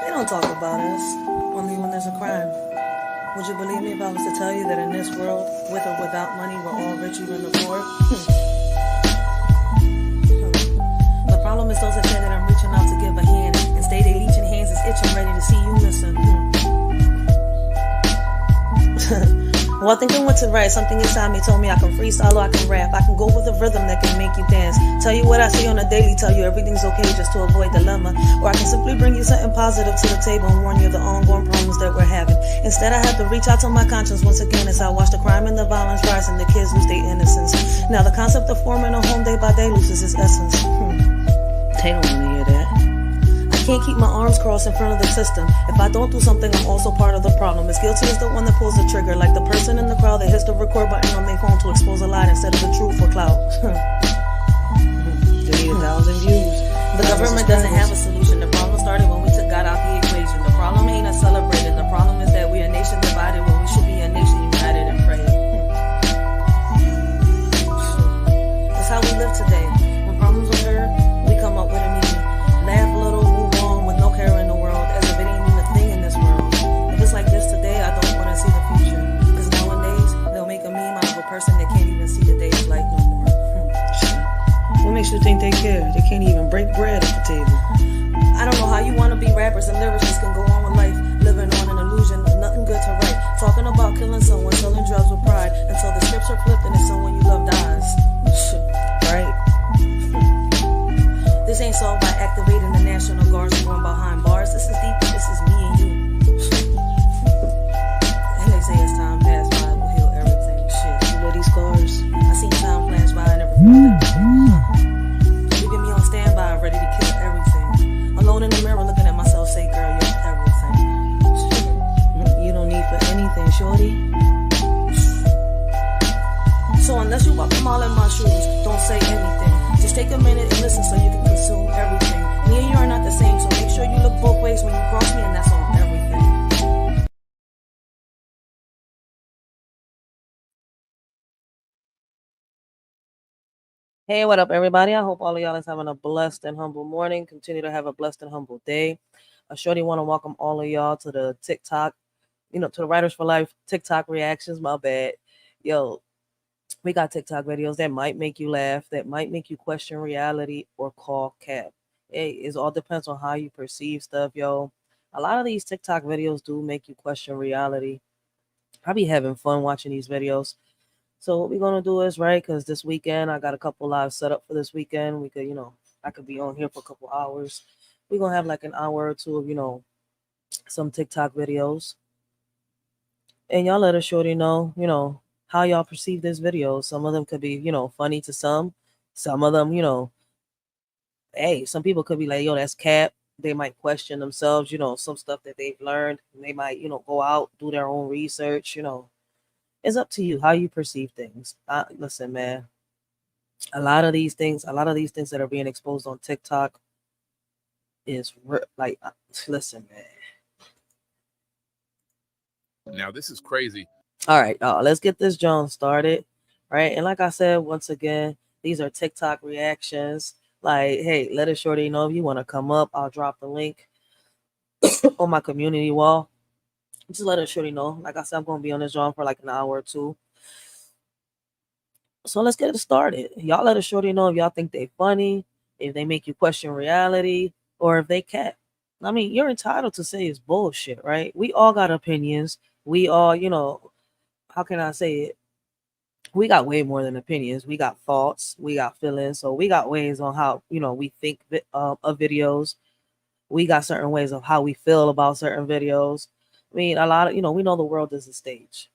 They don't talk about us, only when there's a crime. Would you believe me if I was to tell you that in this world, with or without money, we're all rich, even the poor? The problem is those that say that I'm reaching out to give a hand and stay they leeching hands is itching, ready to see you missing. Well, I think I went to write. Something inside me told me I can freestyle or I can rap. I can go with a rhythm that can make you dance. Tell you what I see on a daily, tell you everything's okay just to avoid dilemma. Or I can simply bring you something positive to the table and warn you of the ongoing problems that we're having. Instead, I have to reach out to my conscience once again as I watch the crime and the violence rise and the kids lose their innocence. Now, the concept of forming a home day by day loses its essence. They don't want to hear that. I can't keep my arms crossed in front of the system. If I don't do something, I'm also part of the problem. As guilty as the one that pulls the trigger, like the person in the crowd that hits the record button on their phone to expose a lie instead of the truth for clout. They need 1,000 views. The government doesn't have a solution. The problem started when we took God out the equation. The problem ain't us celebrating. The problem is that we're a nation divided when we should be a nation united and praying. That's how we live today. When problems occur, we come up with a meaning. Laugh a little, move on with no care in the world, as if it ain't even a thing in this world. If it's like this today, I don't want to see the future. Because nowadays, they'll make a meme out of a person that can't even see the day of light no more. What makes you think they care? They can't even break bread at the table. I don't know how you want to be rappers and lyricists can go on with life, living on an illusion of nothing good to write. Talking about killing someone, selling drugs with pride, until the scripts are flipped and it's someone you love dies. Right? This ain't solved by activating the National Guards and going behind bars. This is deep. This is me and you. And they say as time pass by, we'll heal everything. Shit, you know these scars? I seen time flash by and never felt everything. Leaving me on standby, ready to kill everything. Alone in the mirror, looking at myself, say, girl, you're everything. You don't need for anything, shorty. So unless you walk a mile in my shoes, don't say anything. Just take a minute and listen so you can consume everything. Me and you are not the same, so make sure you look both ways when you cross me, and that's on everything. Hey, what up, everybody? I hope all of y'all is having a blessed and humble morning. Continue to have a blessed and humble day. I surely want to welcome all of y'all to the TikTok, to the Writers for Life TikTok reactions. My bad. Yo, we got TikTok videos that might make you laugh, that might make you question reality or call cap. It all depends on how you perceive stuff, yo. A lot of these TikTok videos do make you question reality. I be having fun watching these videos. So what we're gonna do is, right, because this weekend I got a couple lives set up for this weekend. We could, I could be on here for a couple hours. We're gonna have like an hour or two of, some TikTok videos. And y'all let us shorty know, how y'all perceive this video. Some of them could be, funny to some. Some of them, hey, some people could be like, yo, that's cap. They might question themselves, some stuff that they've learned. They might, go out, do their own research, It's up to you how you perceive things. Listen, man, a lot of these things that are being exposed on TikTok is listen, man. Now, this is crazy. All right, let's get this John started, right? And like I said, once again, these are TikTok reactions. Like, hey, let us shorty know if you want to come up. I'll drop the link on my community wall. Just let us shorty know. Like I said, I'm going to be on this John for like an hour or two. So let's get it started. Y'all let us shorty know if y'all think they funny, if they make you question reality, or if they cap. I mean, you're entitled to say it's bullshit, right? We all got opinions. We all, how can I say it? We got way more than opinions. We got thoughts. We got feelings. So we got ways on how, we think of videos. We got certain ways of how we feel about certain videos. I mean, a lot of, we know the world is a stage.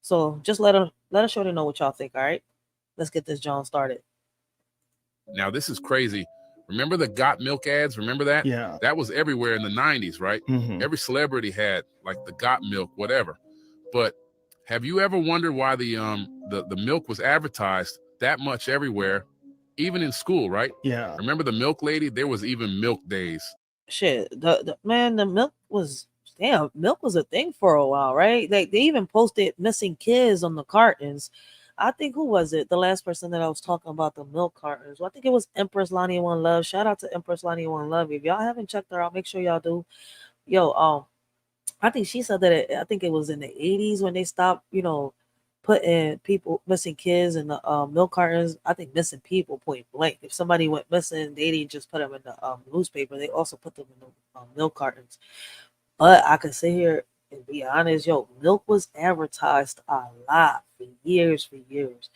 So just let us shorty know what y'all think, all right? Let's get this John started. Now, this is crazy. Remember the Got Milk ads? Remember that? Yeah. That was everywhere in the 90s, right? Mm-hmm. Every celebrity had like the Got Milk, whatever. But have you ever wondered why the milk was advertised that much everywhere, even in school, right? Yeah. Remember the milk lady? There was even milk days. Shit, the milk was a thing for a while, right? They even posted missing kids on the cartons. I think who was it? The last person that I was talking about the milk cartons. Well, I think it was Empress Lonnie One Love. Shout out to Empress Lonnie One Love. If y'all haven't checked her out, make sure y'all do. Yo, I think she said that I think it was in the 80s when they stopped, putting people missing kids in the milk cartons. I think missing people point blank. If somebody went missing, they didn't just put them in the newspaper. They also put them in the milk cartons. But I can sit here and be honest, yo, milk was advertised a lot for years, for years.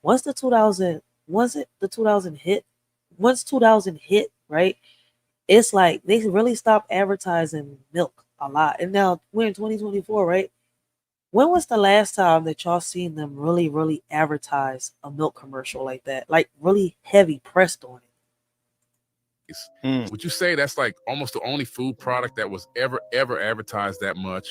Once the 2000, once it the 2000 hit, once 2000 hit, right? It's like they really stopped advertising milk a lot. And now we're in 2024, right? When was the last time that y'all seen them really, really advertise a milk commercial like that? Like really heavy pressed on it. Mm. Would you say that's like almost the only food product that was ever advertised that much?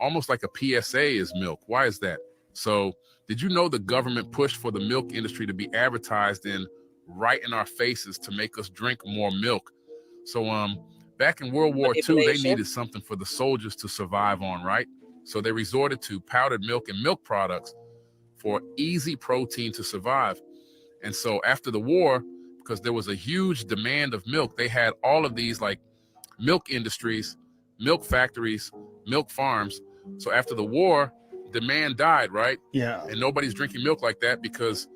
Almost like a PSA is milk. Why is that? So, did you know the government pushed for the milk industry to be advertised in right in our faces to make us drink more milk? So, back in World War II, they Manipulation. needed something for the soldiers to survive on, right? So they resorted to powdered milk and milk products for easy protein to survive. And so after the war, because there was a huge demand of milk, they had all of these like milk industries, milk factories, milk farms. So after the war, demand died, right? Yeah. And nobody's drinking milk like that because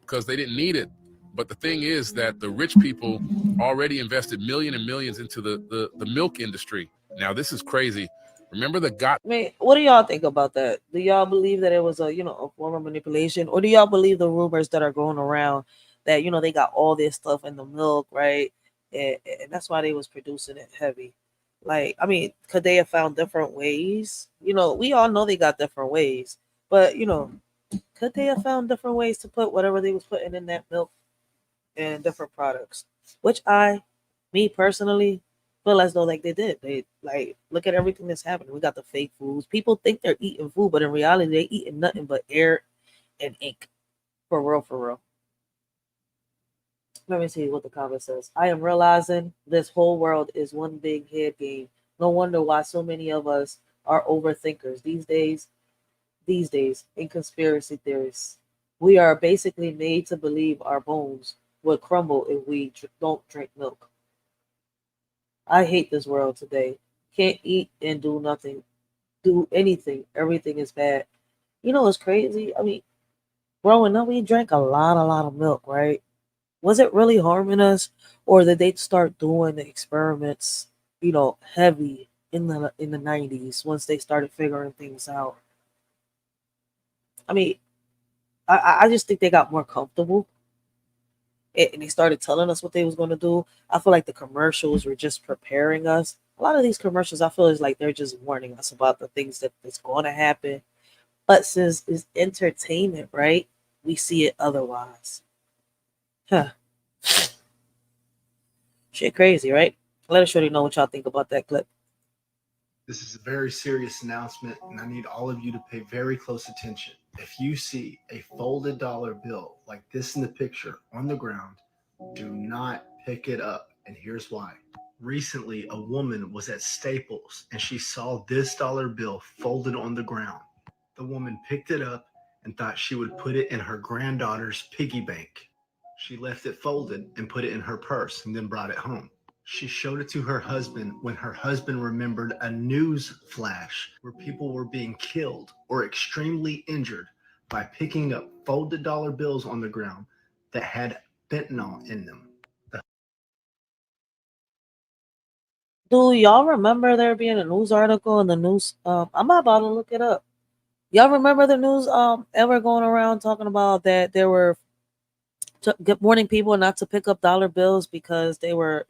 they didn't need it. But the thing is that the rich people already invested millions and millions into the milk industry. Now this is crazy. Remember the got I mean, what do y'all think about that? Do y'all believe that it was a form of manipulation, or do y'all believe the rumors that are going around that they got all this stuff in the milk, right? And that's why they was producing it heavy. Like, I mean, could they have found different ways? We all know they got different ways, but could they have found different ways to put whatever they was putting in that milk and different products? Which me personally, feel as though like they did. They like look at everything that's happening. We got the fake foods. People think they're eating food, but in reality, they eating nothing but air and ink. For real, for real. Let me see what the comment says. I am realizing this whole world is one big head game. No wonder why so many of us are overthinkers these days. These days, in conspiracy theories, we are basically made to believe our bones would crumble if we don't drink milk. I hate this world today. Can't eat and do nothing, do anything. Everything is bad. It's crazy. I mean, growing up, we drank a lot of milk, right? Was it really harming us, or did they start doing the experiments, heavy in the 90s once they started figuring things out? I mean, I just think they got more comfortable and they started telling us what they was going to do. I feel like the commercials were just preparing us. A lot of these commercials, I feel, is like they're just warning us about the things that's going to happen. But since it's entertainment, right? We see it otherwise. Huh. Shit crazy, right? Let us surely know what y'all think about that clip. This is a very serious announcement, and I need all of you to pay very close attention. If you see a folded dollar bill like this in the picture on the ground, do not pick it up. And here's why. Recently, a woman was at Staples and she saw this dollar bill folded on the ground. The woman picked it up and thought she would put it in her granddaughter's piggy bank. She left it folded and put it in her purse and then brought it home. She showed it to her husband when her husband remembered a news flash where people were being killed or extremely injured by picking up folded dollar bills on the ground that had fentanyl in them. Do y'all remember there being a news article in the news? I'm about to look it up. Y'all remember the news ever going around talking about that there were good morning people not to pick up dollar bills because they were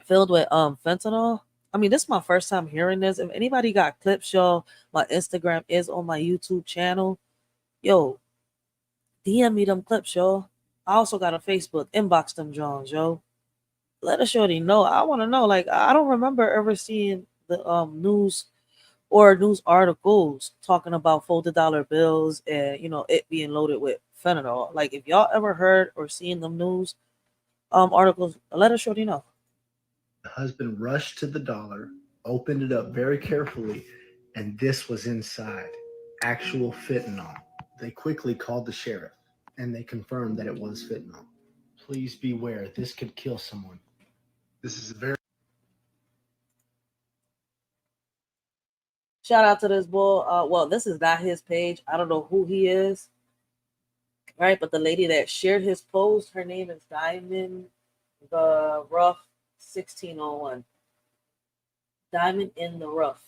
filled with fentanyl. I mean, this is my first time hearing this. If anybody got clips, y'all, my Instagram is on my YouTube channel. Yo, DM me them clips, yo. I also got a Facebook. Inbox them Jones, yo. Let us shorty know. I want to know. Like, I don't remember ever seeing the news or news articles talking about folded dollar bills and it being loaded with fentanyl. Like, if y'all ever heard or seen them news articles, let us shorty know. The husband rushed to the dollar, opened it up very carefully, and this was inside actual fentanyl. They quickly called the sheriff and they confirmed that it was fentanyl. Please beware, this could kill someone. This is a very Shout out to this bull. Well, this is not his page. I don't know who he is, right? But the lady that shared his post, her name is Diamond the Rough 1601. Diamond in the Rough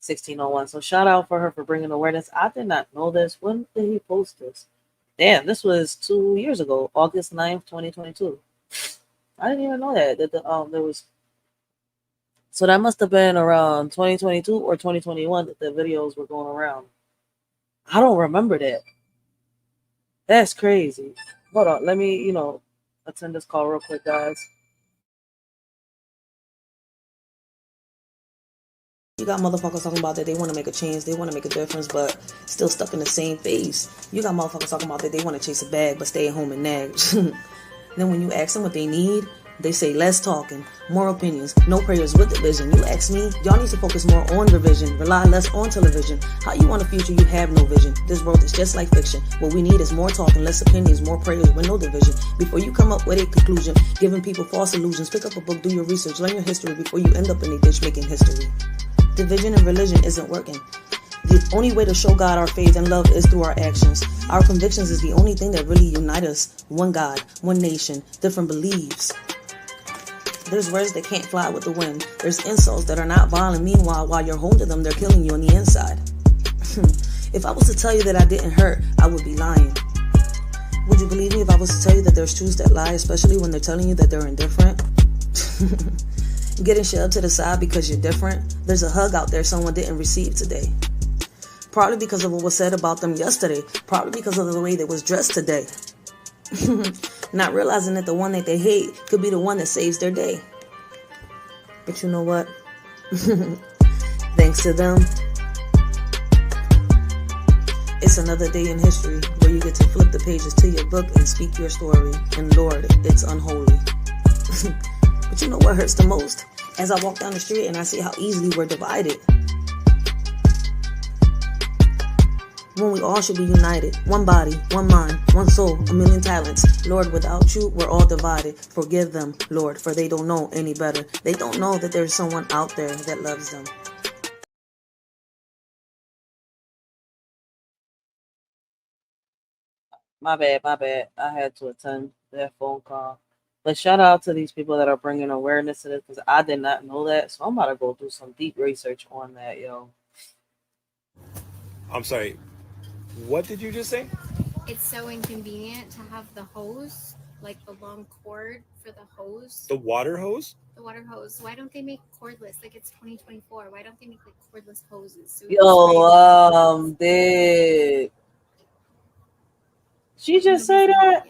1601. So shout out for her for bringing awareness. I did not know this. When did he post this? Damn, this was 2 years ago, August 9th, 2022. I didn't even know that there was. So that must have been around 2022 or 2021 that the videos were going around. I don't remember that. That's crazy. Hold on, let me, attend this call real quick, guys. You got motherfuckers talking about that they want to make a change, they want to make a difference, but still stuck in the same phase. You got motherfuckers talking about that they want to chase a bag, but stay at home and nag. Then when you ask them what they need, they say less talking, more opinions, no prayers with division. You ask me, y'all need to focus more on revision, rely less on television. How you want a future you have no vision? This world is just like fiction. What we need is more talking, less opinions, more prayers with no division. Before you come up with a conclusion, giving people false illusions, pick up a book, do your research, learn your history before you end up in a ditch making history. Division and religion isn't working. The only way to show God our faith and love is through our actions. Our convictions is the only thing that really unite us. One God, one nation, different beliefs. There's words that can't fly with the wind. There's insults that are not violent. Meanwhile, while you're home to them, they're killing you on the inside. If I was to tell you that I didn't hurt, I would be lying. Would you believe me if I was to tell you that there's truths that lie, especially when they're telling you that they're indifferent? Getting shoved to the side because you're different. There's a hug out there someone didn't receive today. Probably because of what was said about them yesterday. Probably because of the way they was dressed today. Not realizing that the one that they hate could be the one that saves their day. But you know what? Thanks to them, it's another day in history where you get to flip the pages to your book and speak your story. And Lord, it's unholy. But you know what hurts the most? As I walk down the street and I see how easily we're divided. When we all should be united. One body, one mind, one soul, a million talents. Lord, without you, we're all divided. Forgive them, Lord, for they don't know any better. They don't know that there's someone out there that loves them. My bad, my bad. I had to attend that phone call. But shout out to these people that are bringing awareness to this because I did not know that. So I'm about to go do some deep research on that, yo. I'm sorry. What did you just say? It's so inconvenient to have the hose, like the long cord for the hose. The water hose? The water hose. Why don't they make cordless? Like it's 2024. Why don't they make like cordless hoses? So Did she just say that?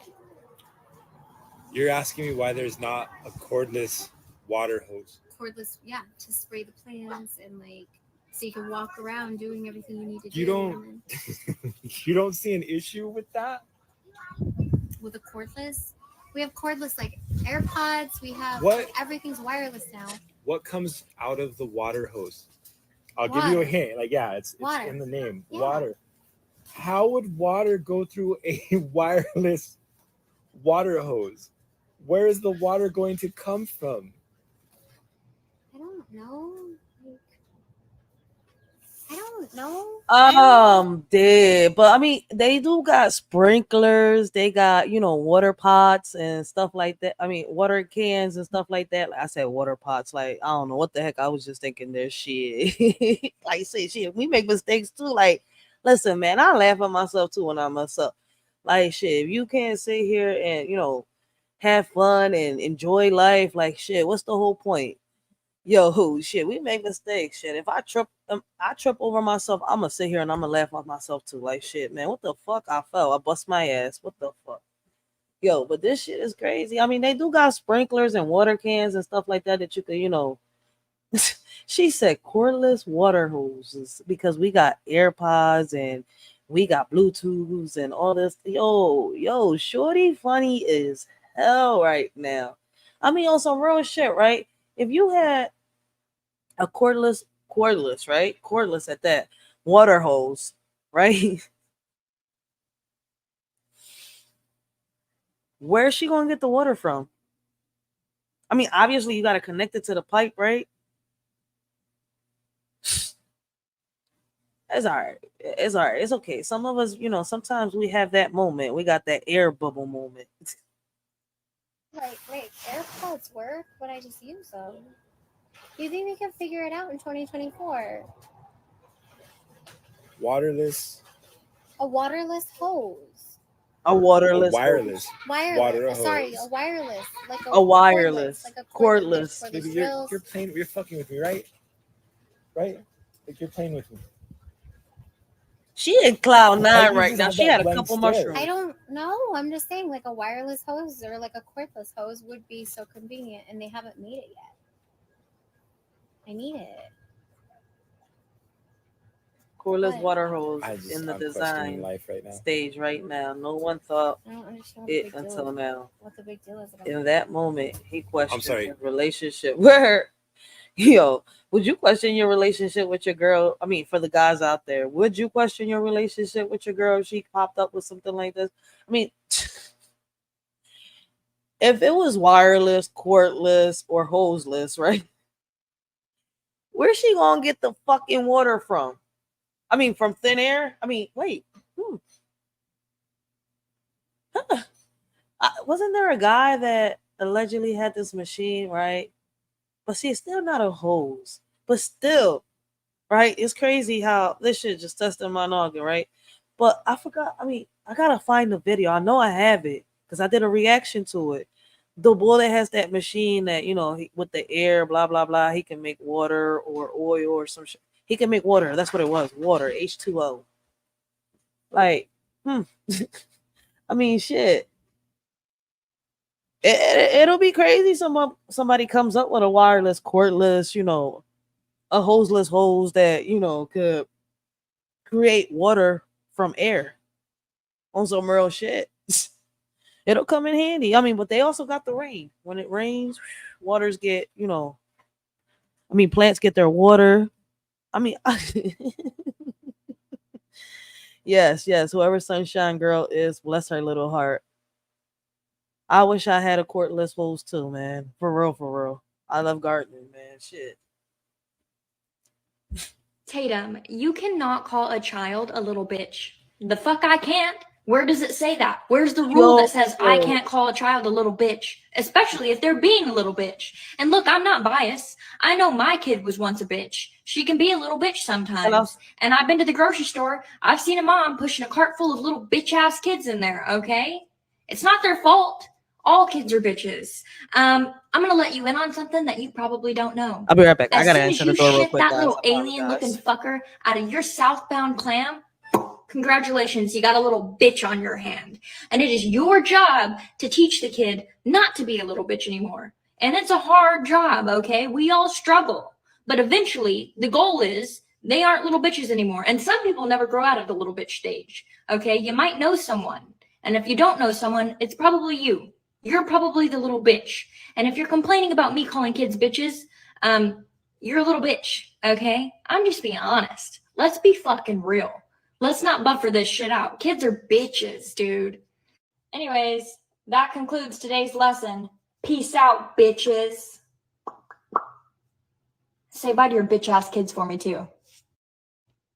You're asking me why there's not a cordless water hose. Cordless, yeah, to spray the plants and like so you can walk around doing everything you need to do. You don't you don't see an issue with that? With a cordless? We have cordless like AirPods, we have everything's wireless now. What comes out of the water hose? I'll give you a hint. Like, yeah, it's in the name. Yeah. Water. How would water go through a wireless water hose? Where is the water going to come from? I don't know. I don't know. But I mean, they do got sprinklers. They got, water pots and stuff like that. I mean, water cans and stuff like that. Like I said, water pots. Like, I don't know what the heck. I was just thinking there's shit. Like, say shit. We make mistakes too. Like, listen, man, I laugh at myself too when I mess up. Like, shit, if you can't sit here and, have fun and enjoy life, like, shit, what's the whole point? Yo, shit, we make mistakes. Shit, if I trip over myself, I'm gonna sit here and I'm gonna laugh at myself too. Like, shit, man, what the fuck? I fell. I bust my ass. What the fuck? Yo, but this shit is crazy. I mean, they do got sprinklers and water cans and stuff like that you could, She said cordless water hoses because we got AirPods and we got Bluetooths and all this. Yo, shorty funny is hell right now. I mean, on some real shit, right? If you had a cordless, right? Cordless at that water hose, right? Where's she gonna get the water from? I mean, obviously you gotta connect it to the pipe, right? It's all right. It's all right. It's okay. Some of us, sometimes we have that moment. We got that air bubble moment. Like, wait, AirPods work, but I just use them. You think we can figure it out in 2024? Waterless. A waterless hose. A waterless. Wireless. Wireless. Sorry, a wireless. Like a wireless. Like a cordless. Baby, you're playing. You're fucking with me, right? Right? Like you're playing with me. She in cloud nine right now. She had a couple mushrooms. I don't know. I'm just saying, like a wireless hose or like a cordless hose would be so convenient, and they haven't made it yet. I need it. Cordless water hose in the I'm design life right now. stage right now. No one thought it until now. What the big deal is about in that moment, he questioned his relationship with her. Yo, would you question your relationship with your girl? I mean, for the guys out there, would you question your relationship with your girl if she popped up with something like this? I mean, if it was wireless, cordless, or hoseless, right? Where's she gonna get the fucking water from? I mean, from thin air? I mean, wait. Wasn't there a guy that allegedly had this machine, right? But see, it's still not a hose. But still, right? It's crazy how this shit just tested my noggin, right? But I forgot. I mean, I gotta find the video. I know I have it because I did a reaction to it. The boy that has that machine that with the air, blah blah blah, he can make water or oil or some shit. He can make water. That's what it was. Water, H2O. Like, I mean, shit. It'll be crazy. Somebody comes up with a wireless, cordless, a hoseless hose that could create water from air on some real shit. It'll come in handy. I mean, but they also got the rain. When it rains, waters get, plants get their water. I mean, yes, whoever Sunshine Girl is, bless her little heart. I wish I had a cordless hose too, man. For real. I love gardening, man. Shit. Tatum, you cannot call a child a little bitch. The fuck I can't. Where does it say that? Where's the rule that says I can't call a child a little bitch? Especially if they're being a little bitch. And look, I'm not biased. I know my kid was once a bitch. She can be a little bitch sometimes. And I've been to the grocery store. I've seen a mom pushing a cart full of little bitch-ass kids in there, okay? It's not their fault. All kids are bitches. I'm going to let you in on something that you probably don't know. I'll be right back. As I got to soon answer as you the door real shit quick, that guys. little alien-looking fucker out of your southbound clam, congratulations, you got a little bitch on your hand. And it is your job to teach the kid not to be a little bitch anymore. And it's a hard job, okay? We all struggle. But eventually, the goal is they aren't little bitches anymore. And some people never grow out of the little bitch stage, okay? You might know someone. And if you don't know someone, it's probably you. You're probably the little bitch. And if you're complaining about me calling kids bitches, you're a little bitch, okay? I'm just being honest. Let's be fucking real. Let's not buffer this shit out. Kids are bitches, dude. Anyways, that concludes today's lesson. Peace out, bitches. Say bye to your bitch-ass kids for me, too.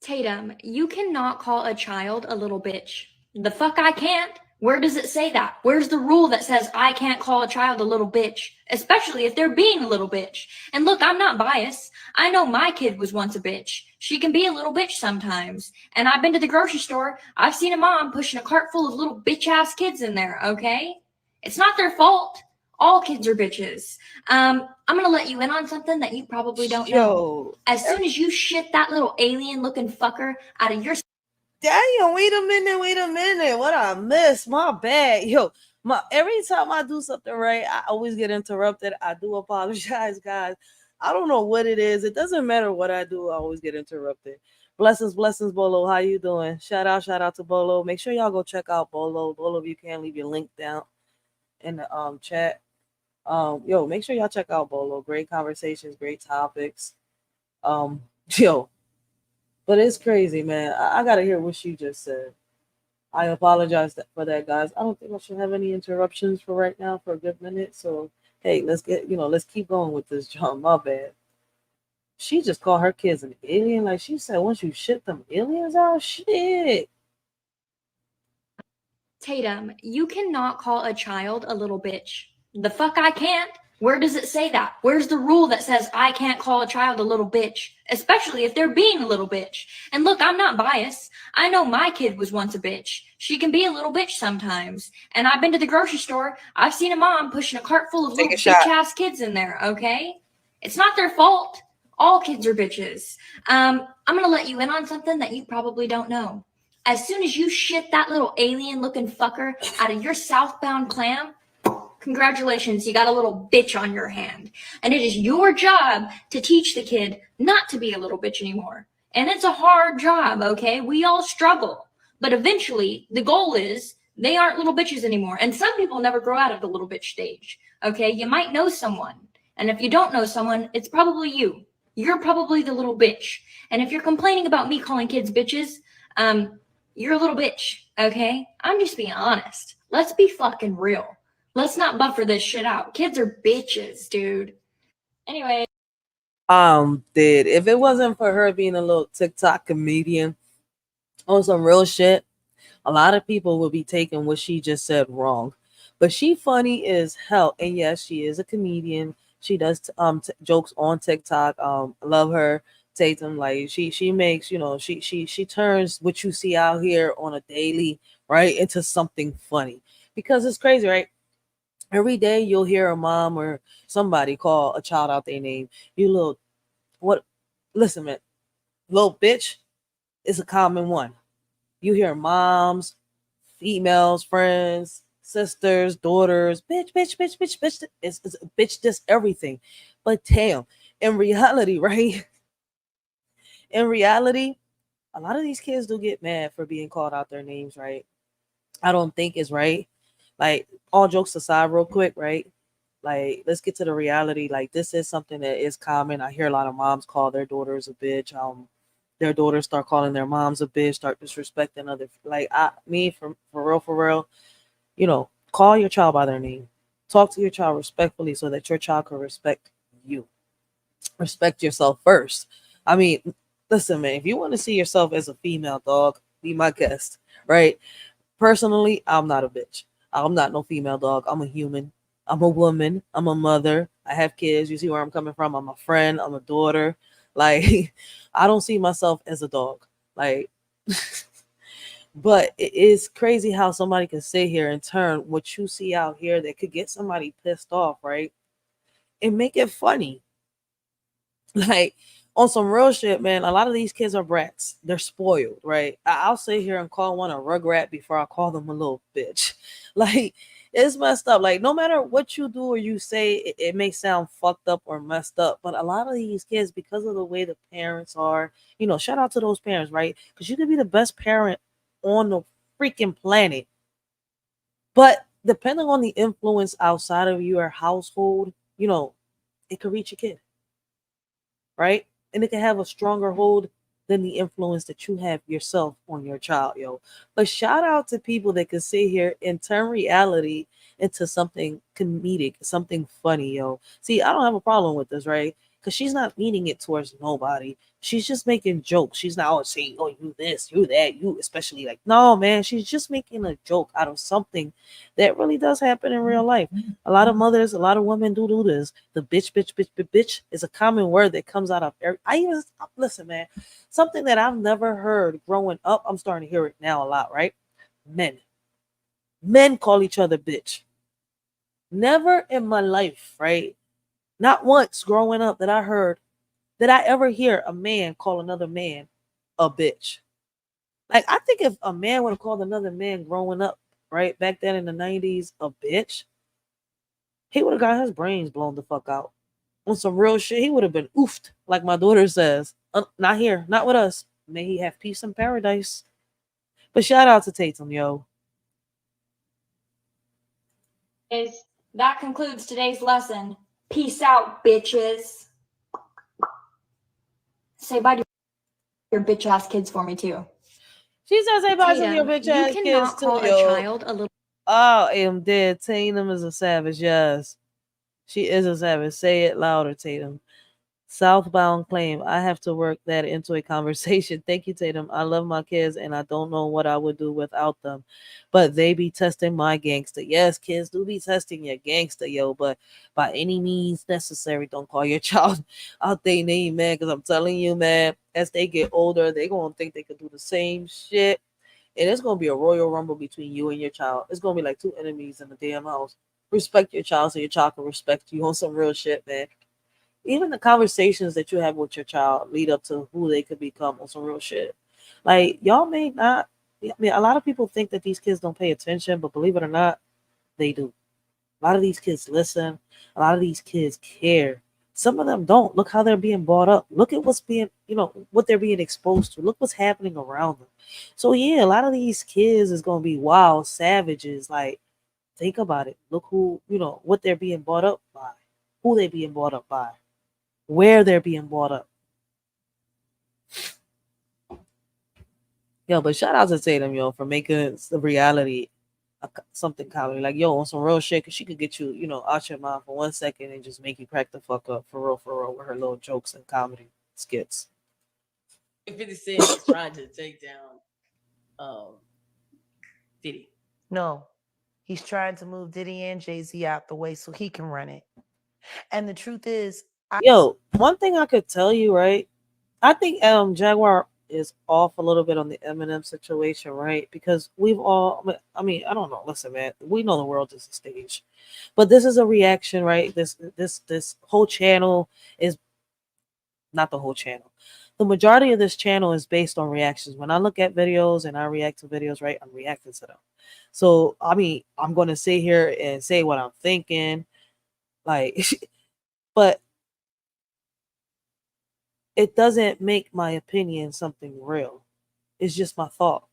Tatum, you cannot call a child a little bitch. The fuck I can't. Where does it say that? Where's the rule that says I can't call a child a little bitch? Especially if they're being a little bitch. And look, I'm not biased. I know my kid was once a bitch. She can be a little bitch sometimes. And I've been to the grocery store. I've seen a mom pushing a cart full of little bitch-ass kids in there, okay? It's not their fault. All kids are bitches. I'm going to let you in on something that you probably don't know. As soon as you shit that little alien-looking fucker out of your... Damn, wait a minute. What I missed? My bad. Every time I do something right, I always get interrupted. I do apologize, guys. I don't know what it is. It doesn't matter what I do. I always get interrupted. Blessings, Bolo. How you doing? Shout out to Bolo. Make sure y'all go check out Bolo. Bolo, if you can, leave your link down in the chat. Make sure y'all check out Bolo. Great conversations, great topics. But it's crazy, man. I gotta hear what she just said. I apologize for that, guys. I don't think I should have any interruptions for right now for a good minute. So, hey, let's keep going with this, John. My bad. She just called her kids an alien. Like she said, once you shit them aliens out, shit. Tatum, you cannot call a child a little bitch. The fuck I can't. Where does it say that? Where's the rule that says I can't call a child a little bitch? Especially if they're being a little bitch. And look, I'm not biased. I know my kid was once a bitch. She can be a little bitch sometimes. And I've been to the grocery store. I've seen a mom pushing a cart full of Take little a shot. bitch ass kids in there, okay? It's not their fault. All kids are bitches. I'm gonna let you in on something that you probably don't know. As soon as you shit that little alien looking fucker out of your southbound clam, congratulations, you got a little bitch on your hand. And it is your job to teach the kid not to be a little bitch anymore. And it's a hard job, okay? We all struggle. But eventually, the goal is they aren't little bitches anymore. And some people never grow out of the little bitch stage, okay? You might know someone. And if you don't know someone, it's probably you. You're probably the little bitch. And if you're complaining about me calling kids bitches, you're a little bitch, okay? I'm just being honest. Let's be fucking real. Let's not buffer this shit out. Kids are bitches, dude. Anyway. Did if it wasn't for her being a little TikTok comedian on some real shit, a lot of people would be taking what she just said wrong. But she funny as hell, and yes, she is a comedian. She does jokes on TikTok. Love her. Tatum, like she makes, she turns what you see out here on a daily, right, into something funny. Because it's crazy, right? Every day you'll hear a mom or somebody call a child out their name. You little what? Listen, man, little bitch is a common one. You hear moms, females, friends, sisters, daughters, bitch, bitch, bitch, bitch, bitch. It's bitch, just everything. But damn, in reality, right? In reality, a lot of these kids do get mad for being called out their names, right? I don't think it's right. Like, all jokes aside, real quick, right? Like, let's get to the reality. Like, this is something that is common. I hear a lot of moms call their daughters a bitch. Their daughters start calling their moms a bitch, start disrespecting other. Like, for real, call your child by their name. Talk to your child respectfully so that your child can respect you. Respect yourself first. I mean, listen, man, if you want to see yourself as a female dog, be my guest, right? Personally, I'm not a bitch. I'm not no female dog. I'm a human. I'm a woman. I'm a mother. I have kids. You see where I'm coming from? I'm a friend. I'm a daughter. Like, I don't see myself as a dog. Like, but it is crazy how somebody can sit here and turn what you see out here that could get somebody pissed off, right? And make it funny. Like, on some real shit, man, a lot of these kids are brats. They're spoiled, right? I'll sit here and call one a rugrat before I call them a little bitch. Like, it's messed up. Like, no matter what you do or you say, it may sound fucked up or messed up. But a lot of these kids, because of the way the parents are, shout out to those parents, right? Because you could be the best parent on the freaking planet. But depending on the influence outside of your household, it could reach a kid, right? And it can have a stronger hold than the influence that you have yourself on your child, yo. But shout out to people that can sit here and turn reality into something comedic, something funny, yo. See, I don't have a problem with this, right? Because she's not meaning it towards nobody. She's just making jokes. She's not always saying, oh, you this, you that, you especially, like, no, man, she's just making a joke out of something that really does happen in real life. A lot of mothers, a lot of women do this. The bitch, bitch, bitch, bitch, bitch is a common word that comes out of listen, man, something that I've never heard growing up. I'm starting to hear it now a lot, right? Men call each other bitch. Never in my life, right? Not once growing up did I ever hear a man call another man a bitch. Like, I think if a man would have called another man growing up, right, back then in the 90s, a bitch, he would have got his brains blown the fuck out. On some real shit, he would have been oofed, like my daughter says. Not here, not with us. May he have peace in paradise. But shout out to Tatum, yo. That concludes today's lesson. Peace out, bitches. Say bye to your bitch ass kids for me too. She says they about some of your Tatum, bitch you ass kids cannot too, call a yo. child a little. Oh, I am dead. Tatum is a savage. Yes, she is a savage. Say it louder, Tatum. Southbound claim. I have to work that into a conversation. Thank you, Tatum. I love my kids and I don't know what I would do without them. But they be testing my gangster. Yes, kids do be testing your gangster, yo. But by any means necessary, don't call your child out their name, man. Because I'm telling you, man, as they get older, they going to think they could do the same shit. And it's going to be a royal rumble between you and your child. It's going to be like two enemies in the damn house. Respect your child so your child can respect you on some real shit, man. Even the conversations that you have with your child lead up to who they could become on some real shit. Like y'all may not. I mean, a lot of people think that these kids don't pay attention, but believe it or not, they do. A lot of these kids listen. A lot of these kids care. Some of them don't. Look how they're being brought up. Look at what's being, what they're being exposed to. Look what's happening around them. So yeah, a lot of these kids is gonna be wild savages. Like, think about it. Look who, what they're being brought up by, who they being brought up by, where they're being brought up. Yo, but shout out to Tatum, yo, for making the reality something comedy. Like, yo, on some real shit, cause she could get you, out your mouth for 1 second and just make you crack the fuck up for real, with her little jokes and comedy skits. 50 Cent is trying to take down Diddy. No, he's trying to move Diddy and Jay-Z out the way so he can run it. And the truth is, Yo, one thing I could tell you, right? I think Jaguar is off a little bit on the Eminem situation, right? Because we've all, I mean, I don't know. Listen, man, we know the world is a stage, but this is a reaction, right? This whole channel is not the whole channel. The majority of this channel is based on reactions. When I look at videos and I react to videos, right, I'm reacting to them. So I mean, I'm going to sit here and say what I'm thinking, like, but it doesn't make my opinion something real. It's just my thought,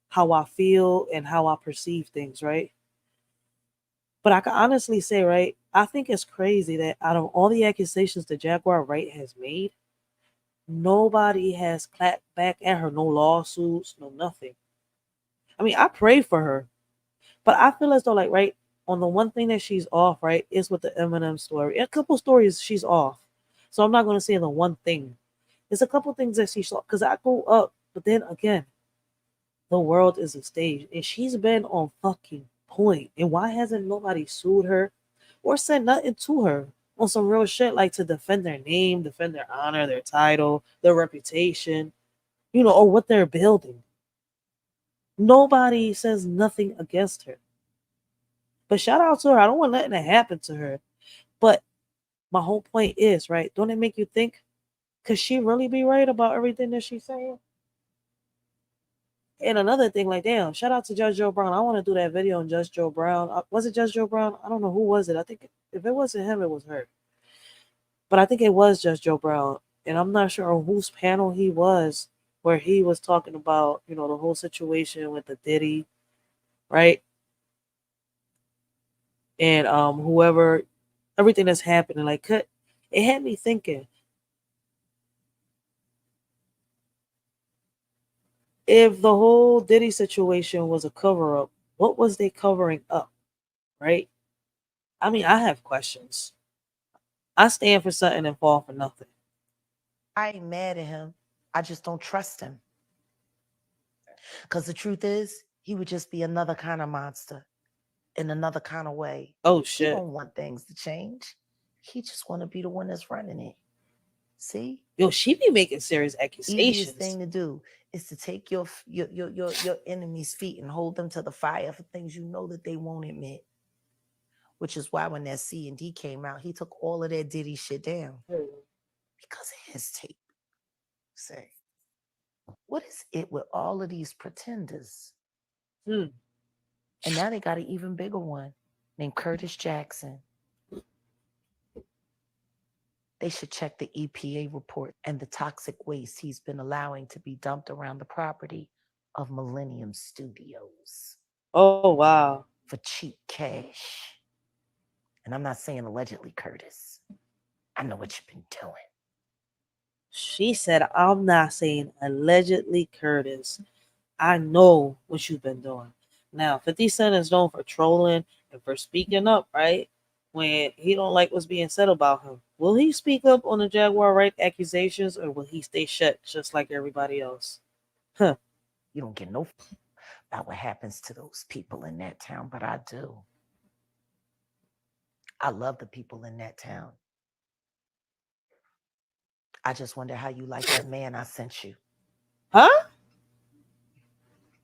how I feel and how I perceive things, right? But I can honestly say, right, I think it's crazy that out of all the accusations the Jaguar right has made, nobody has clapped back at her. No lawsuits, no nothing. I mean, I pray for her, but I feel as though, like, right, on the one thing that she's off, right, is with the Eminem story. A couple stories she's off. So I'm not going to say the one thing. There's a couple things that she's off because I grew up, but then again, the world is a stage, and she's been on fucking point. And why hasn't nobody sued her or said nothing to her on some real shit, like to defend their name, defend their honor, their title, their reputation, or what they're building? Nobody says nothing against her. But shout out to her. I don't want nothing to happen to her. But my whole point is, right? Don't it make you think? Could she really be right about everything that she's saying? And another thing, like, damn, shout out to Judge Joe Brown. I want to do that video on Judge Joe Brown. Was it Judge Joe Brown? I don't know who was it. I think if it wasn't him, it was her. But I think it was Judge Joe Brown. And I'm not sure on whose panel he was, where he was talking about, the whole situation with the Diddy, right? And whoever, everything that's happening, like, it had me thinking, if the whole Diddy situation was a cover up, what was they covering up, right? I mean, I have questions. I stand for something and fall for nothing. I ain't mad at him. I just don't trust him. Because the truth is, he would just be another kind of monster in another kind of way. Oh He shit. don't want things to change. He just want to be the one that's running it. See? Yo, she be making serious accusations. Easiest thing to do is to take your enemy's feet and hold them to the fire for things you know that they won't admit. Which is why when that C&D came out, he took all of that Diddy shit down. Because of his tape. Say, what is it with all of these pretenders? And now they got an even bigger one named Curtis Jackson. They should check the EPA report and the toxic waste he's been allowing to be dumped around the property of Millennium Studios. Oh, wow. For cheap cash. And I'm not saying allegedly, Curtis. I know what you've been doing. She said, I'm not saying allegedly, Curtis. I know what you've been doing. Now, 50 Cent is known for trolling and for speaking up, right? When he don't like what's being said about him. Will he speak up on the Jaguar right accusations or will he stay shut just like everybody else? Huh. You don't get no about what happens to those people in that town, but I do. I love the people in that town. I just wonder how you like that man I sent you. Huh?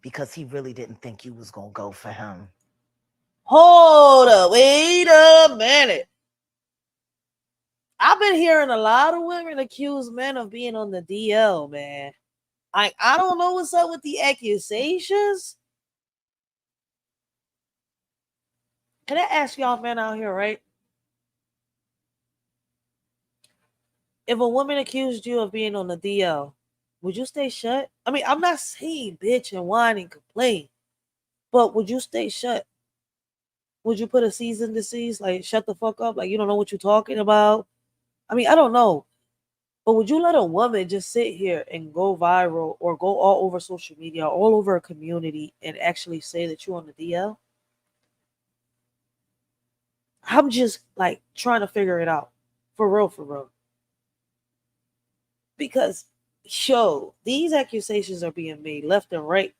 Because he really didn't think you was going to go for him. Hold up. Wait a minute. I've been hearing a lot of women accuse men of being on the DL, man. I don't know what's up with the accusations. Can I ask y'all men out here, right? If a woman accused you of being on the DL, would you stay shut? I mean, I'm not saying bitch and whine and complain, but would you stay shut? Would you put a cease and desist, like shut the fuck up, like you don't know what you're talking about? I mean, I don't know, but would you let a woman just sit here and go viral or go all over social media, all over a community, and actually say that you're on the DL? I'm just like trying to figure it out, for real, for real. Because, yo, these accusations are being made left and right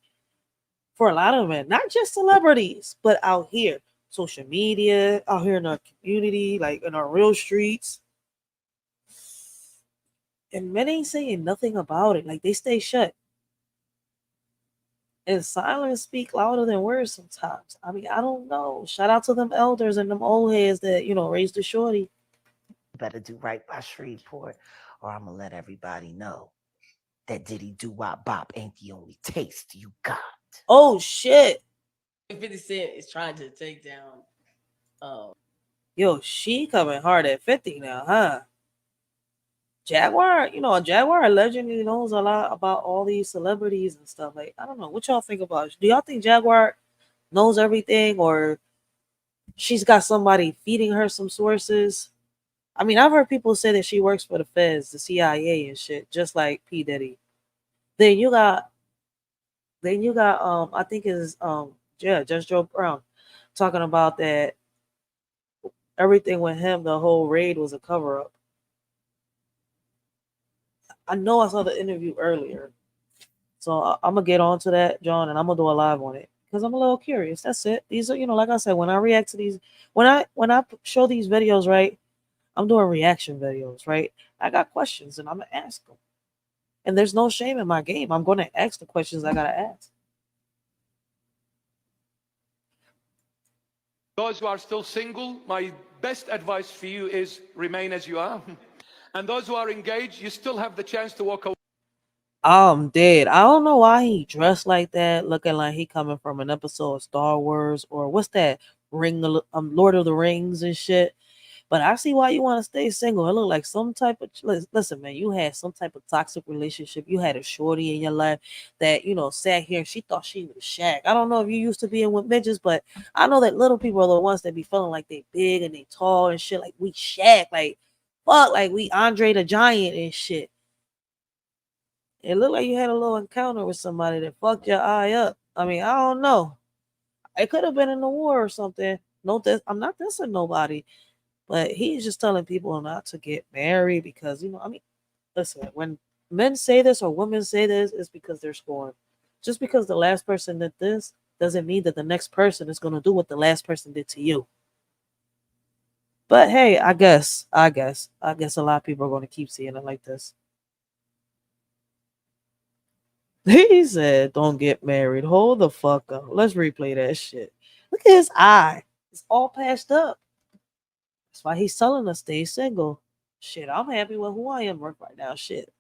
for a lot of men, not just celebrities, but out here, social media, out here in our community, like in our real streets. And men ain't saying nothing about it. Like they stay shut. And silence speak louder than words sometimes. I mean, I don't know. Shout out to them elders and them old heads that, raised the shorty. Better do right by Shreveport, or I'm going to let everybody know that Diddy Do Wop Bop ain't the only taste you got. Oh, shit. 50 Cent is trying to take down. Yo, she coming hard at 50 now, huh? Jaguar, a Jaguar legend, he knows a lot about all these celebrities and stuff. Like, I don't know. What y'all think about it? Do y'all think Jaguar knows everything or she's got somebody feeding her some sources? I mean, I've heard people say that she works for the feds, the CIA and shit, just like P. Diddy. Then you got I think it's Judge Joe Brown talking about that everything with him, the whole raid was a cover up. I know I saw the interview earlier. So I'm gonna get on to that, John, and I'm gonna do a live on it because I'm a little curious. That's it. These are, like I said, when I react to these, when I show these videos, right, I'm doing reaction videos, right. I got questions and I'm gonna ask them, and there's no shame in my game. I'm gonna ask the questions I gotta ask. Those who are still single, my best advice for you is remain as you are. And those who are engaged, you still have the chance to walk away. I'm dead. I don't know why he dressed like that, looking like he coming from an episode of Star Wars or what's that Lord of the Rings and shit. But I see why you want to stay single. It look like some type of listen, man. You had some type of toxic relationship. You had a shorty in your life that sat here and she thought she was Shaq. I don't know if you used to being with midgets, but I know that little people are the ones that be feeling like they big and they tall and shit. Like we Shaq, like fuck, like we Andre the Giant and shit. It looked like you had a little encounter with somebody that fucked your eye up. I mean, I don't know. It could have been in the war or something. No, I'm not dissing nobody. But he's just telling people not to get married because, I mean, listen, when men say this or women say this, it's because they're scorned. Just because the last person did this doesn't mean that the next person is going to do what the last person did to you. But hey, I guess a lot of people are going to keep seeing it like this. He said, don't get married. Hold the fuck up. Let's replay that shit. Look at his eye. It's all patched up. That's why he's telling us stay single. Shit, I'm happy with who I am right now. Shit.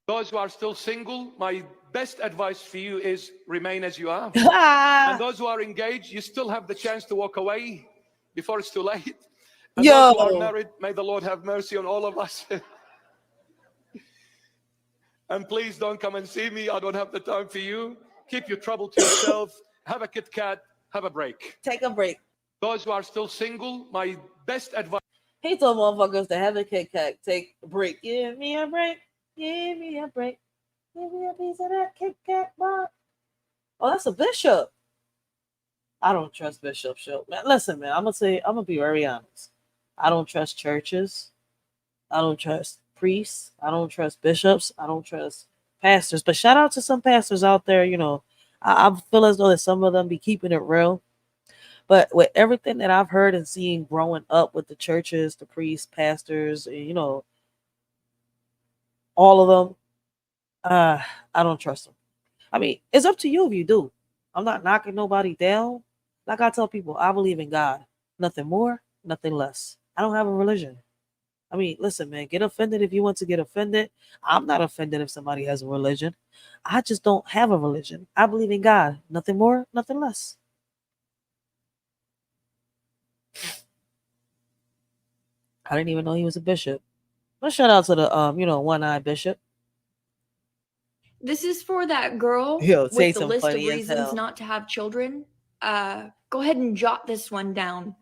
Those who are still single, my best advice for you is remain as you are. And those who are engaged, you still have the chance to walk away before it's too late. And those who are married, may the Lord have mercy on all of us. And please don't come and see me. I don't have the time for you. Keep your trouble to yourself. Have a Kit Kat. Have a break. Take a break. Those who are still single, my best advice. He told motherfuckers to have a Kit Kat. Take a break. Give me a break. Give me a break. Give me a piece of that Kit Kat bar. Oh, that's a bishop. I don't trust bishops, yo. Man, listen, man, I'm gonna be very honest. I don't trust churches. I don't trust priests. I don't trust bishops. I don't trust pastors. But shout out to some pastors out there, I feel as though that some of them be keeping it real. But with everything that I've heard and seen growing up with the churches, the priests, pastors, all of them, I don't trust them. I mean, it's up to you if you do. I'm not knocking nobody down. Like I tell people, I believe in God. Nothing more, nothing less. I don't have a religion. I mean, listen, man, get offended if you want to get offended. I'm not offended if somebody has a religion. I just don't have a religion. I believe in God. Nothing more, nothing less. I didn't even know he was a bishop. But shout out to the one-eyed bishop. This is for that girl Yo, with say the some list of funny as reasons hell. not to have children. Go ahead and jot this one down.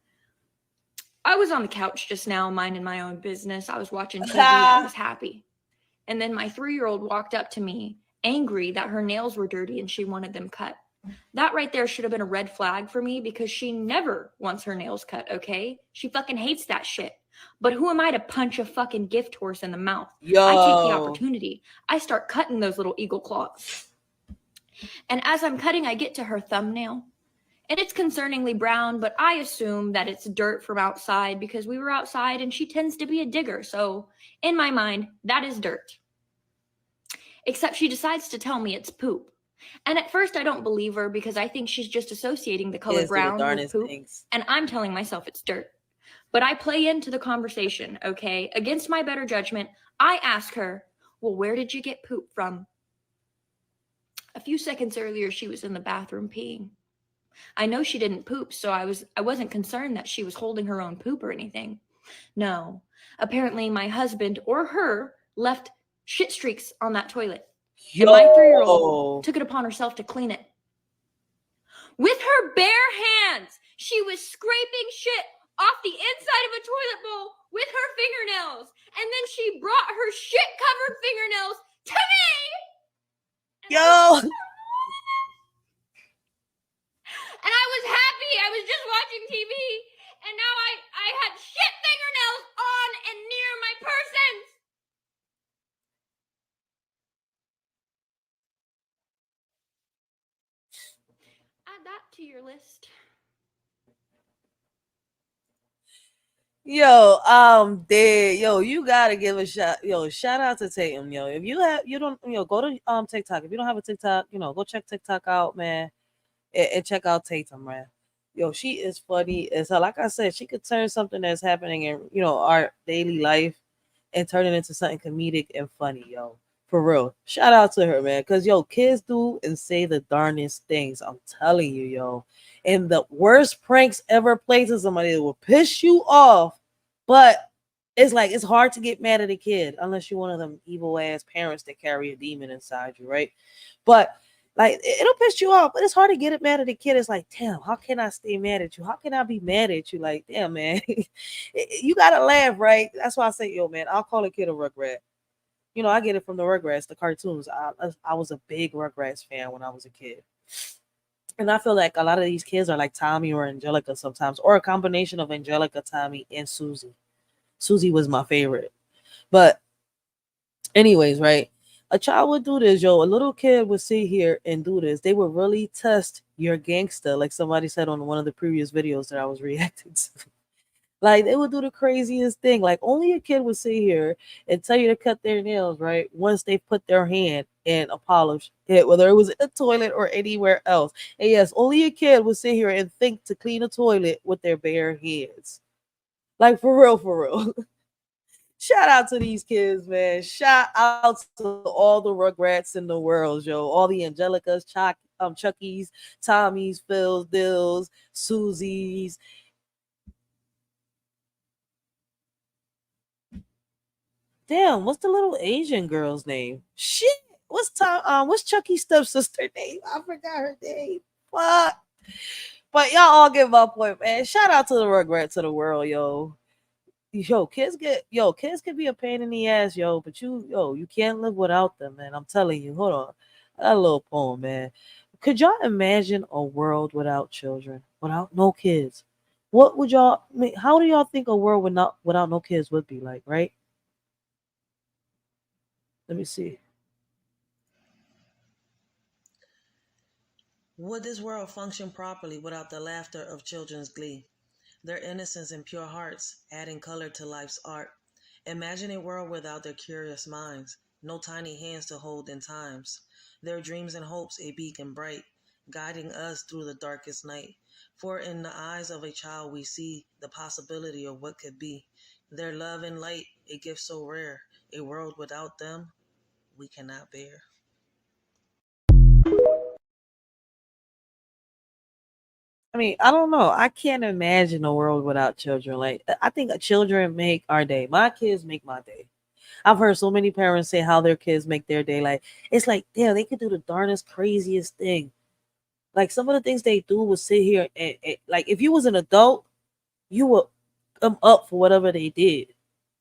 I was on the couch just now, minding my own business. I was watching TV. I was happy. And then my 3-year-old walked up to me, angry that her nails were dirty and she wanted them cut. That right there should have been a red flag for me because she never wants her nails cut, okay? She fucking hates that shit. But who am I to punch a fucking gift horse in the mouth? Yo. I take the opportunity. I start cutting those little eagle claws. And as I'm cutting, I get to her thumbnail. And it's concerningly brown, but I assume that it's dirt from outside because we were outside and she tends to be a digger. So in my mind, that is dirt. Except she decides to tell me it's poop. And at first I don't believe her because I think she's just associating the color brown with poop. Things. And I'm telling myself it's dirt. But I play into the conversation, okay? Against my better judgment, I ask her, well, where did you get poop from? A few seconds earlier, she was in the bathroom peeing. I know she didn't poop, so I wasn't concerned that she was holding her own poop or anything. No. Apparently my husband or her left shit streaks on that toilet. Yo. And my 3-year-old took it upon herself to clean it. With her bare hands, she was scraping shit off the inside of a toilet bowl with her fingernails. And then she brought her shit-covered fingernails to me. Yo. And I was happy. I was just watching TV. And now I had shit fingernails on and near my persons. Add that to your list. Yo, dead. Yo, you gotta give a shout out to Tatum, yo. If you don't, go to TikTok. If you don't have a TikTok, go check TikTok out, man, and check out Tatum, man. Yo, she is funny as hell. Like I said, she could turn something that's happening in our daily life and turn it into something comedic and funny, yo. For real. Shout out to her, man. Cause kids do and say the darnest things. I'm telling you, yo. And the worst pranks ever played to somebody that will piss you off. But it's like it's hard to get mad at a kid unless you're one of them evil ass parents that carry a demon inside you, right? But like it'll piss you off, but it's hard to get it mad at a kid. It's like, damn, how can I stay mad at you? How can I be mad at you? Like, damn, man, you gotta laugh, right? That's why I say, yo, man, I'll call a kid a rugrat. I get it from the Rugrats, the cartoons. I was a big Rugrats fan when I was a kid. And I feel like a lot of these kids are like Tommy or Angelica sometimes, or a combination of Angelica, Tommy, and Susie. Susie was my favorite. But anyways, right? A child would do this, yo. A little kid would sit here and do this. They would really test your gangster, like somebody said on one of the previous videos that I was reacting to. Like they would do the craziest thing. Like only a kid would sit here and tell you to cut their nails, right? Once they put their hand in a polished it, whether it was in the toilet or anywhere else. And yes, only a kid would sit here and think to clean a toilet with their bare hands. Like for real, for real. Shout out to these kids, man. Shout out to all the Rugrats in the world, yo. All the Angelicas, Chuckies, Tommies, Phils, Dills, Susies. Damn, what's the little Asian girl's name? Shit. What's Chucky's stepsister name? I forgot her name. Fuck. But y'all all get my point, man. Shout out to the Rugrats of the world, yo. Kids can be a pain in the ass, yo, but you can't live without them, man. I'm telling you. Hold on. I got a little poem, man. Could y'all imagine a world without children, without no kids? What would y'all I mean, how do y'all think a world without no kids would be like, right? Let me see. Would this world function properly without the laughter of children's glee, their innocence and pure hearts adding color to life's art? Imagine a world without their curious minds, no tiny hands to hold in times, their dreams and hopes a beacon bright, guiding us through the darkest night. For in the eyes of a child we see the possibility of what could be, their love and light, a gift so rare, a world without them we cannot bear. I mean, I don't know. I can't imagine a world without children. Like, I think children make our day. My kids make my day. I've heard so many parents say how their kids make their day. Like, it's like, damn, they could do the darnest, craziest thing. Like, some of the things they do was sit here and like, if you was an adult, you would come up for whatever they did.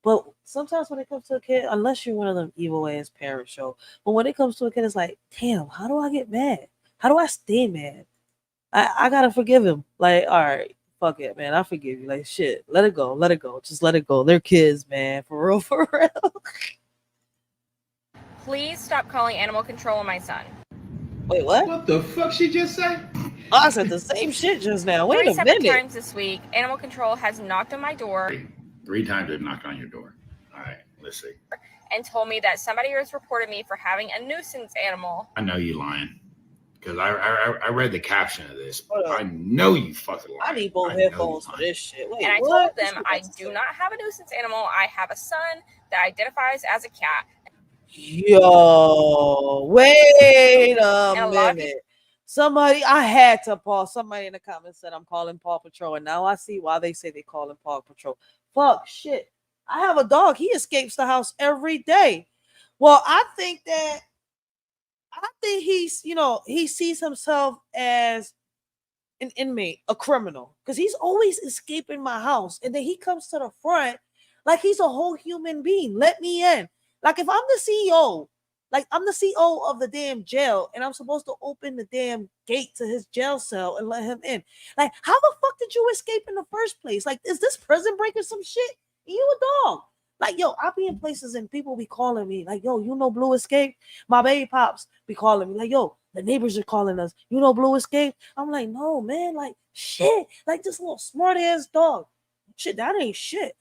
But sometimes when it comes to a kid, unless you're one of them evil ass parents, show, but when it comes to a kid, it's like, damn, how do I get mad? How do I stay mad? I gotta forgive him. Like, all right, fuck it, man. I forgive you. Like, shit, let it go, let it go. Just let it go. They're kids, man. For real, for real. Please stop calling animal control on my son. Wait, what? What the fuck she just said? Oh, I said the same shit just now. Wait Three a separate minute. times this week, animal control has knocked on my door. Three times they've knocked on your door. All right, let's see. And told me that somebody has reported me for having a nuisance animal. I know you lying. Because I read the caption of this. I know you fucking lying. I need both headphones for this shit. Wait, and I what? told them I do not have a nuisance animal. I have a son that identifies as a cat. Yo, wait a minute. Somebody, I had to pause. Somebody in the comments said I'm calling Paw Patrol, and now I see why they say they call him Paw Patrol. Fuck, shit. I have a dog. He escapes the house every day. Well, I think he's, he sees himself as an inmate, a criminal, because he's always escaping my house. And then he comes to the front like he's a whole human being. Let me in. Like, if I'm the CEO, like I'm the CEO of the damn jail, and I'm supposed to open the damn gate to his jail cell and let him in. Like, how the fuck did you escape in the first place? Like, is this prison break or some shit? You a dog. Like, yo, I be in places and people be calling me, like, yo, Blue escape? My baby pops be calling me, like, yo, the neighbors are calling us. Blue escape? I'm like, no, man, like, shit. Like, this little smart ass dog. Shit, that ain't shit.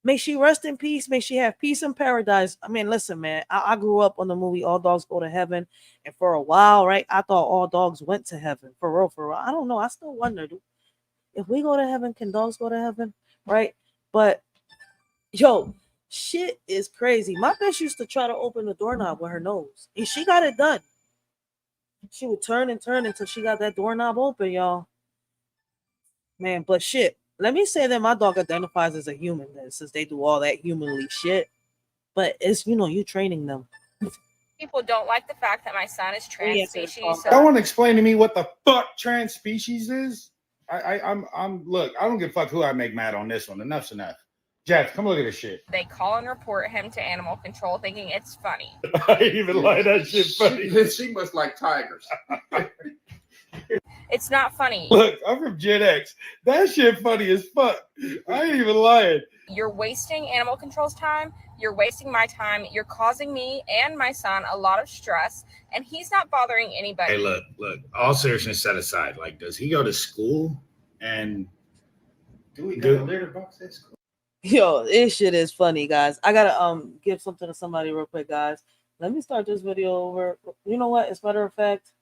May she rest in peace. May she have peace in paradise. I mean, listen, man, I grew up on the movie All Dogs Go to Heaven. And for a while, right, I thought all dogs went to heaven. For real, for real. I don't know. I still wondered, if we go to heaven, can dogs go to heaven? Right? But yo, shit is crazy. My bitch used to try to open the doorknob with her nose, and she got it done. She would turn and turn until she got that doorknob open, y'all. Man, but shit. Let me say that my dog identifies as a human then, since they do all that humanly shit. But it's, you training them. People don't like the fact that my son is trans species. I want to explain to me what the fuck trans species is. I'm look. I don't give a fuck who I make mad on this one. Enough's enough. Jeff, come look at this shit. They call and report him to animal control, thinking it's funny. I even like that shit funny. She must like tigers. It's not funny. Look, I'm from Gen X. That shit funny as fuck. I ain't even lying. You're wasting animal control's time. You're wasting my time. You're causing me and my son a lot of stress, and he's not bothering anybody. Hey, look. All seriousness set aside. Like, does he go to school? And do we got a litter box at school? Yo, this shit is funny, guys. I gotta give something to somebody real quick, guys. Let me start this video over. You know what? As a matter of fact,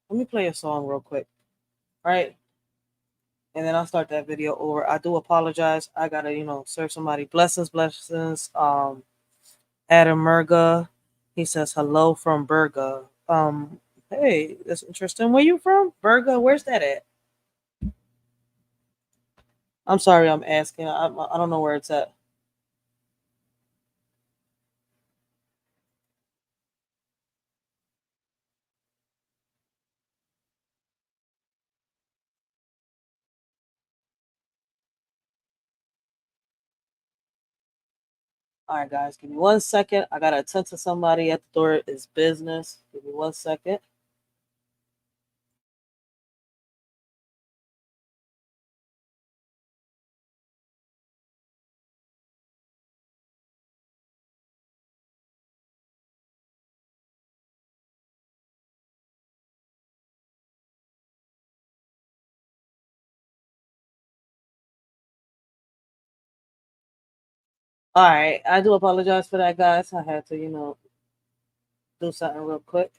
let me play a song real quick. All right. And then I'll start that video over. I do apologize. I gotta, serve somebody. Blessings. Adam Murga. He says hello from Berga. Hey, that's interesting. Where you from? Berga? Where's that at? I'm sorry, I'm asking. I don't know where it's at. All right, guys, give me 1 second. I gotta attend to somebody at the door. It's business. Give me 1 second. All right, I do apologize for that, guys. I had to, do something real quick.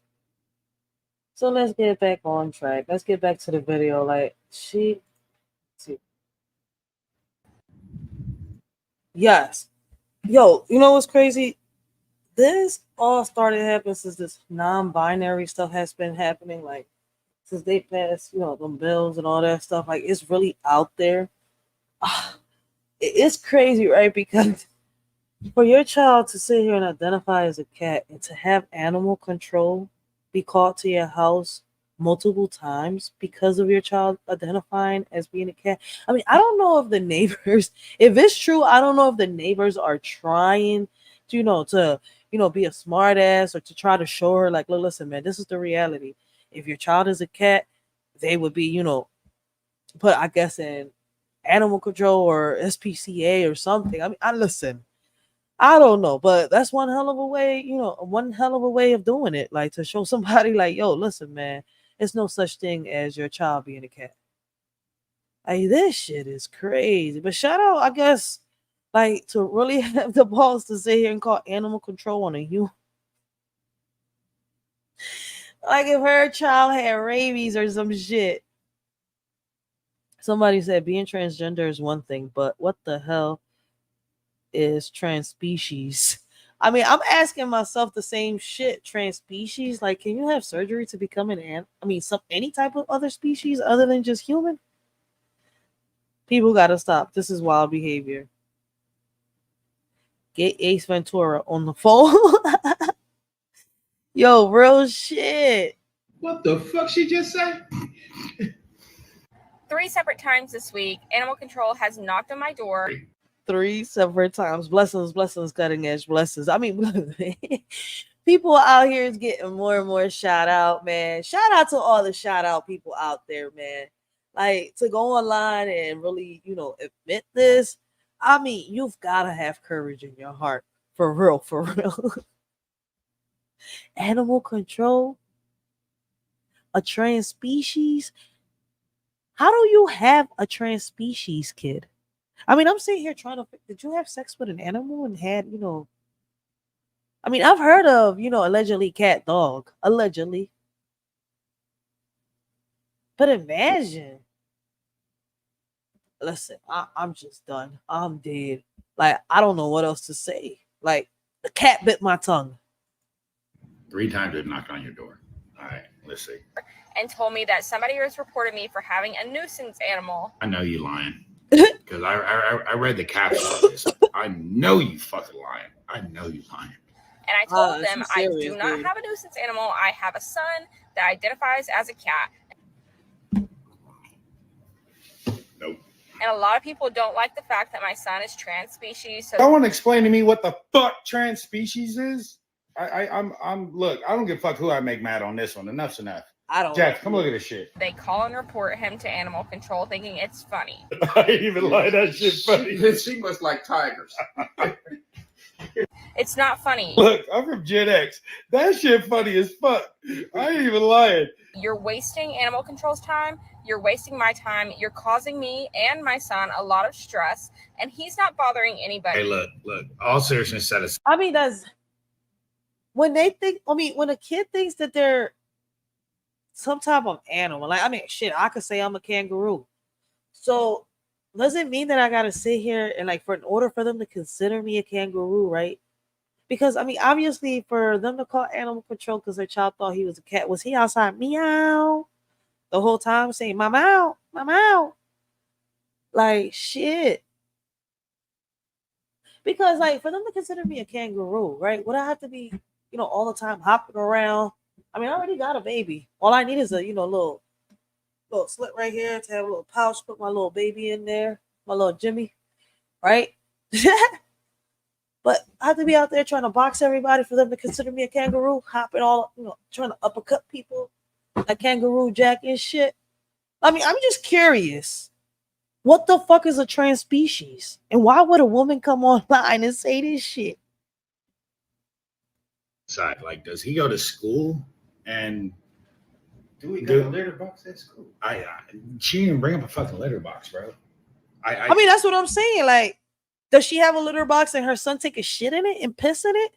So let's get back on track. Let's get back to the video. Like see, yes, yo, you know what's crazy? This all started happening since this non-binary stuff has been happening. Like since they passed, them bills and all that stuff. Like it's really out there. It's crazy, right? Because for your child to sit here and identify as a cat and to have animal control be called to your house multiple times because of your child identifying as being a cat. I mean, I don't know if the neighbors, if it's true, I don't know if the neighbors are trying to, be a smart ass or to try to show her, like, look, listen, man, this is the reality. If your child is a cat, they would be, put, I guess, in animal control or SPCA or something. I mean, I listen. I don't know, but that's one hell of a way, one hell of a way of doing it. Like to show somebody, like, yo, listen, man, it's no such thing as your child being a cat. Like this shit is crazy. But shout out, I guess, like to really have the balls to sit here and call animal control on a human. Like if her child had rabies or some shit. Somebody said being transgender is one thing, but what the hell is trans species? I mean, I'm asking myself the same shit. Trans species, like, can you have surgery to become any type of other species other than just human? People gotta stop. This is wild behavior. Get Ace Ventura on the phone. Yo, real shit. What the fuck she just said? 3 separate times this week, animal control has knocked on my door. 3 separate times. Blessings, blessings, cutting edge blessings. I mean, people out here is getting more and more shout out, man. Shout out to all the shout out people out there, man. Like to go online and really, admit this. I mean, you've got to have courage in your heart. For real, for real. Animal control? A trans species? How do you have a trans species kid? I mean, I'm sitting here trying to. Did you have sex with an animal and had, I mean, I've heard of, allegedly cat dog. Allegedly. But imagine. Listen, I'm just done. I'm dead. Like, I don't know what else to say. Like, the cat bit my tongue. 3 times it knocked on your door. All right, let's see. And told me that somebody has reported me for having a nuisance animal. I know you lying. Because I read the caption of this. I know you fucking lying. I know you lying. And I told them I do not have a nuisance animal. I have a son that identifies as a cat. Nope. And a lot of people don't like the fact that my son is trans species. So Someone explain to me what the fuck trans species is. I'm look, I don't give a fuck who I make mad on this one. Enough's enough. I don't. Jeff, come look at this shit. They call and report him to animal control, thinking it's funny. I ain't even lie, that shit funny. She must like tigers. It's not funny. Look, I'm from Gen X. That shit funny as fuck. I ain't even lying. You're wasting animal control's time. You're wasting my time. You're causing me and my son a lot of stress, and he's not bothering anybody. Hey, look. All seriousness said aside. I mean, that's when they think. I mean, when a kid thinks that they're some type of animal, like, I mean, shit, I could say I'm a kangaroo. So does it mean that I gotta sit here and, like, in order for them to consider me a kangaroo, right? Because I mean, obviously, for them to call animal control because their child thought he was a cat, was he outside meow the whole time saying my meow, my meow? Like, shit. Because, like, for them to consider me a kangaroo, right? Would I have to be, all the time hopping around? I mean, I already got a baby. All I need is a, little slit right here to have a little pouch, put my little baby in there, my little Jimmy, right? But I have to be out there trying to box everybody for them to consider me a kangaroo, hopping all, trying to uppercut people, a kangaroo jack and shit. I mean, I'm just curious. What the fuck is a trans species? And why would a woman come online and say this shit? Side, like, does he go to school and do we got a litter box at school? She didn't bring up a fucking litter box, bro. I mean, that's what I'm saying. Like, does she have a litter box and her son take a shit in it and piss in it?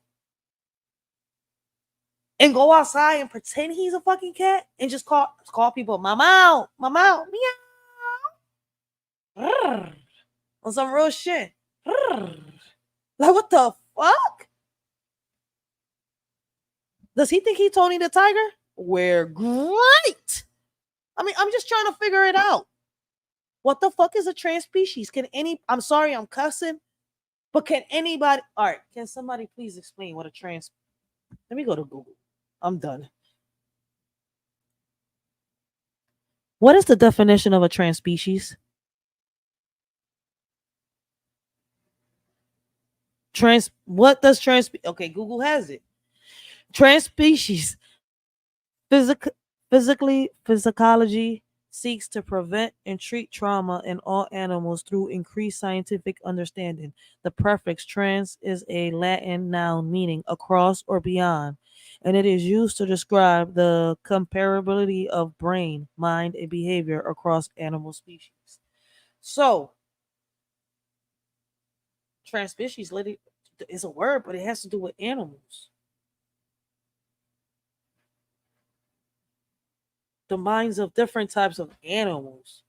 And go outside and pretend he's a fucking cat and just call people mama out, meow. On some real shit. Like, what the fuck? Does he think he Tony the Tiger? We're great. I mean, I'm just trying to figure it out. What the fuck is a trans species? I'm sorry, I'm cussing, but can anybody, all right, can somebody please explain what a trans, let me go to Google. I'm done. What is the definition of a trans species? What does okay, Google has it. Trans species physiology seeks to prevent and treat trauma in all animals through increased scientific understanding. The prefix trans is a Latin noun meaning across or beyond, and it is used to describe the comparability of brain, mind, and behavior across animal species. So, trans species is a word, but it has to do with animals. The minds of different types of animals.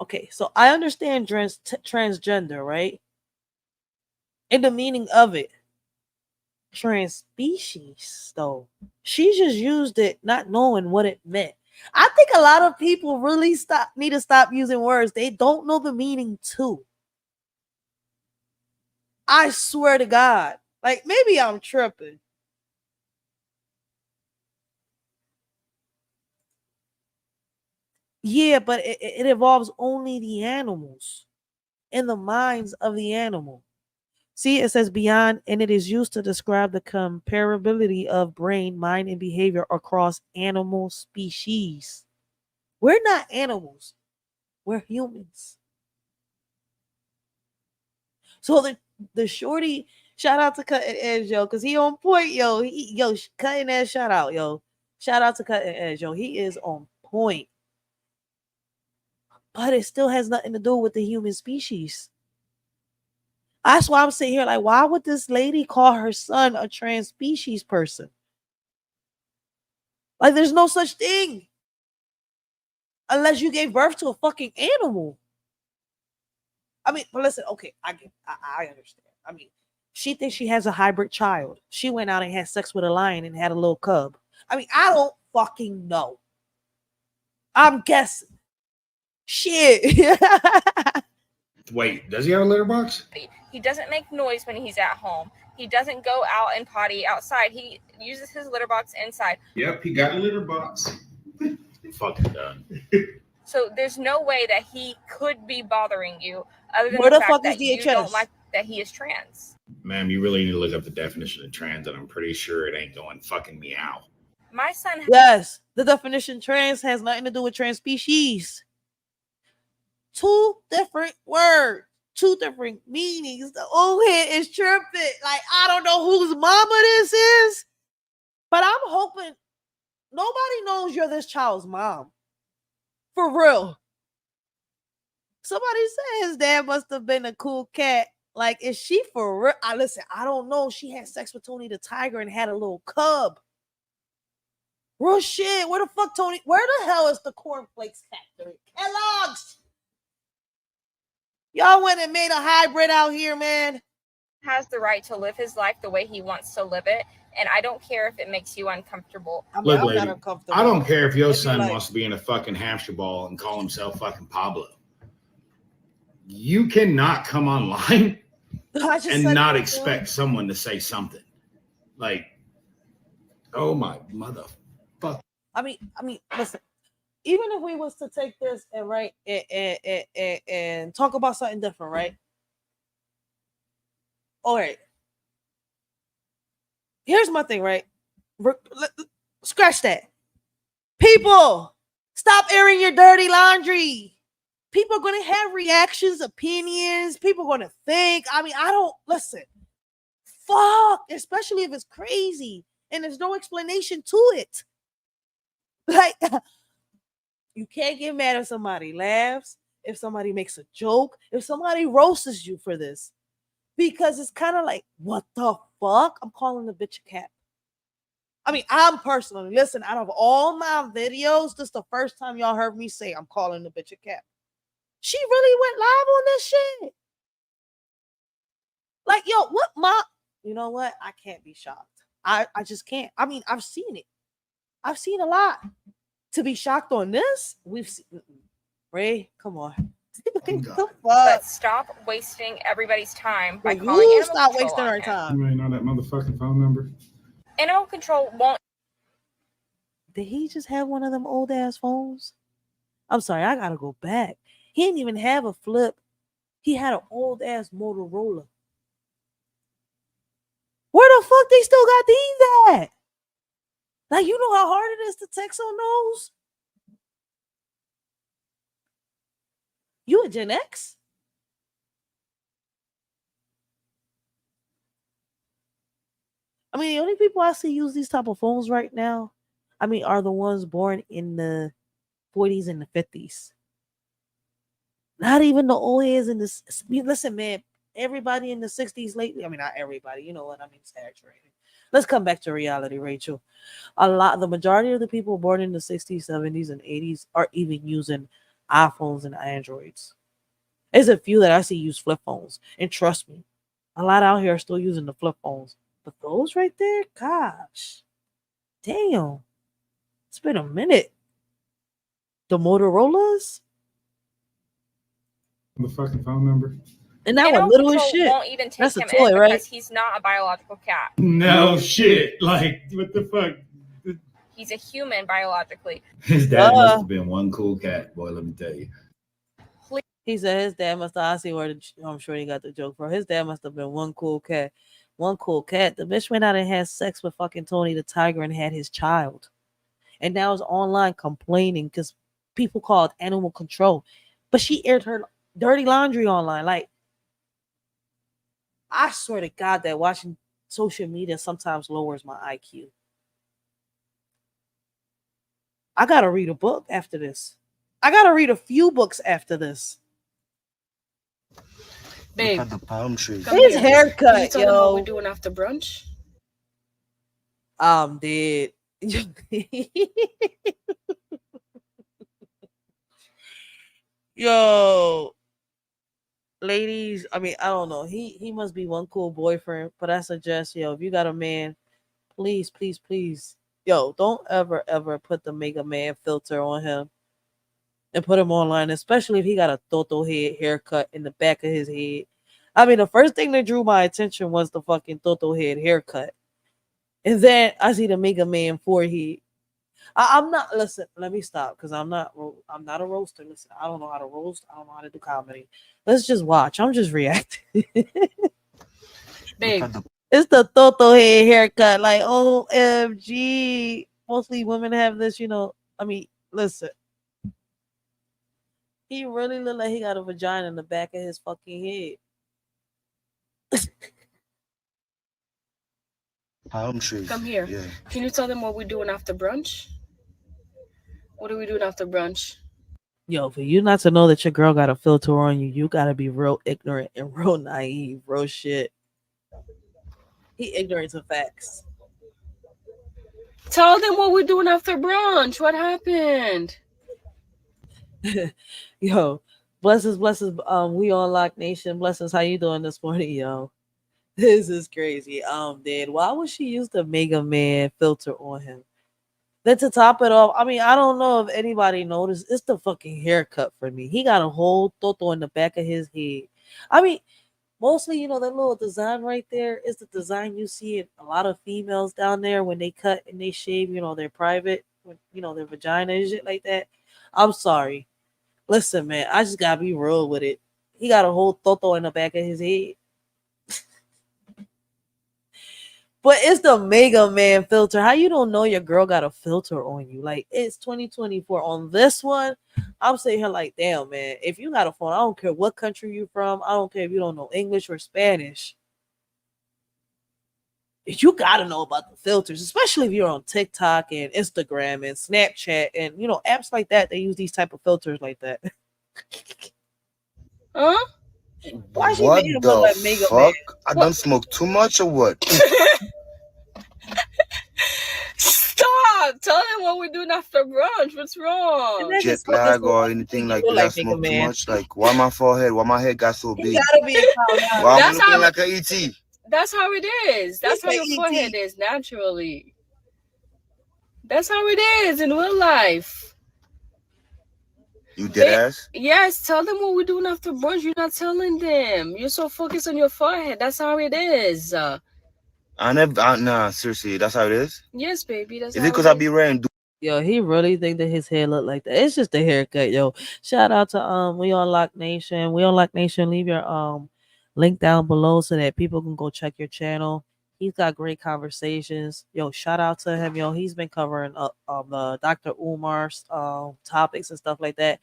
Okay, so I understand transgender, right? And the meaning of it. Trans species, though. She just used it not knowing what it meant. I think a lot of people really need to stop using words they don't know the meaning to. I swear to God. Like, maybe I'm tripping. Yeah, but it involves only the animals and the minds of the animal. See, it says beyond, and it is used to describe the comparability of brain, mind, and behavior across animal species. We're not animals. We're humans. So the shorty, shout out to Cutting Edge, yo, because he on point, yo. Cutting Edge, shout out, yo. Shout out to Cutting Edge, yo. He is on point. But it still has nothing to do with the human species. That's why I'm sitting here like, why would this lady call her son a trans species person? Like, there's no such thing. Unless you gave birth to a fucking animal. I mean, but listen, okay, I understand. I mean, she thinks she has a hybrid child. She went out and had sex with a lion and had a little cub. I mean, I don't fucking know. I'm guessing. Shit. Wait, does he have a litter box? He doesn't make noise when he's at home. He doesn't go out and potty outside. He uses his litter box inside. Yep, he got a litter box. Fucking done. So there's no way that he could be bothering you other than Where the the fact fuck is that you DHS? don't like that he is trans. Ma'am, you really need to look up the definition of trans, and I'm pretty sure it ain't going fucking meow. My son. Yes, the definition trans has nothing to do with trans species. Two different words, two different meanings. The old head is tripping. Like, I don't know whose mama this is, but I'm hoping nobody knows you're this child's mom. For real. Somebody said his dad must have been a cool cat. Like, is she for real? Listen, I don't know. She had sex with Tony the Tiger and had a little cub. Real shit. Where the fuck, Tony? Where the hell is the cornflakes factory? Kellogg's. Y'all went and made a hybrid out here, man. Has the right to live his life the way he wants to live it, and I don't care if it makes you uncomfortable. Look, lady, I don't care if your son wants to be in a fucking hamster ball and call himself fucking Pablo. You cannot come online and not expect someone to say something. Like, oh my motherfucker. I mean, listen. Even if we was to take this and and talk about something different, right? All right. Here's my thing, right? Scratch that. People, stop airing your dirty laundry. People are going to have reactions, opinions. People are going to think. I mean, I don't listen. Fuck, especially if it's crazy and there's no explanation to it. Like, you can't get mad if somebody laughs, if somebody makes a joke, if somebody roasts you for this. Because it's kind of like, what the fuck? I'm calling the bitch a cat. I mean, I'm personally, listen, out of all my videos, this is the first time y'all heard me say I'm calling the bitch a cat. She really went live on this shit. Like, yo, what my, you know what? I can't be shocked. I just can't. I mean, I've seen it. I've seen a lot. To be shocked on this, we've seen, Ray, come on. But stop wasting everybody's time by calling You animal stop control wasting on our him. time. You ain't know that motherfucking phone number. Animal control won't. Did he just have one of them old ass phones? I'm sorry, I gotta go back. He didn't even have a flip. He had an old ass Motorola. Where the fuck they still got these at? Like, you know how hard it is to text on those? You a Gen X? I mean, the only people I see use these type of phones right now, I mean, are the ones born in the 40s and the 50s. Not even the old heads in this. Listen, man, everybody in the 60s lately. I mean, not everybody. You know what I mean? Exaggerating. Let's come back to reality, Rachel. The majority of the people born in the 60s, 70s, and 80s are even using iPhones and Androids. There's a few that I see use flip phones. And trust me, a lot out here are still using the flip phones. But those right there, gosh, damn, it's been a minute. The Motorola's? The fucking phone number? And that Animal one little as control shit. won't even take That's a him toy, in right? because he's not a biological cat. No shit. Like, what the fuck? He's a human biologically. His dad must have been one cool cat, boy, let me tell you. He said his dad must have, I see where I'm sure he got the joke from. His dad must have been one cool cat. One cool cat. The bitch went out and had sex with fucking Tony the Tiger and had his child. And now is online complaining because people called animal control. But she aired her dirty laundry online. Like, I swear to God that watching social media sometimes lowers my IQ. I gotta read a book after this. I gotta read a few books after this. Babe, look at the palm trees. His haircut, Can you tell them what we're doing after brunch? I'm dead. Yo, ladies, I mean, I don't know. He must be one cool boyfriend, but I suggest, yo, if you got a man, please, please, please, yo, don't ever put the Mega Man filter on him and put him online, especially if he got a Toto head haircut in the back of his head. I mean, the first thing that drew my attention was the fucking Toto head haircut. And then I see the Mega Man forehead. I'm not, listen, let me stop because I'm not a roaster. Listen, I don't know how to roast. I don't know how to do comedy. Let's just watch. I'm just reacting. Babe. It's the Toto head haircut. Like, OMG. Mostly women have this, you know. I mean, listen. He really look like he got a vagina in the back of his fucking head. Palm trees. Come here. Yeah. Can you tell them what we're doing after brunch? What are we doing after brunch? Yo, for you not to know that your girl got a filter on you, you gotta be real ignorant and real naive, real shit. He ignorant to facts. Tell them what we're doing after brunch. What happened? Yo, blessings, we on Lock Nation. Blessings, how you doing this morning, yo? This is crazy. Dad, why would she use the Mega Man filter on him? Then to top it off, I mean, I don't know if anybody noticed. It's the fucking haircut for me. He got a whole Toto in the back of his head. I mean, mostly, you know, that little design right there is the design you see in a lot of females down there when they cut and they shave, you know, their private, you know, their vagina and shit like that. I'm sorry. Listen, man, I just gotta be real with it. He got a whole Toto in the back of his head. But it's the Mega Man filter. How you don't know your girl got a filter on you? Like, it's 2024. On this one, I'm sitting here like, damn, man. If you got a phone, I don't care what country you from. I don't care if you don't know English or Spanish. You gotta know about the filters, especially if you're on TikTok and Instagram and Snapchat and apps like that. They use these type of filters like that. Huh? Why she What made him look the like Mega Man? fuck? I done smoked too much or what? Stop! Tell him what we're doing after brunch. What's wrong? Jet lag or anything like that? I smoked too much. Like, why my forehead? Why my head got so big? Gotta be a clown. Why I'm looking like an ET? That's how it is. That's how your forehead is naturally. That's how it is in real life. You dead ass? Yes, tell them what we're doing after brunch. You're not telling them. You're so focused on your forehead. That's how it is. Nah, seriously, that's how it is? Yes, baby. That's is it because I be wearing Yo, he really think that his hair look like that. It's just a haircut, yo. Shout out to We on Lock Nation. We on Lock Nation. Leave your link down below so that people can go check your channel. He's got great conversations. Yo, shout out to him. Yo, he's been covering the Dr. Umar's topics and stuff like that.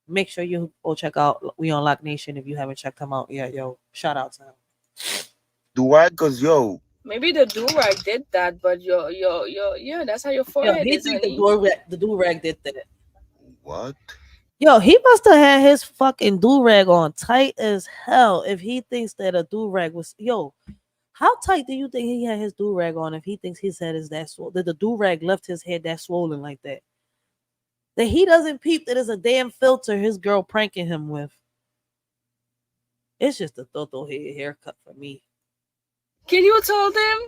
Make sure you go check out We on Lock Nation if you haven't checked him out yet. Yo, shout out to him. Do I? Cause yo. Maybe the do-rag did that, but yeah, that's how your forehead is, honey. The do-rag did that. What? Yo, he must have had his fucking do-rag on tight as hell if he thinks that a do-rag was... Yo, how tight do you think he had his do-rag on if he thinks his head is that swollen? That the do-rag left his head that swollen like that? That he doesn't peep that it's a damn filter his girl pranking him with. It's just a Toto head haircut for me. Can you tell them?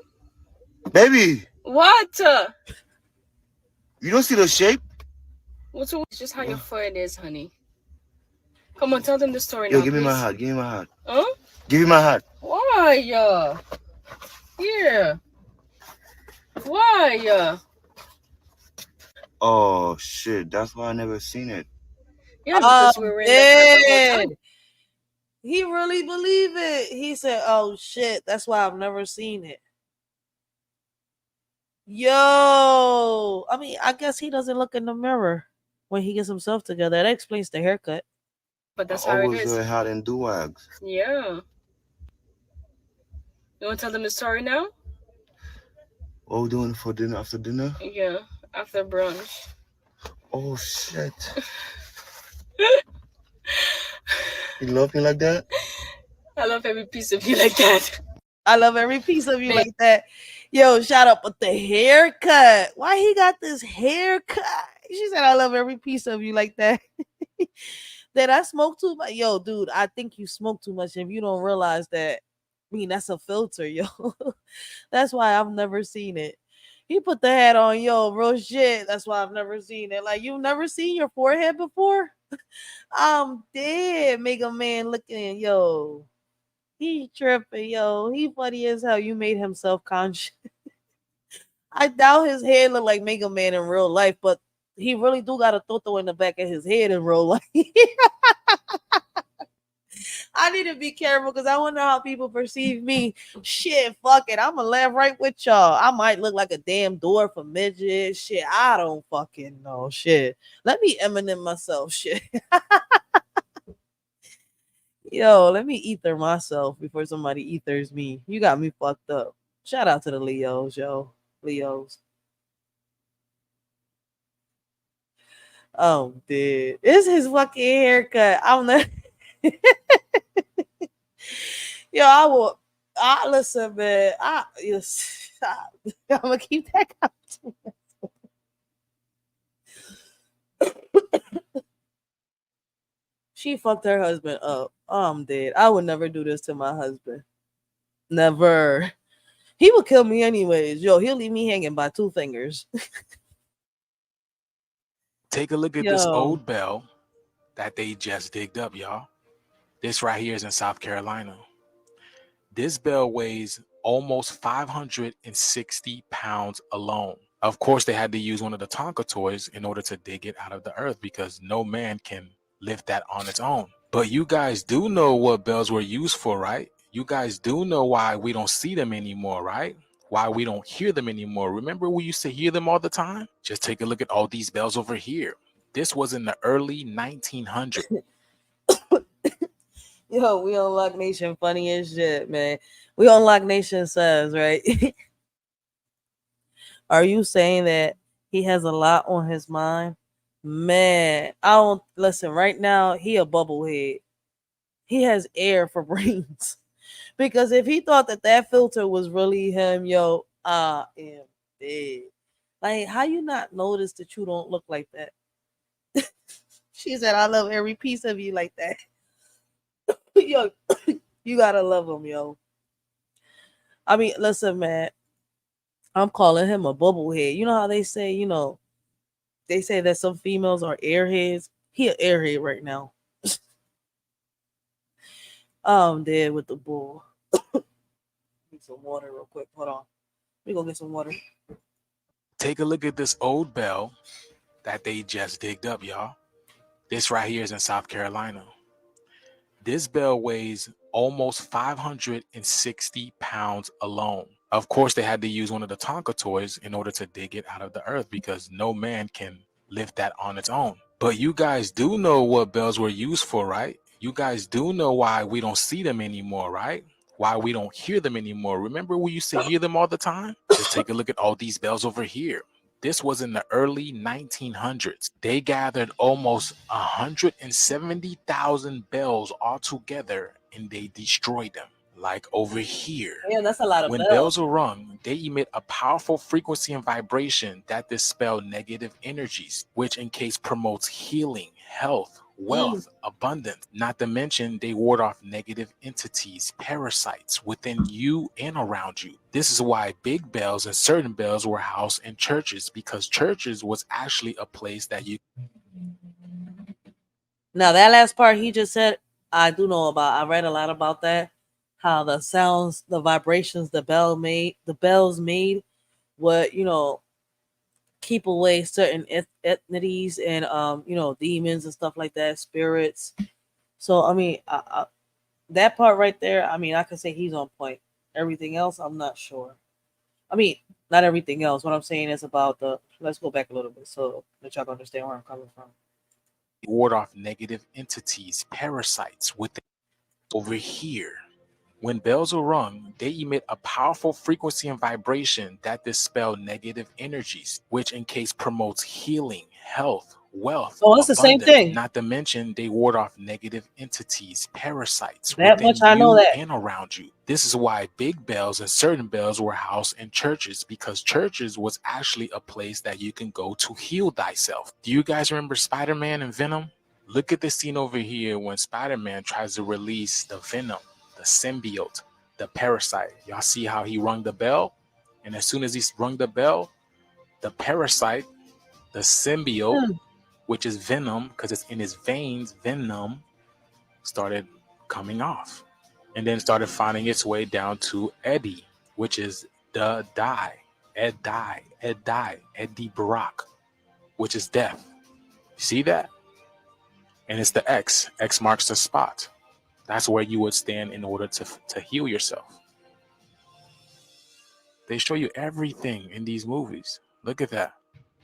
Baby. What? You don't see the shape? It's just how your forehead is, honey. Come on, tell them the story Yo, now, give me please. my hat. Give me my hat. Huh? Give me my hat. Why? Here. Why? Oh shit! That's why I never seen it. Yeah, because we were in the whole time. He really believed it. He said, "Oh shit, that's why I've never seen it." Yo, I mean, I guess he doesn't look in the mirror when he gets himself together. That explains the haircut. But that's how it is. Always hat and do-rags. Yeah. You want to tell them the story now? What are we doing for dinner after dinner? Yeah, after brunch. Oh shit. You love me like that? I love every piece of you like that. I love every piece of you like that. Yo, shout out with the haircut. Why he got this haircut? She said, I love every piece of you like that. Did I smoke too much? Yo, dude, I think you smoke too much if you don't realize that. I mean, that's a filter, yo. That's why I've never seen it. He put the hat on, yo, real shit. That's why I've never seen it. Like, you've never seen your forehead before? I'm dead, Mega Man looking, yo. He tripping, yo. He funny as hell. You made him self-conscious. I doubt his head look like Mega Man in real life, but he really do got a toto in the back of his head in real life. I need to be careful because I wonder how people perceive me. Shit, fuck it. I'm gonna laugh right with y'all. I might look like a damn door for midget. Shit, I don't fucking know. Shit. Let me Eminem myself. Shit. Yo, let me ether myself before somebody ethers me. You got me fucked up. Shout out to the Leos, yo. Leos. Oh, dude. It's his fucking haircut. I'm not. Yo, I listen, man. I'm gonna keep that conversation. She fucked her husband up. Oh, I'm dead. I would never do this to my husband. Never. He would kill me anyways. Yo, he'll leave me hanging by 2 fingers. Take a look at this old bell that they just digged up, y'all. This right here is in South Carolina. This bell weighs almost 560 pounds alone. Of course, they had to use one of the Tonka toys in order to dig it out of the earth because no man can lift that on its own. But you guys do know what bells were used for, right? You guys do know why we don't see them anymore, right? why we don't hear them anymore. Remember we used to hear them all the time? Just take a look at all these bells over here. This was in the early 1900s. Yo, we on Lock Nation funny as shit, man. We on Lock Nation says, right? Are you saying that he has a lot on his mind? Man, I don't listen right now. He a bubblehead. He has air for brains. Because if he thought that filter was really him, yo, I am dead. Like, how you not notice that you don't look like that? She said, I love every piece of you like that. Yo, you gotta love him, yo. I mean, listen, man. I'm calling him a bubblehead. You know how they say, they say that some females are airheads. He an airhead right now. I'm dead with the bull. Need some water real quick. Hold on. We gonna get some water. Take a look at this old bell that they just digged up, y'all. This right here is in South Carolina. This bell weighs almost 560 pounds alone. Of course, they had to use one of the Tonka toys in order to dig it out of the earth because no man can lift that on its own. But you guys do know what bells were used for, right? You guys do know why we don't see them anymore, right? Why we don't hear them anymore. Remember we used to hear them all the time? Just take a look at all these bells over here. This was in the early 1900s. They gathered almost 170,000 bells all together and they destroyed them. Like over here. Yeah, that's a lot of When bells. bells are rung, they emit a powerful frequency and vibration that dispel negative energies, which in case promotes healing, health, wealth, abundance. Not to mention, they ward off negative entities, parasites within you and around you. This is why big bells and certain bells were housed in churches, because churches was actually a place that you. Now that last part he just said, I do know about. I read a lot about that. How the sounds, the vibrations, the bells made, would keep away certain entities and demons and stuff like that, spirits. So I mean, that part right there, I mean, I can say he's on point. Everything else, I'm not sure. I mean, not everything else. What I'm saying is about the. Let's go back a little bit so that y'all can understand where I'm coming from. Ward off negative entities, parasites within over here. When bells are rung, they emit a powerful frequency and vibration that dispel negative energies, which in case promotes healing, health, wealth. Oh, it's the same thing. Not to mention, they ward off negative entities, parasites That within much I know you that. and around you. This is why big bells and certain bells were housed in churches, because churches was actually a place that you can go to heal thyself. Do you guys remember Spider-Man and Venom? Look at the scene over here when Spider-Man tries to release the Venom, the symbiote, the parasite. Y'all see how he rung the bell? And as soon as he rung the bell, the parasite, the symbiote, which is venom, because it's in his veins, venom, started coming off. And then started finding its way down to Eddie, which is the die. Eddie Brock, which is death. You see that? And it's the X. X marks the spot. That's where you would stand in order to heal yourself. They show you everything in these movies. Look at that.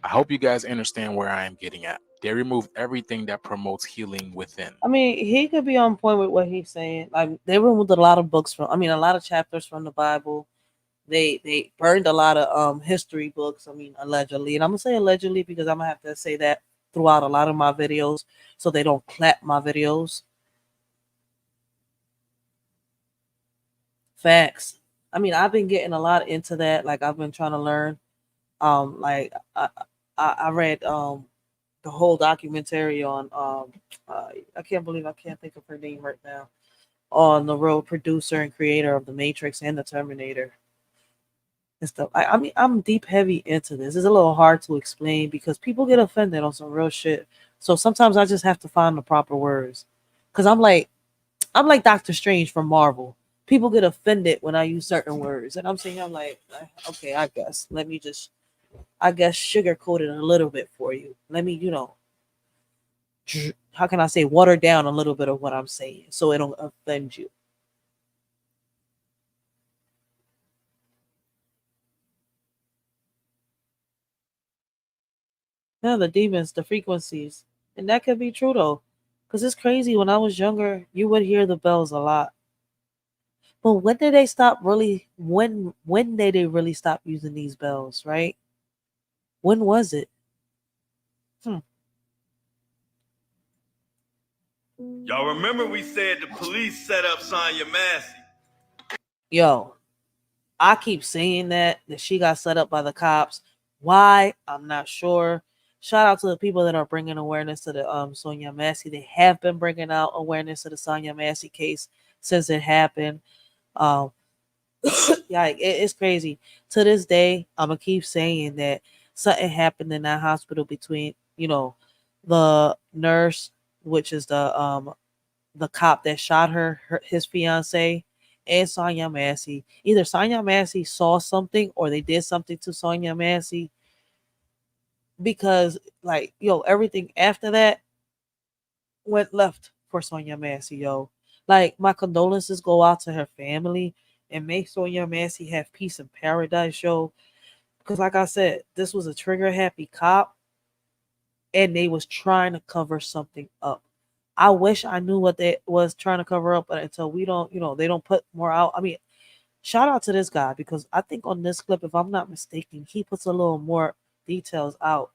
I hope you guys understand where I am getting at. They remove everything that promotes healing within. I mean, he could be on point with what he's saying. Like, they removed a lot of books from. I mean, a lot of chapters from the Bible. They burned a lot of history books. I mean, allegedly, and I'm gonna say allegedly because I'm gonna have to say that throughout a lot of my videos, so they don't clap my videos. Facts. I mean, I've been getting a lot into that. Like, I've been trying to learn. Like I read the whole documentary on I can't believe I can't think of her name right now, on the real producer and creator of the Matrix and the Terminator and stuff. I mean, I'm deep heavy into this. It's a little hard to explain because people get offended on some real shit. So sometimes I just have to find the proper words. Cause I'm like Doctor Strange from Marvel. People get offended when I use certain words, and I'm like, okay, I guess let me just, sugarcoat it a little bit for you. Let me, how can I say, water down a little bit of what I'm saying so it don't offend you. Yeah, the demons, the frequencies. And that could be true though. Because it's crazy. When I was younger, you would hear the bells a lot. But when did they stop really when did they really stop using these bells, right? When was it? Y'all remember we said the police set up Sonya Massey? Yo, I keep saying that she got set up by the cops. Why? I'm not sure. Shout out to the people that are bringing awareness to the Sonya Massey. They have been bringing out awareness to the Sonya Massey case since it happened. Yeah, it's crazy. To this day, I'm gonna keep saying that something happened in that hospital between the nurse, which is the cop that shot his fiance, and Sonya Massey. Either Sonya Massey saw something or they did something to Sonya Massey, because everything after that went left for Sonya Massey, yo. Like, my condolences go out to her family, and may Sonya Massey have peace in paradise, yo. Because like I said, this was a trigger happy cop, and they was trying to cover something up. I wish I knew what they was trying to cover up, but until we don't, they don't put more out. I mean, shout out to this guy, because I think on this clip, if I'm not mistaken, he puts a little more details out.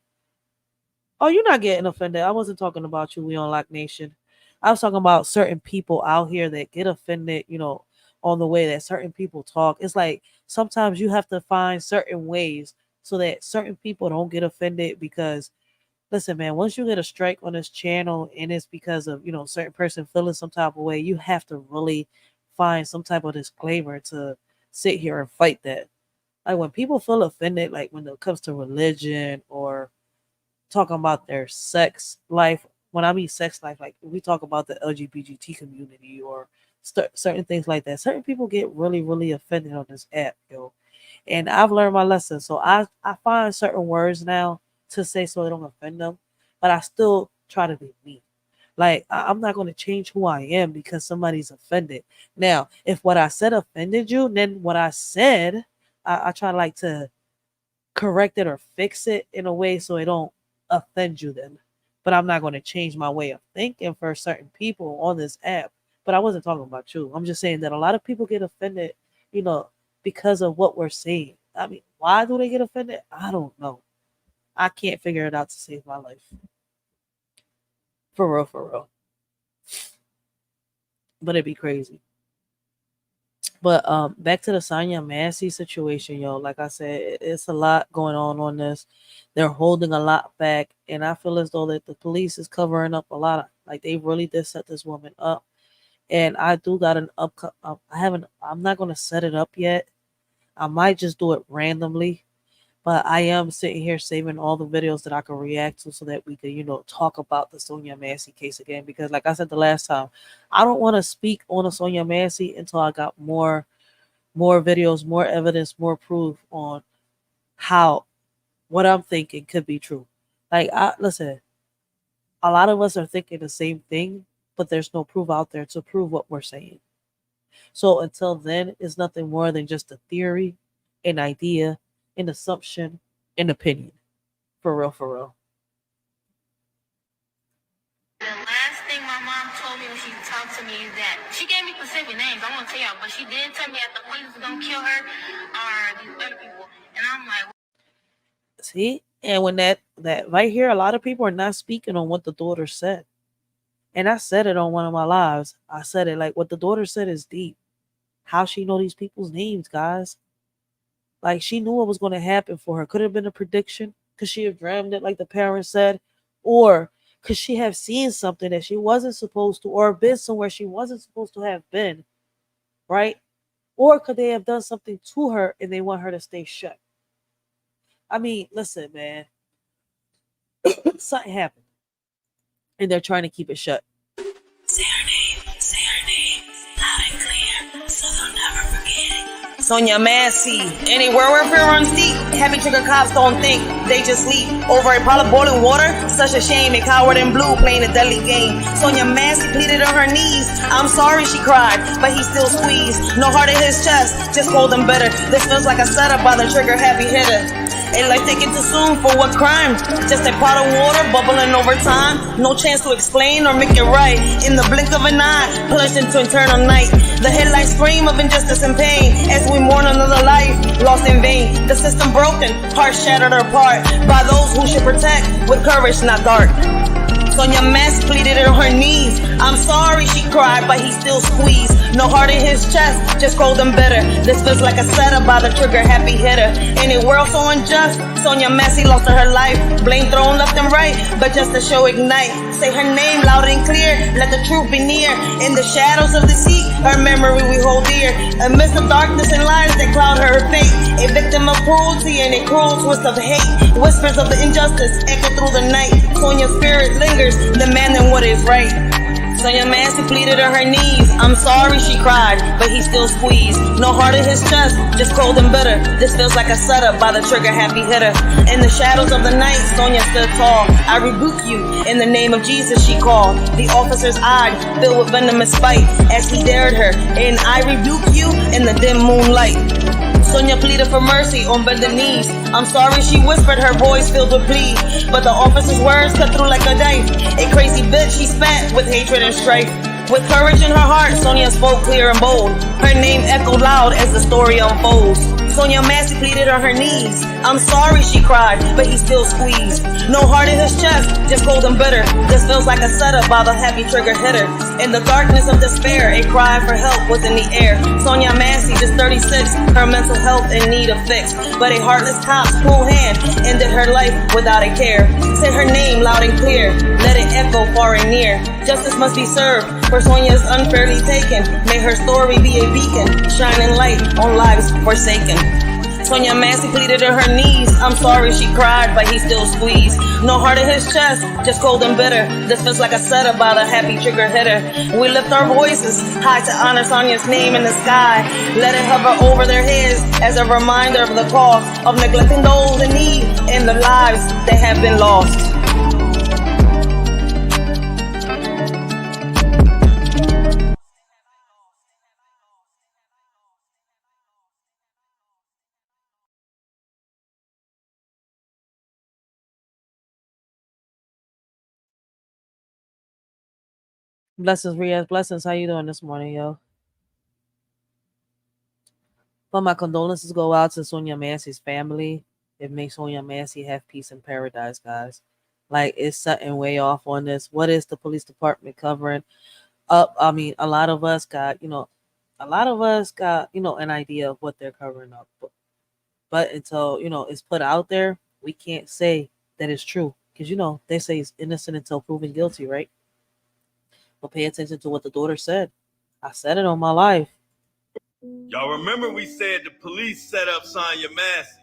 Oh, you're not getting offended. I wasn't talking about you, We on Lock Nation. I was talking about certain people out here that get offended, on the way that certain people talk. It's like sometimes you have to find certain ways so that certain people don't get offended, because listen, man, once you get a strike on this channel and it's because of, certain person feeling some type of way, you have to really find some type of disclaimer to sit here and fight that. Like, when people feel offended, like when it comes to religion or talking about their sex life, when I mean sex life, like we talk about the LGBT community or certain things like that, certain people get really, really offended on this app, yo. And I've learned my lesson. So I find certain words now to say so they don't offend them, but I still try to be me. Like, I'm not going to change who I am because somebody's offended. Now, if what I said offended you, then what I said, I try to correct it or fix it in a way so it don't offend you then. But I'm not going to change my way of thinking for certain people on this app. But I wasn't talking about you. I'm just saying that a lot of people get offended, because of what we're saying. I mean, why do they get offended? I don't know. I can't figure it out to save my life. For real, for real. But it'd be crazy. But back to the Sonya Massey situation, yo. Like I said, it's a lot going on this. They're holding a lot back, and I feel as though that the police is covering up a lot of, like, they really did set this woman up. And I do got an I'm not gonna set it up yet. I might just do it randomly. But I am sitting here saving all the videos that I can react to so that we can, talk about the Sonya Massey case again. Because like I said the last time, I don't want to speak on the Sonya Massey until I got more videos, more evidence, more proof on how what I'm thinking could be true. Like, listen, a lot of us are thinking the same thing, but there's no proof out there to prove what we're saying. So until then, it's nothing more than just a theory, an idea, an assumption, an opinion. For real, for real. The last thing my mom told me when she talked to me is that she gave me specific names. I won't tell y'all, but she did tell me that the police was gonna kill her or these other people. And I'm like, see, and when that right here, a lot of people are not speaking on what the daughter said. And I said it on one of my lives. I said it like, what the daughter said is deep. How she know these people's names, guys? Like, she knew what was going to happen for her. Could have been a prediction. Could she have dreamed it like the parents said? Or could she have seen something that she wasn't supposed to, or been somewhere she wasn't supposed to have been, right? Or could they have done something to her and they want her to stay shut? I mean, listen, man. Something happened. And they're trying to keep it shut. Say her name, loud and clear, so they'll never forget. Sonya Massey. Anywhere where fear runs deep, heavy trigger cops don't think, they just leap. Over a pot of boiling water, such a shame, a coward in blue playing a deadly game. Sonya Massey pleaded on her knees, I'm sorry, she cried, but he still squeezed. No heart in his chest, just cold and bitter. This feels like a setup by the trigger heavy hitter. A life taken too soon for what crime? Just a pot of water bubbling over time. No chance to explain or make it right. In the blink of an eye, plunged into eternal night. The headlights scream of injustice and pain as we mourn another life lost in vain. The system broken, hearts shattered apart by those who should protect with courage, not dart. Sonia Massey pleaded on her knees. I'm sorry, she cried, but he still squeezed. No heart in his chest, just cold and bitter. This feels like a setup by the trigger happy hitter. In a world so unjust, Sonia Massey lost her life. Blame thrown left and right, but just to show ignite. Say her name loud and clear, let the truth be near. In the shadows of the sea, her memory we hold dear. Amidst the darkness and lies that cloud her fate. A victim of cruelty and a cruel twist of hate. Whispers of the injustice echo through the night. Sonia's spirit lingers, demanding what is right. Sonia Massey pleaded on her knees. I'm sorry, she cried, but he still squeezed. No heart in his chest, just cold and bitter. This feels like a setup by the trigger happy hitter. In the shadows of the night, Sonia stood tall. I rebuke you, in the name of Jesus, she called. The officer's eyes filled with venomous spite as he dared her. And I rebuke you in the dim moonlight. Sonia pleaded for mercy on bended knees. I'm sorry, she whispered, her voice filled with plea. But the officer's words cut through like a knife. A crazy bitch, she spat with hatred and strife. With courage in her heart, Sonia spoke clear and bold. Her name echoed loud as the story unfolds. Sonia Massey pleaded on her knees. I'm sorry, she cried, but he still squeezed. No heart in his chest, just cold and bitter. This feels like a setup by the happy trigger hitter. In the darkness of despair, a cry for help was in the air. Sonia Massey, just 36, her mental health in need of fix. But a heartless cop's cruel hand ended her life without a care. Say her name loud and clear, let it echo far and near. Justice must be served, for Sonia's unfairly taken. May her story be a beacon, shining light on lives forsaken. Sonia Massey pleaded on her knees. I'm sorry, she cried, but he still squeezed. No heart in his chest, just cold and bitter. This feels like a setup by the happy trigger hitter. We lift our voices high to honor Sonia's name in the sky. Let it hover over their heads as a reminder of the cost of neglecting those in need and the lives that have been lost. Blessings, Riaz. Blessings. How you doing this morning, yo? But my condolences go out to Sonia Massey's family. It makes Sonia Massey have peace in paradise, guys. Like, it's something way off on this. What is the police department covering up? I mean, a lot of us got, an idea of what they're covering up. But until, it's put out there, we can't say that it's true. Because, they say he's innocent until proven guilty, right? But pay attention to what the daughter said. I said it on my life. Y'all remember we said the police set up Sonya Massey.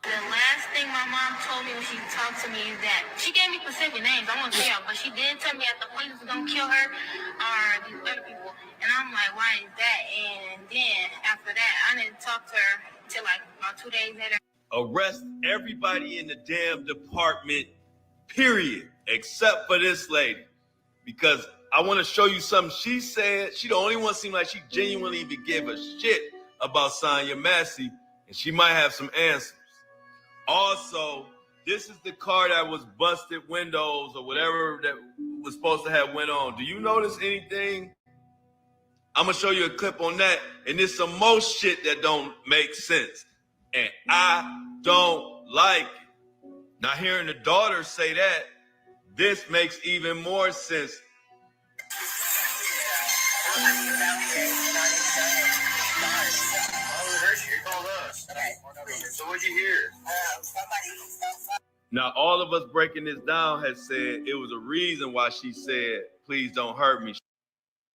The last thing my mom told me when she talked to me is that she gave me specific names. I won't tell y'all, but she did tell me that the police was gonna kill her or these other people. And I'm like, why is that? And then after that, I didn't talk to her till like about 2 days later. Arrest everybody in the damn department, period, except for this lady. Because I want to show you something she said. She the only one seemed like she genuinely even gave a shit about Sonya Massey, and she might have some answers. Also, this is the car that was busted windows or whatever that was supposed to have went on. Do you notice anything? I'm going to show you a clip on that. And there's some more shit that don't make sense. And I don't like it. Now, hearing the daughter say that, this makes even more sense. So what'd you hear? Now, all of us breaking this down has said it was a reason why she said, please don't hurt me.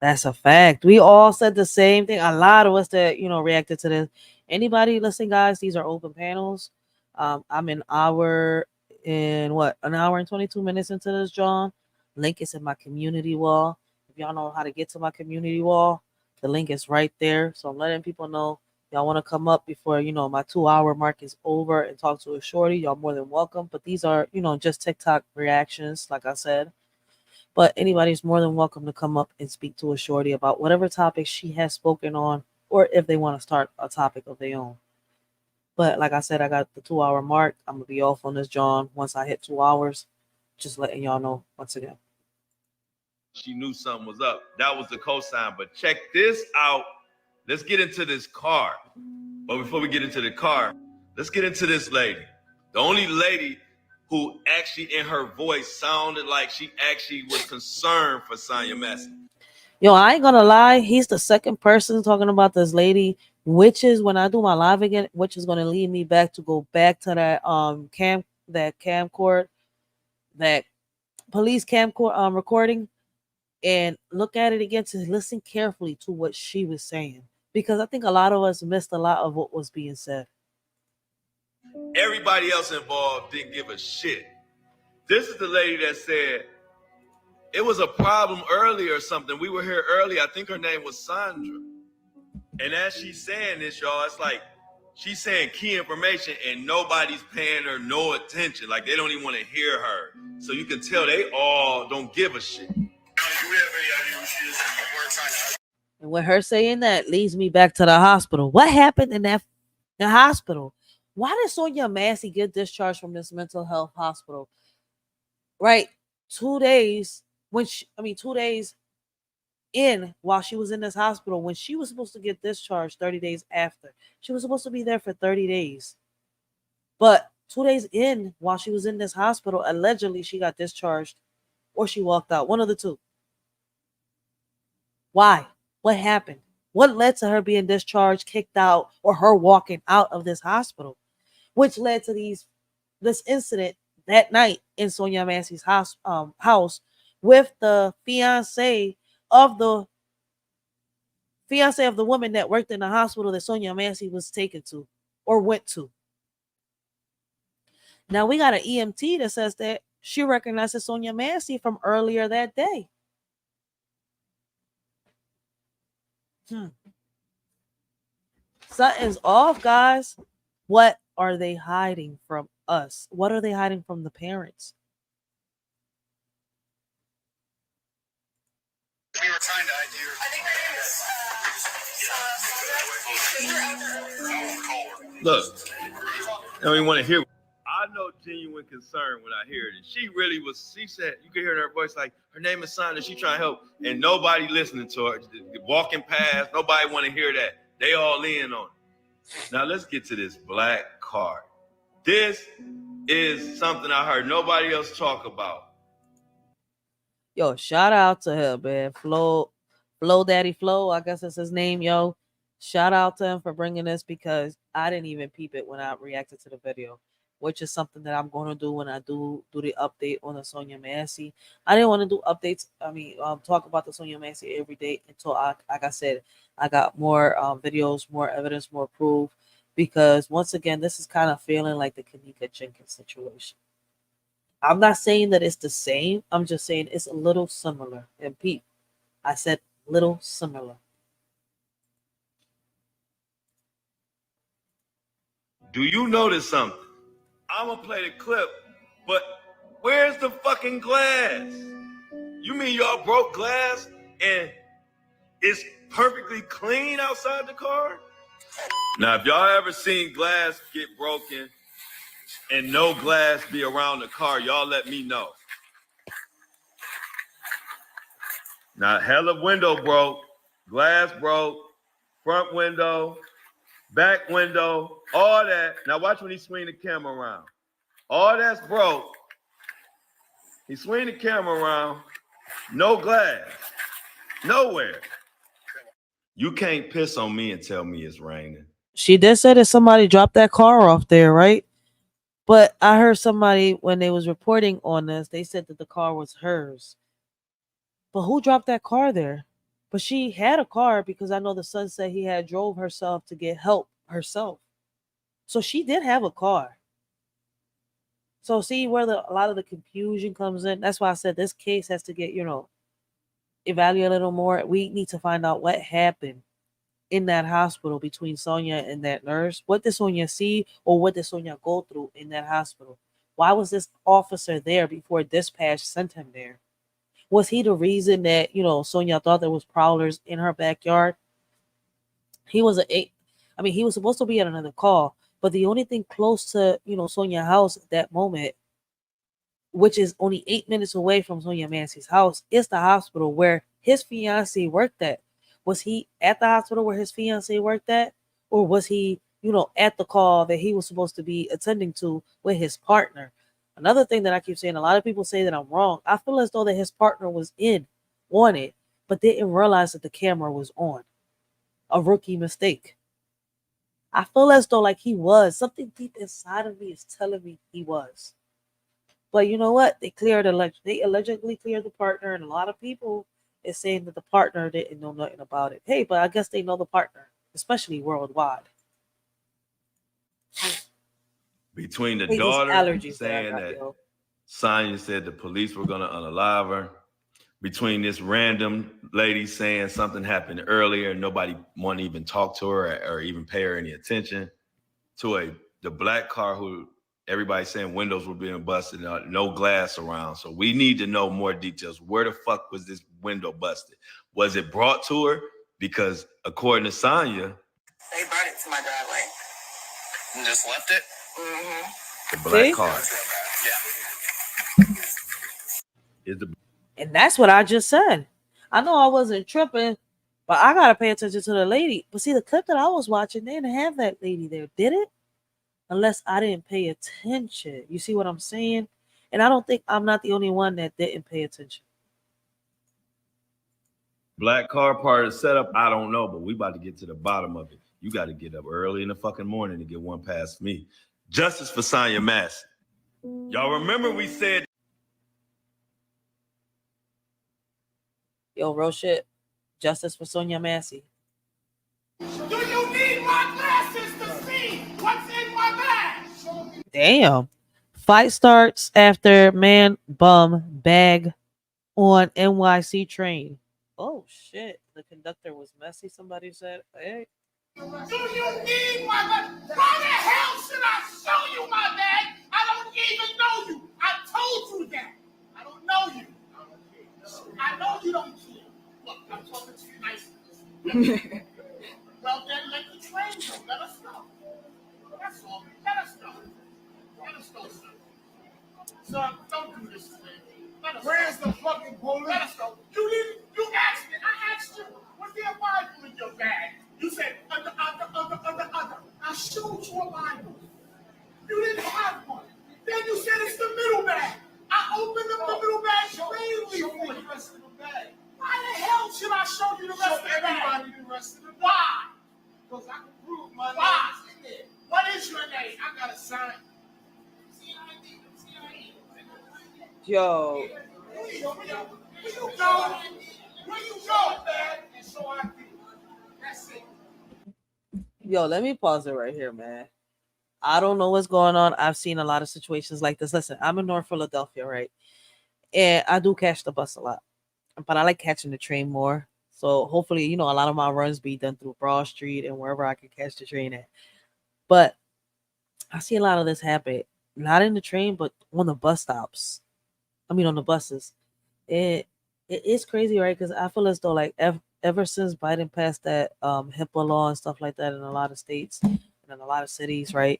That's a fact. We all said the same thing. A lot of us that, reacted to this. Anybody listen, guys, these are open panels. I'm an hour and 22 minutes into this, John. Link is in my community wall. If y'all know how to get to my community wall, the link is right there. So I'm letting people know y'all want to come up before, my 2-hour mark is over and talk to a shorty. Y'all more than welcome. But these are, just TikTok reactions, like I said. But anybody's more than welcome to come up and speak to a shorty about whatever topic she has spoken on, or if they want to start a topic of their own. But like I said, I got the 2 hour mark. I'm gonna be off on this John once I hit 2 hours. Just letting y'all know once again. She knew something was up. That was the cosign. But check this out. Let's get into this car. But before we get into the car, let's get into this lady. The only lady who actually in her voice sounded like she actually was concerned for Sonya Massey. Yo, I ain't gonna lie. He's the second person talking about this lady, which is when I do my live again, which is gonna lead me back to go back to that camcorder, that police camcorder recording, and look at it again to listen carefully to what she was saying, because I think a lot of us missed a lot of what was being said. Everybody else involved didn't give a shit. This is the lady that said it was a problem earlier or something. We were here early. I think her name was Sandra. And as she's saying this, y'all, it's like she's saying key information and nobody's paying her no attention. Like they don't even want to hear her. So you can tell they all don't give a shit. And with her saying that leads me back to the hospital. What happened in the hospital? Why did Sonya Massey get discharged from this mental health hospital? Right, 2 days 2 days in while she was in this hospital, when she was supposed to get discharged 30 days after. She was supposed to be there for 30 days. But 2 days in while she was in this hospital, allegedly she got discharged or she walked out. One of the two. Why? What happened? What led to her being discharged, kicked out, or her walking out of this hospital? Which led to this incident that night in Sonya Massey's house with the fiance of the woman that worked in the hospital that Sonya Massey was taken to or went to. Now we got an EMT that says that she recognizes Sonya Massey from earlier that day. Something's off, guys. What are they hiding from us? What are they hiding from the parents? We were trying to look, I don't even want to hear. I know genuine concern when I hear it. And she really was, she said, you can hear in her voice, like, her name is Sandra, she trying to help. And nobody listening to her. Walking past, nobody want to hear that. They all in on it. Now let's get to this black card. This is something I heard nobody else talk about. Yo, shout out to him, man. Flo Daddy Flo, I guess that's his name, yo. Shout out to him for bringing this, because I didn't even peep it when I reacted to the video, which is something that I'm going to do when I do the update on the Sonya Massey. I didn't want to do updates. Talk about the Sonya Massey every day until like I said, I got more videos, more evidence, more proof. Because once again, this is kind of feeling like the Kanika Jenkins situation. I'm not saying that it's the same. I'm just saying it's a little similar. And Pete, I said little similar. Do you notice something? I'm gonna play the clip, but where's the fucking glass? You mean y'all broke glass and it's perfectly clean outside the car? Now, if y'all ever seen glass get broken and no glass be around the car, y'all let me know. Now, hella window broke, glass broke, front window, back window, all that. Now watch when he swing the camera around. All that's broke. He swing the camera around, no glass, nowhere. You can't piss on me and tell me it's raining. She did say that somebody dropped that car off there, right? But I heard somebody, when they was reporting on this, they said that the car was hers. But who dropped that car there? But she had a car, because I know the son said he had drove herself to get help herself. So she did have a car. So see where a lot of the confusion comes in. That's why I said this case has to get, evaluated a little more. We need to find out what happened in that hospital between Sonya and that nurse. What did Sonya see, or what did Sonya go through in that hospital? Why was this officer there before dispatch sent him there? Was he the reason that, Sonya thought there was prowlers in her backyard? He was supposed to be at another call, But the only thing close to, Sonia's house at that moment, which is only 8 minutes away from Sonia Massey's house, is the hospital where his fiance worked at. Was he at the hospital where his fiance worked at? Or was he, at the call that he was supposed to be attending to with his partner? Another thing that I keep saying, a lot of people say that I'm wrong. I feel as though that his partner was on it, but didn't realize that the camera was on. A rookie mistake. I feel as though like he was. Something deep inside of me is telling me he was. But you know what? They allegedly cleared the partner, and a lot of people is saying that the partner didn't know nothing about it. Hey, but I guess they know the partner, especially worldwide. Between the These daughter allergies saying that I got, that yo. Sonya said the police were gonna unalive her, between this random lady saying something happened earlier and nobody wanted to even talk to her or even pay her any attention, to the black car who everybody's saying windows were being busted, no glass around. So we need to know more details. Where the fuck was this window busted? Was it brought to her? Because according to Sonya, they brought it to my driveway and just left it. Mm-hmm. The black car. Yeah. Is the And that's what I just said. I know I wasn't tripping, but I gotta pay attention to the lady. But see, the clip that I was watching, they didn't have that lady there, did it? Unless I didn't pay attention. You see what I'm saying? And I don't think I'm not the only one that didn't pay attention. black car part of the setup, I don't know, but we about to get to the bottom of it. You got to get up early in the fucking morning to get one past me. Justice for Sonya Massey. Y'all remember we said, Yo, real shit. Justice for Sonia Massey. Do you need my glasses to see what's in my bag? Damn. Fight starts after man bum bag on NYC train. Oh shit. The conductor was messy, somebody said. Hey. Do you need my bag? Why the hell should I show you my bag? I don't even know you. I told you that. I don't know you. I know you don't care. Look, I'm talking to you nicely. Well, then let the train go. Let us go. That's all. Let us go. Let us go, sir. Sir, don't do this to me. Where's the fucking police? Let us go. You asked me. I asked you. Was there a Bible in your bag? You said, under. I showed you a Bible. You didn't have one. Then you said it's the middle bag. I opened up the middle bag plainly. Show me the rest of the bag. Why the hell should I show you the rest of the bag? Everybody the rest of the bag. Why? Because I can prove my name is in there. What is your name? I got a sign. Yo. Where you go? Where you go, man? And so I did. That's it. Yo, let me pause it right here, man. I don't know what's going on. I've seen a lot of situations like this. Listen, I'm in North Philadelphia, right? And I do catch the bus a lot. But I like catching the train more. So hopefully, a lot of my runs be done through Broad Street and wherever I can catch the train at. But I see a lot of this happen. Not in the train, but on the bus stops. I mean on the buses. It is crazy, right? Because I feel as though like ever since Biden passed that HIPAA law and stuff like that in a lot of states and in a lot of cities, right?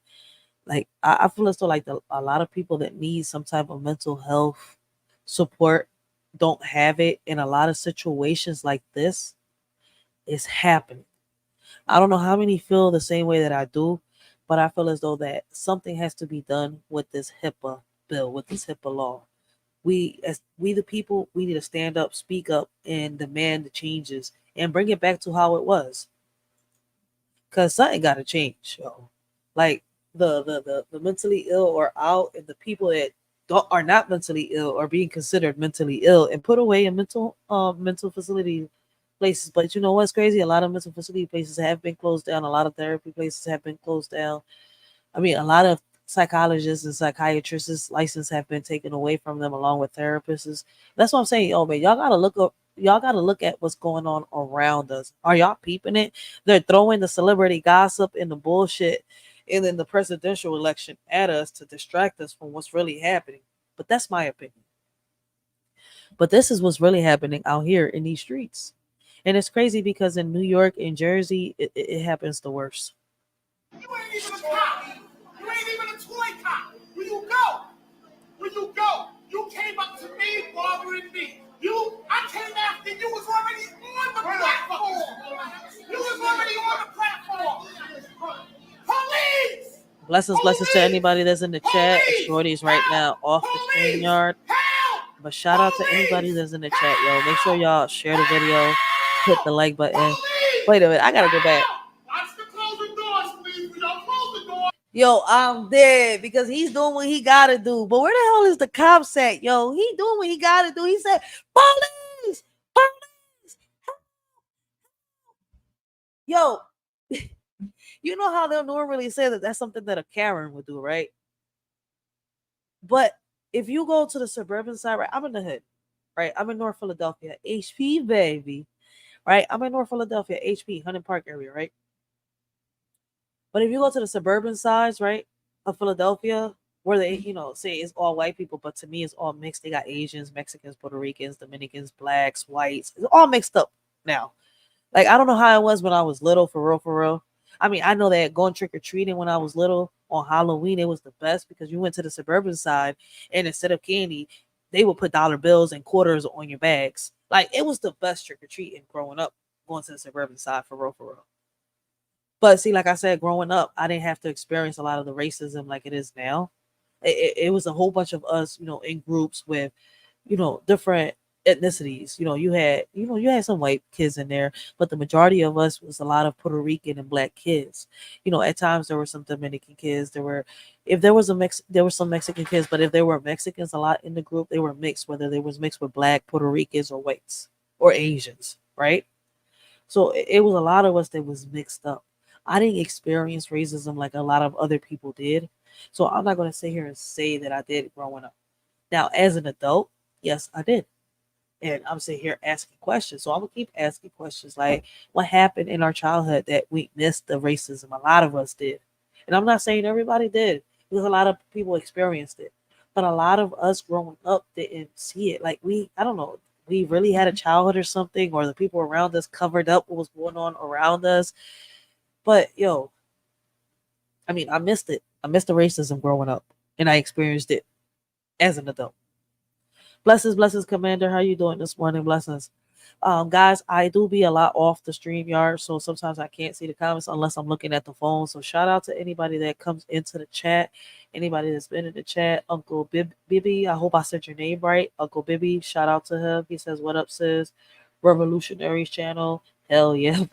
Like I feel as though like a lot of people that need some type of mental health support don't have it in a lot of situations like this is happening. I don't know how many feel the same way that I do, but I feel as though that something has to be done with this HIPAA bill, with this HIPAA law. We the people, we need to stand up, speak up, and demand the changes and bring it back to how it was. Cause something gotta change, yo. Like the mentally ill are out, and the people that are not mentally ill are being considered mentally ill and put away in mental facility places. But you know what's crazy? A lot of mental facility places have been closed down. A lot of therapy places have been closed down. I mean, a lot of psychologists and psychiatrists' license have been taken away from them, along with therapists. That's what I'm saying. Oh man, y'all gotta look up. Y'all gotta look at what's going on around us. Are y'all peeping it? They're throwing the celebrity gossip and the bullshit, and then the presidential election at us to distract us from what's really happening. But that's my opinion. But this is what's really happening out here in these streets. And it's crazy because in New York and Jersey, it happens the worst. You ain't even a cop. You ain't even a toy cop. Where you go? Where you go? You came up to me, bothering me. I came after you was already on the platform. You was already on the platform. Police! Blessings to anybody that's in the chat. Shorty's right now off the stream yard. But shout out to anybody that's in the chat, yo. Make sure y'all share the video, hit the like button. Wait a minute, I gotta go back. Watch the closing doors, please. We don't close the door. Yo, I'm dead because he's doing what he gotta do. But where the hell is the cops at? Yo, he doing what he gotta do. He said, police! Police! Yo, you know how they'll normally say that that's something that a Karen would do, right? But if you go to the suburban side, right? I'm in the hood, right? I'm in North Philadelphia. HP, baby. Right? I'm in North Philadelphia, HP, Hunting Park area, right? But if you go to the suburban sides, right, of Philadelphia, where they, say it's all white people, but to me it's all mixed. They got Asians, Mexicans, Puerto Ricans, Dominicans, blacks, whites. It's all mixed up now. Like, I don't know how it was when I was little, for real, for real. I mean, I know that going trick-or-treating when I was little on Halloween, it was the best because you went to the suburban side and instead of candy, they would put dollar bills and quarters on your bags. Like, it was the best trick-or-treating growing up, going to the suburban side, for real, for real. But see, like I said, growing up, I didn't have to experience a lot of the racism like it is now. It was a whole bunch of us, in groups with, different ethnicities. You had some white kids in there, but the majority of us was a lot of Puerto Rican and black kids. At times there were some Dominican kids. If there was a mix, there were some Mexican kids, but if there were Mexicans a lot in the group, they were mixed, whether they was mixed with black, Puerto Ricans, or whites or Asians, right? So it was a lot of us that was mixed up. I didn't experience racism like a lot of other people did. So I'm not going to sit here and say that I did growing up. Now, as an adult, yes, I did. And I'm sitting here asking questions. So I'm going to keep asking questions like, what happened in our childhood that we missed the racism? A lot of us did. And I'm not saying everybody did, because a lot of people experienced it. But a lot of us growing up didn't see it. Like, I don't know, we really had a childhood or something, or the people around us covered up what was going on around us. But yo, I mean, I missed it. I missed the racism growing up, and I experienced it as an adult. Blessings, Commander. How you doing this morning? Blessings. Guys, I do be a lot off the stream yard, so sometimes I can't see the comments unless I'm looking at the phone. So shout out to anybody that comes into the chat, anybody that's been in the chat. Uncle Bibby, I hope I said your name right. Uncle Bibby, shout out to him. He says, "What up, sis?" Revolutionaries channel. Hell yeah.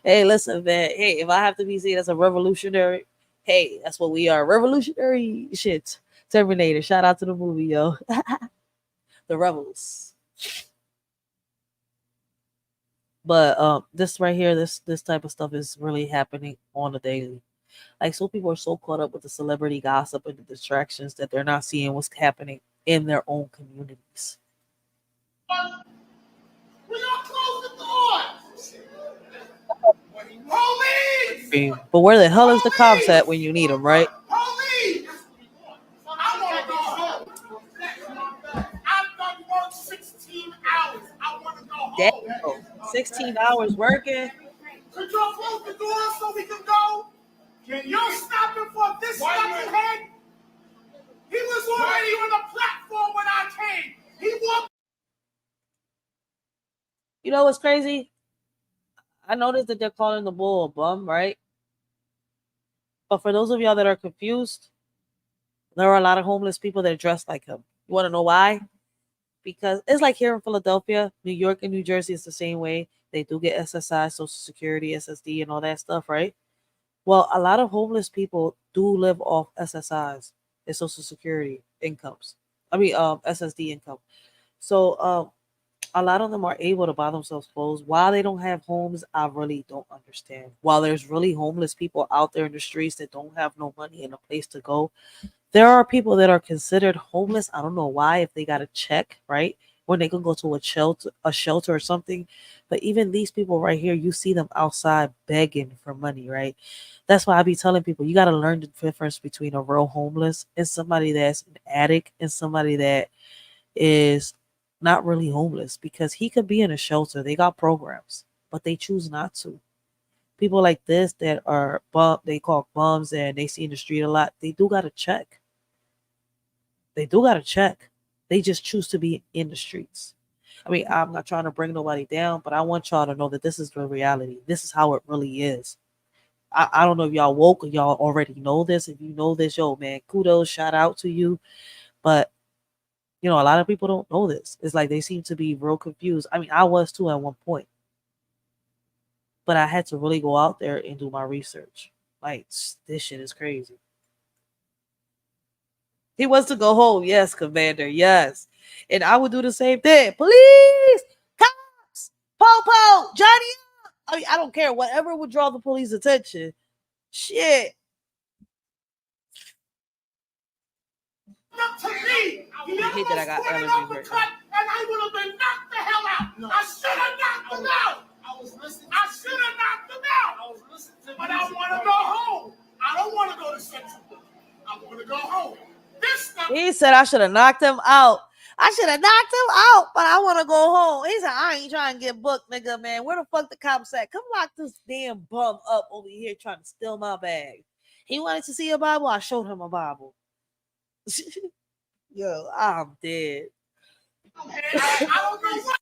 Hey, listen, man. Hey, if I have to be seen as a revolutionary, hey, that's what we are. Revolutionary shit. Terminator. Shout out to the movie, yo. The rebels. But this right here, this type of stuff is really happening on a daily. Like, so people are so caught up with the celebrity gossip and the distractions that they're not seeing what's happening in their own communities. We don't close the doors. Police! But where the hell is the cops at when you need them, right? Police! I want to go home. I've done work 16 hours. I want to go home. Damn, 16 hours working. Could y'all close the door so we can go? You're stopping for this knucklehead? He was already on the platform when I came. He walked. You know what's crazy? I noticed that they're calling the bull a bum, right? But for those of y'all that are confused, there are a lot of homeless people that are dressed like him. You want to know why? Because it's like here in Philadelphia, New York, and New Jersey, it's the same way. They do get SSI, Social Security, SSD, and all that stuff, right? Well, a lot of homeless people do live off SSIs and Social Security incomes. SSD income. So a lot of them are able to buy themselves clothes. While they don't have homes, I really don't understand. While there's really homeless people out there in the streets that don't have no money and a place to go, there are people that are considered homeless. I don't know why, if they got a check, right? When they can go to a shelter or something. But even these people right here, you see them outside begging for money, right? That's why I be telling people, you got to learn the difference between a real homeless and somebody that's an addict and somebody that is not really homeless, because he could be in a shelter. They got programs, but they choose not to people like this that are they call bums and they see in the street a lot, they do gotta check. They do gotta check. They just choose to be in the streets. I mean, I'm not trying to bring nobody down, but I want y'all to know that this is the reality. This is how it really is. I don't know if y'all woke or y'all already know this. If you know this, yo, man, kudos, shout out to you. But a lot of people don't know this. It's like they seem to be real confused. I mean, I was too at one point, but I had to really go out there and do my research. Like, this shit is crazy. He wants to go home. Yes, Commander. Yes. And I would do the same thing. Police, cops, po, Johnny. I mean, I don't care. Whatever would draw the police attention. Shit. Up to me. I hate that I got allergies right now. And I would have been knocked the hell out. No. I should have knocked him out. I should have knocked him out. But I want to go home. I don't want to go to Central. I want to go home. He said I should have knocked him out. I should have knocked him out, but I want to go home. He said, I ain't trying to get booked, nigga, man. Where the fuck the cops at? Come lock this damn bum up over here trying to steal my bag. He wanted to see a Bible. I showed him a Bible. Yo, I'm dead. I don't know what.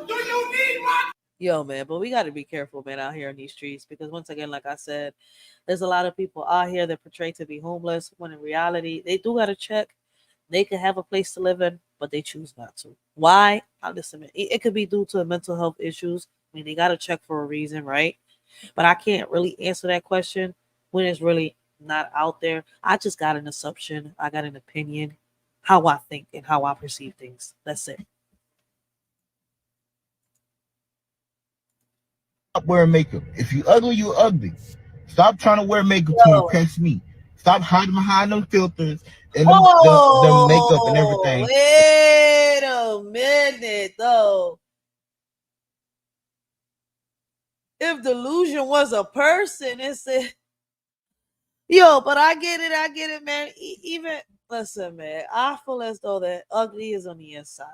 Do you need one? Yo, man, but we got to be careful, man, out here in these streets because once again, like I said, there's a lot of people out here that portray to be homeless when in reality, they do got to check. They can have a place to live in, but they choose not to. Why? Listen, it could be due to mental health issues. I mean, they got to check for a reason, right? But I can't really answer that question when it's really not out there. I just got an assumption. I got an opinion, how I think and how I perceive things. That's it. Stop wearing makeup. If you ugly, you ugly. Stop trying to wear makeup to impress me. Stop hiding behind them filters and the makeup and everything. Wait a minute, though. If delusion was a person, it's a... Yo, but I get it, man. Even, listen, man, I feel as though that ugly is on the inside.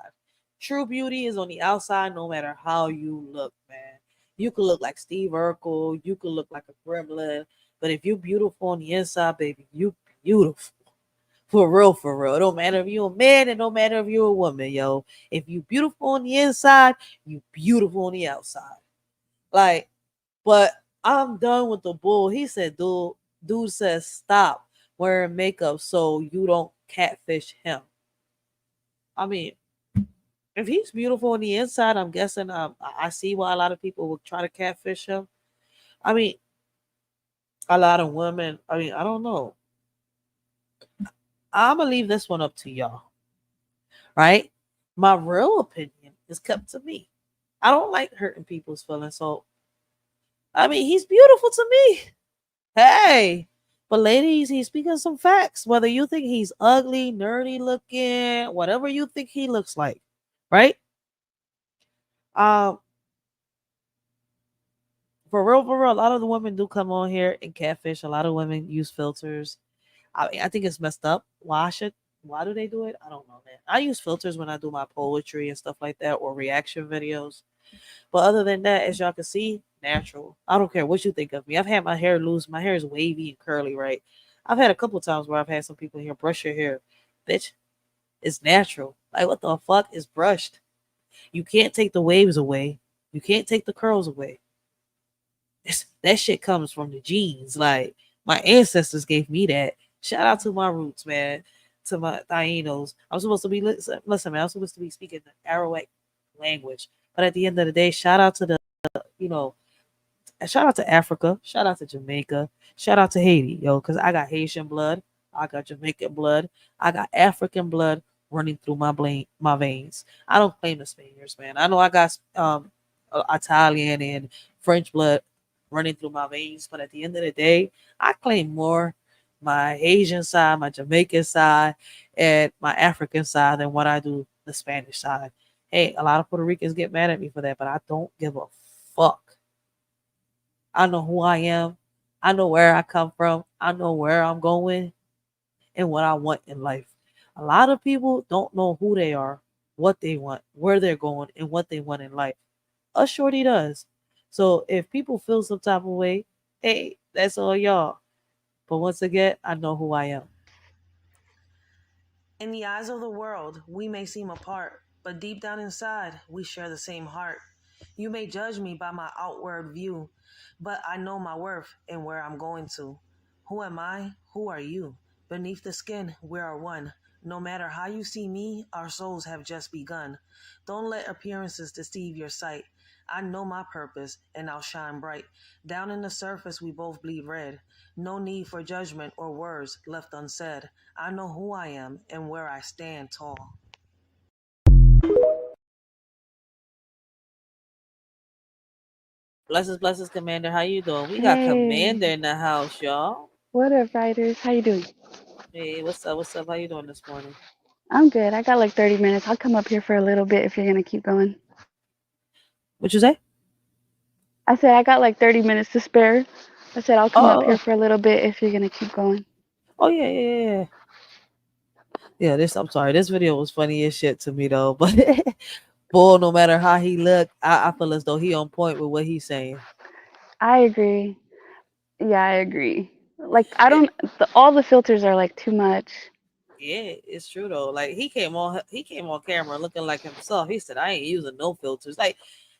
True beauty is on the outside, no matter how you look, man. You could look like Steve Urkel. You could look like a gremlin. But if you're beautiful on the inside, baby, you beautiful. For real, for real. It don't matter if you're a man. It don't matter if you're a woman, yo. If you beautiful on the inside, you beautiful on the outside. Like, but I'm done with the bull. He said, dude says stop wearing makeup so you don't catfish him. I mean, if he's beautiful on the inside, I'm guessing I see why a lot of people will try to catfish him. I mean, a lot of women, I mean, I don't know. I'm going to leave this one up to y'all. Right? My real opinion is kept to me. I don't like hurting people's feelings. So, I mean, he's beautiful to me. Hey. But ladies, he's speaking some facts. Whether you think he's ugly, nerdy looking, whatever you think he looks like. Right? For real, a lot of the women do come on here and catfish. A lot of women use filters. I think it's messed up. Why do they do it? I don't know, man. I use filters when I do my poetry and stuff like that or reaction videos. But other than that, as y'all can see, natural. I don't care what you think of me. I've had my hair loose. My hair is wavy and curly, right? I've had a couple times where I've had some people here brush your hair. Bitch, it's natural. Like, what the fuck is brushed? You can't take the waves away. You can't take the curls away. That shit comes from the genes. Like, my ancestors gave me that. Shout out to my roots, man. To my Tainos. I'm supposed to be, listen, man, I'm supposed to be speaking the Arawak language. But at the end of the day, shout out to the, shout out to Africa. Shout out to Jamaica. Shout out to Haiti, yo, because I got Haitian blood. I got Jamaican blood. I got African blood running through my veins. I don't claim the Spaniards, man. I know I got Italian and French blood running through my veins, but at the end of the day, I claim more my Asian side, my Jamaican side, and my African side than what I do the Spanish side. Hey, a lot of Puerto Ricans get mad at me for that, but I don't give a fuck. I know who I am. I know where I come from. I know where I'm going and what I want in life. A lot of people don't know who they are, what they want, where they're going, and what they want in life. A shorty does. So if people feel some type of way Hey, that's all y'all. But once again, I know who I am. In the eyes of the world, we may seem apart, but deep down inside, we share the same heart. You may judge me by my outward view, but I know my worth and where I'm going to. Who am I? Who are you? Beneath the skin, we are one. No matter how you see me, our souls have just begun. Don't let appearances deceive your sight. I know my purpose, and I'll shine bright. Down in the surface, we both bleed red. No need for judgment or words left unsaid. I know who I am and where I stand tall. Blessings, Commander. How you doing? We got Commander Hey, in the house, y'all. what up, writers? How you doing? Hey, what's up? What's up? How you doing this morning? I'm good. I got like 30 minutes. I'll come up here for a little bit if you're gonna keep going. What you say? I said I got like 30 minutes to spare. I said I'll come up here Oh, for a little bit if you're gonna keep going. oh yeah. Yeah, I'm sorry. This video was funny as shit to me though. But boy, no matter how he look, I feel as though he on point with what he's saying. I agree. Yeah, I agree. Like I don't. All the filters are like too much. Yeah, it's true though. Like he came on camera looking like himself. He said, I ain't using no filters. Like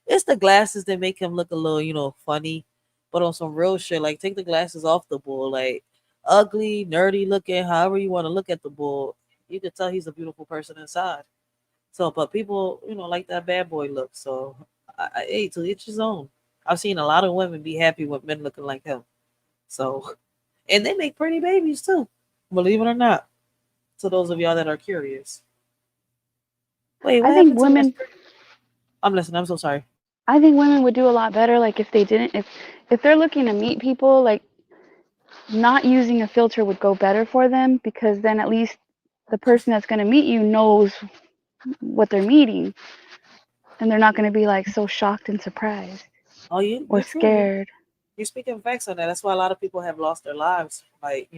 it's the glasses that make him look a little, funny. But on some real shit, like take the glasses off the bull. Like ugly, nerdy looking, however you want to look at the bull, you could tell he's a beautiful person inside. So but people, like that bad boy look. So hey, to each his own. I've seen a lot of women be happy with men looking like him. So and they make pretty babies too. Believe it or not. To those of y'all that are curious. Wait, I what think happened to Miss? women. I'm listening. I'm so sorry. I think women would do a lot better. Like if they didn't. If they're looking to meet people, like not using a filter would go better for them because then at least the person that's gonna meet you knows what they're meeting, and they're not gonna be like so shocked and surprised Oh, you or you're true. scared. You're speaking facts on that. That's why a lot of people have lost their lives. Like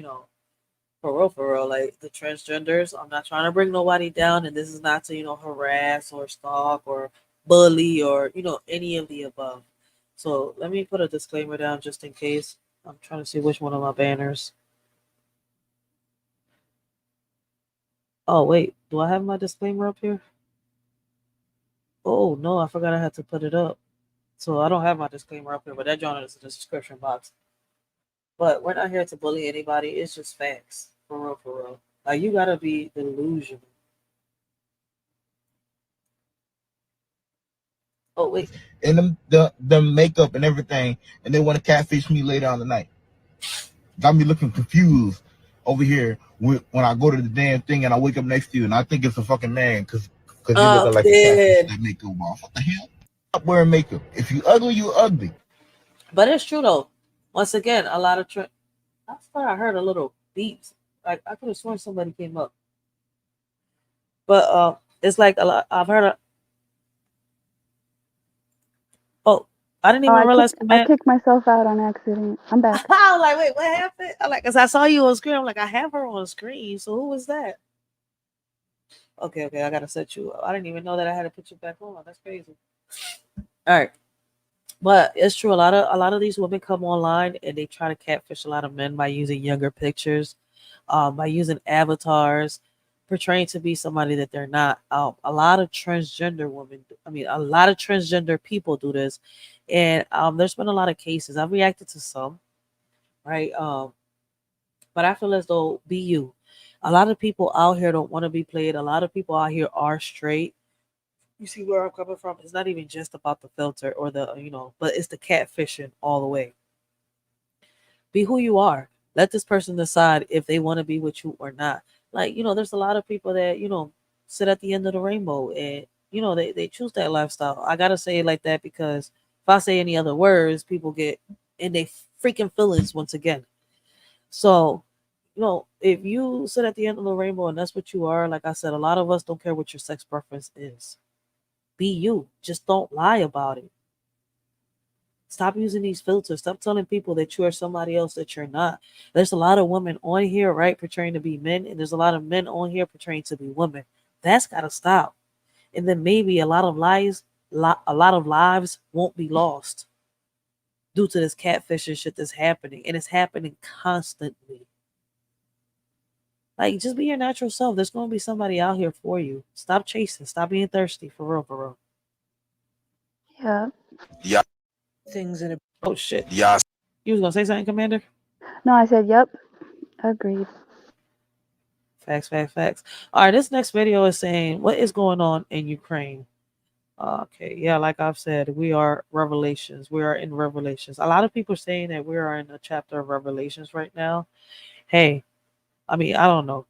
for real. Like the transgenders. I'm not trying to bring nobody down, and this is not to harass or stalk or bully or any of the above. So let me put a disclaimer down just in case. I'm trying to see which one of my banners. Oh wait, do I have my disclaimer up here? Oh no, I forgot I had to put it up. So I don't have my disclaimer up here, but that John is in the description box. But we're not here to bully anybody. It's just facts. For real, for real. Like you gotta be delusional. Oh wait. And the makeup and everything, and they want to catfish me later on the night. Got me looking confused over here when I go to the damn thing and I wake up next to you and I think it's a fucking man because you're looking like a catfish that makeup off. What the hell? Stop wearing makeup. If you ugly, you ugly. But it's true though. Once again, a lot of I thought I heard a little beeps. Like I could have sworn somebody came up. But it's like a lot. I've heard. Oh, I didn't Oh, even realize. I Command. kicked myself out on accident. I'm back. I was like, wait, what happened? I'm like, cause I saw you on screen. I'm like, I have her on screen. So who was that? Okay, I gotta set you up. I didn't even know that I had to put you back on. That's crazy. All right. But it's true. A lot of these women come online and they try to catfish a lot of men by using younger pictures, by using avatars, portraying to be somebody that they're not. A lot of transgender women, a lot of transgender people do this, and there's been a lot of cases. I've reacted to some, right? But I feel as though be you. A lot of people out here don't want to be played. A lot of people out here are straight. You see where I'm coming from? It's not even just about the filter or but it's the catfishing all the way. Be who you are. Let this person decide if they want to be with you or not. Like, there's a lot of people that, sit at the end of the rainbow and, they choose that lifestyle. I got to say it like that because if I say any other words, people get in their freaking feelings once again. So, if you sit at the end of the rainbow and that's what you are, like I said, a lot of us don't care what your sex preference is. Be you. Just don't lie about it. Stop using these filters. Stop telling people that you are somebody else that you're not. There's a lot of women on here, right, portraying to be men, and there's a lot of men on here portraying to be women. That's got to stop. And then maybe a lot of lies, a lot of lives won't be lost. due to this catfishing shit that's happening, and it's happening constantly. Like, just be your natural self. There's going to be somebody out here for you. Stop chasing. Stop being thirsty. For real, for real. Yeah. Yeah. Things in a. Oh shit. Yeah. You was gonna say something, Commander? No, I said yep. Agreed. Facts, facts, facts. All right, this next video is saying what is going on in Ukraine. Okay, yeah, like I've said, we are Revelations. We are in Revelations. A lot of people are saying that we are in a chapter of Revelations right now. Hey, I mean, I don't know.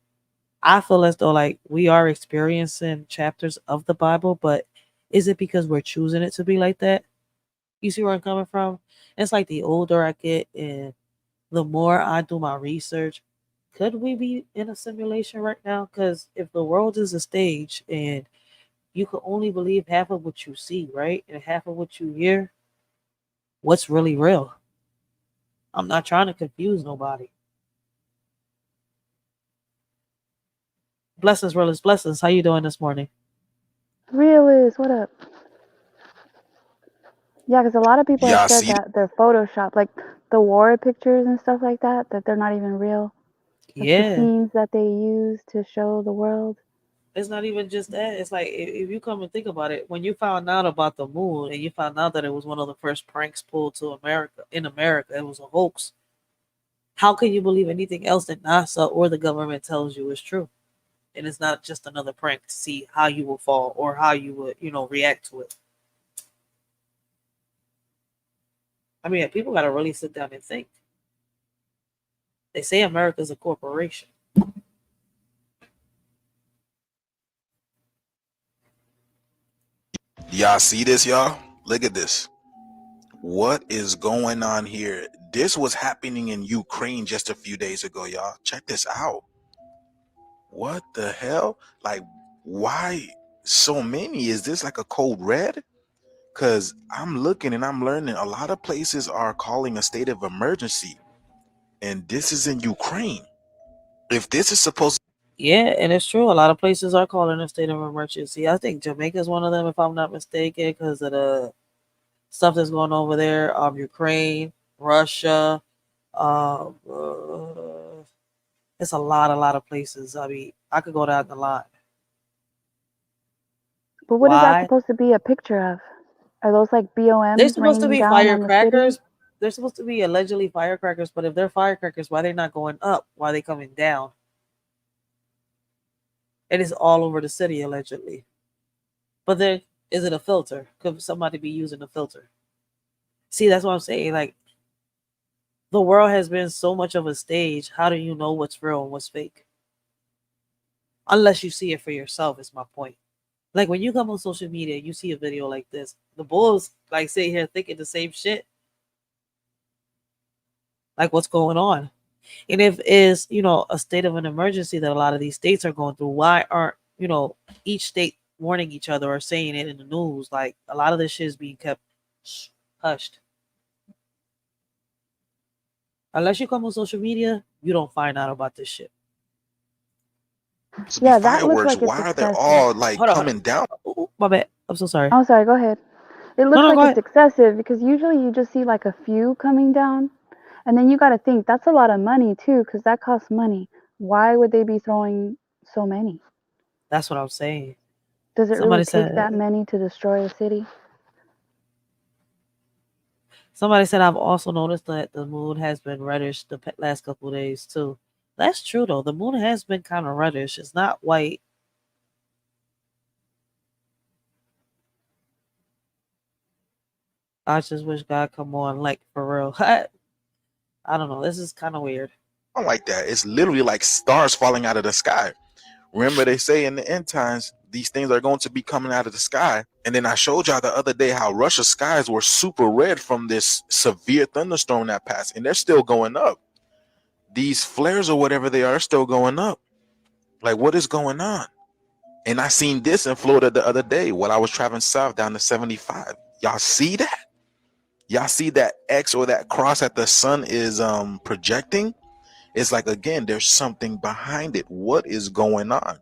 I feel as though like we are experiencing chapters of the Bible, but is it because we're choosing it to be like that? You see where I'm coming from? It's like the older I get and the more I do my research, could we be in a simulation right now? Because if the world is a stage and you can only believe half of what you see, right? And half of what you hear, what's really real? I'm not trying to confuse nobody. Blessings, real is blessings. How you doing this morning? Real is, what up? Yeah, because a lot of people have Yeah, said see, that they're Photoshopped, like the war pictures and stuff like that, that they're not even real. Like the Yeah. scenes that they use to show the world. It's not even just that. It's like if you come and think about it, when you found out about the moon and you found out that it was one of the first pranks pulled to America, in America, it was a hoax. How can you believe anything else that NASA or the government tells you is true? And it's not just another prank to see how you will fall or how you would, react to it. I mean, people got to really sit down and think. They say America's a corporation. y'all see this, y'all? Look at this. What is going on here? This was happening in Ukraine just a few days ago, y'all. Check this out. What the hell? Like, why so many? Is this like a code red? Because I'm looking and I'm learning a lot of places are calling a state of emergency. And this is in Ukraine. If this is supposed to... Yeah, and it's true. A lot of places are calling a state of emergency. I think Jamaica is one of them, if I'm not mistaken, because of the stuff that's going over there. Ukraine, Russia. Um, uh, it's a lot of places. I mean, I could go down the line. But what is that Why? supposed to be a picture of? Are those like They're BOMs supposed to raining be down on the city? firecrackers. They're supposed to be allegedly firecrackers, but if they're firecrackers, why they not going up? Why are they coming down? It is all over the city allegedly. But then, is it a filter? Could somebody be using a filter? See, that's what I'm saying. Like, the world has been so much of a stage. How do you know what's real and what's fake? Unless you see it for yourself, is my point. Like, when you come on social media, you see a video like this. The bulls, like, sit here thinking the same shit. Like, what's going on? And if it's, a state of an emergency that a lot of these states are going through, why aren't, each state warning each other or saying it in the news? Like, a lot of this shit is being kept hushed. Unless you come on social media, you don't find out about this shit. Yeah, that looks fireworks? like it's Why are they excessive. all like Hold on. coming down? Ooh, my bad. I'm so sorry. Oh, sorry, go ahead. It looks No, like go it's ahead. excessive because usually you just see like a few coming down. And then you got to think that's a lot of money too because that costs money. Why would they be throwing so many? That's what I'm saying. Does it Somebody really take said, that many to destroy a city? I've also noticed that the moon has been reddish the last couple of days too. That's true though. The moon has been kind of reddish. It's not white. I just wish God come on, like, for real. I don't know. This is kind of weird. I don't like that. It's literally like stars falling out of the sky. Remember, they say in the end times, these things are going to be coming out of the sky. And then I showed y'all the other day how Russia's skies were super red from this severe thunderstorm that passed. And they're still going up. These flares or whatever they are still going up. Like, what is going on? And I seen this in Florida the other day while I was traveling south down to 75. Y'all see that? Y'all see that X or that cross that the sun is projecting? It's like, again, there's something behind it. What is going on?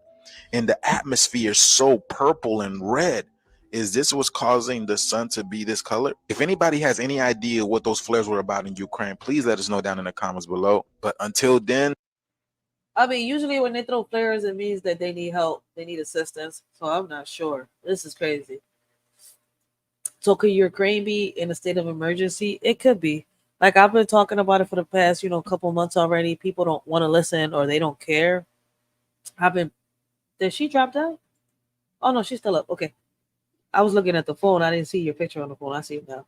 And the atmosphere is so purple and red. Is this what's causing the sun to be this color? If anybody has any idea what those flares were about in Ukraine, please let us know down in the comments below. But until then, I mean, usually when they throw flares, it means that they need help, they need assistance. So I'm not sure. This is crazy. So could Ukraine be in a state of emergency? It could be. Like I've been talking about it for the past, couple months already. People don't want to listen or they don't care. I've been. Did she drop down? Oh no, she's still up. Okay. I was looking at the phone. I didn't see your picture on the phone. I see it now.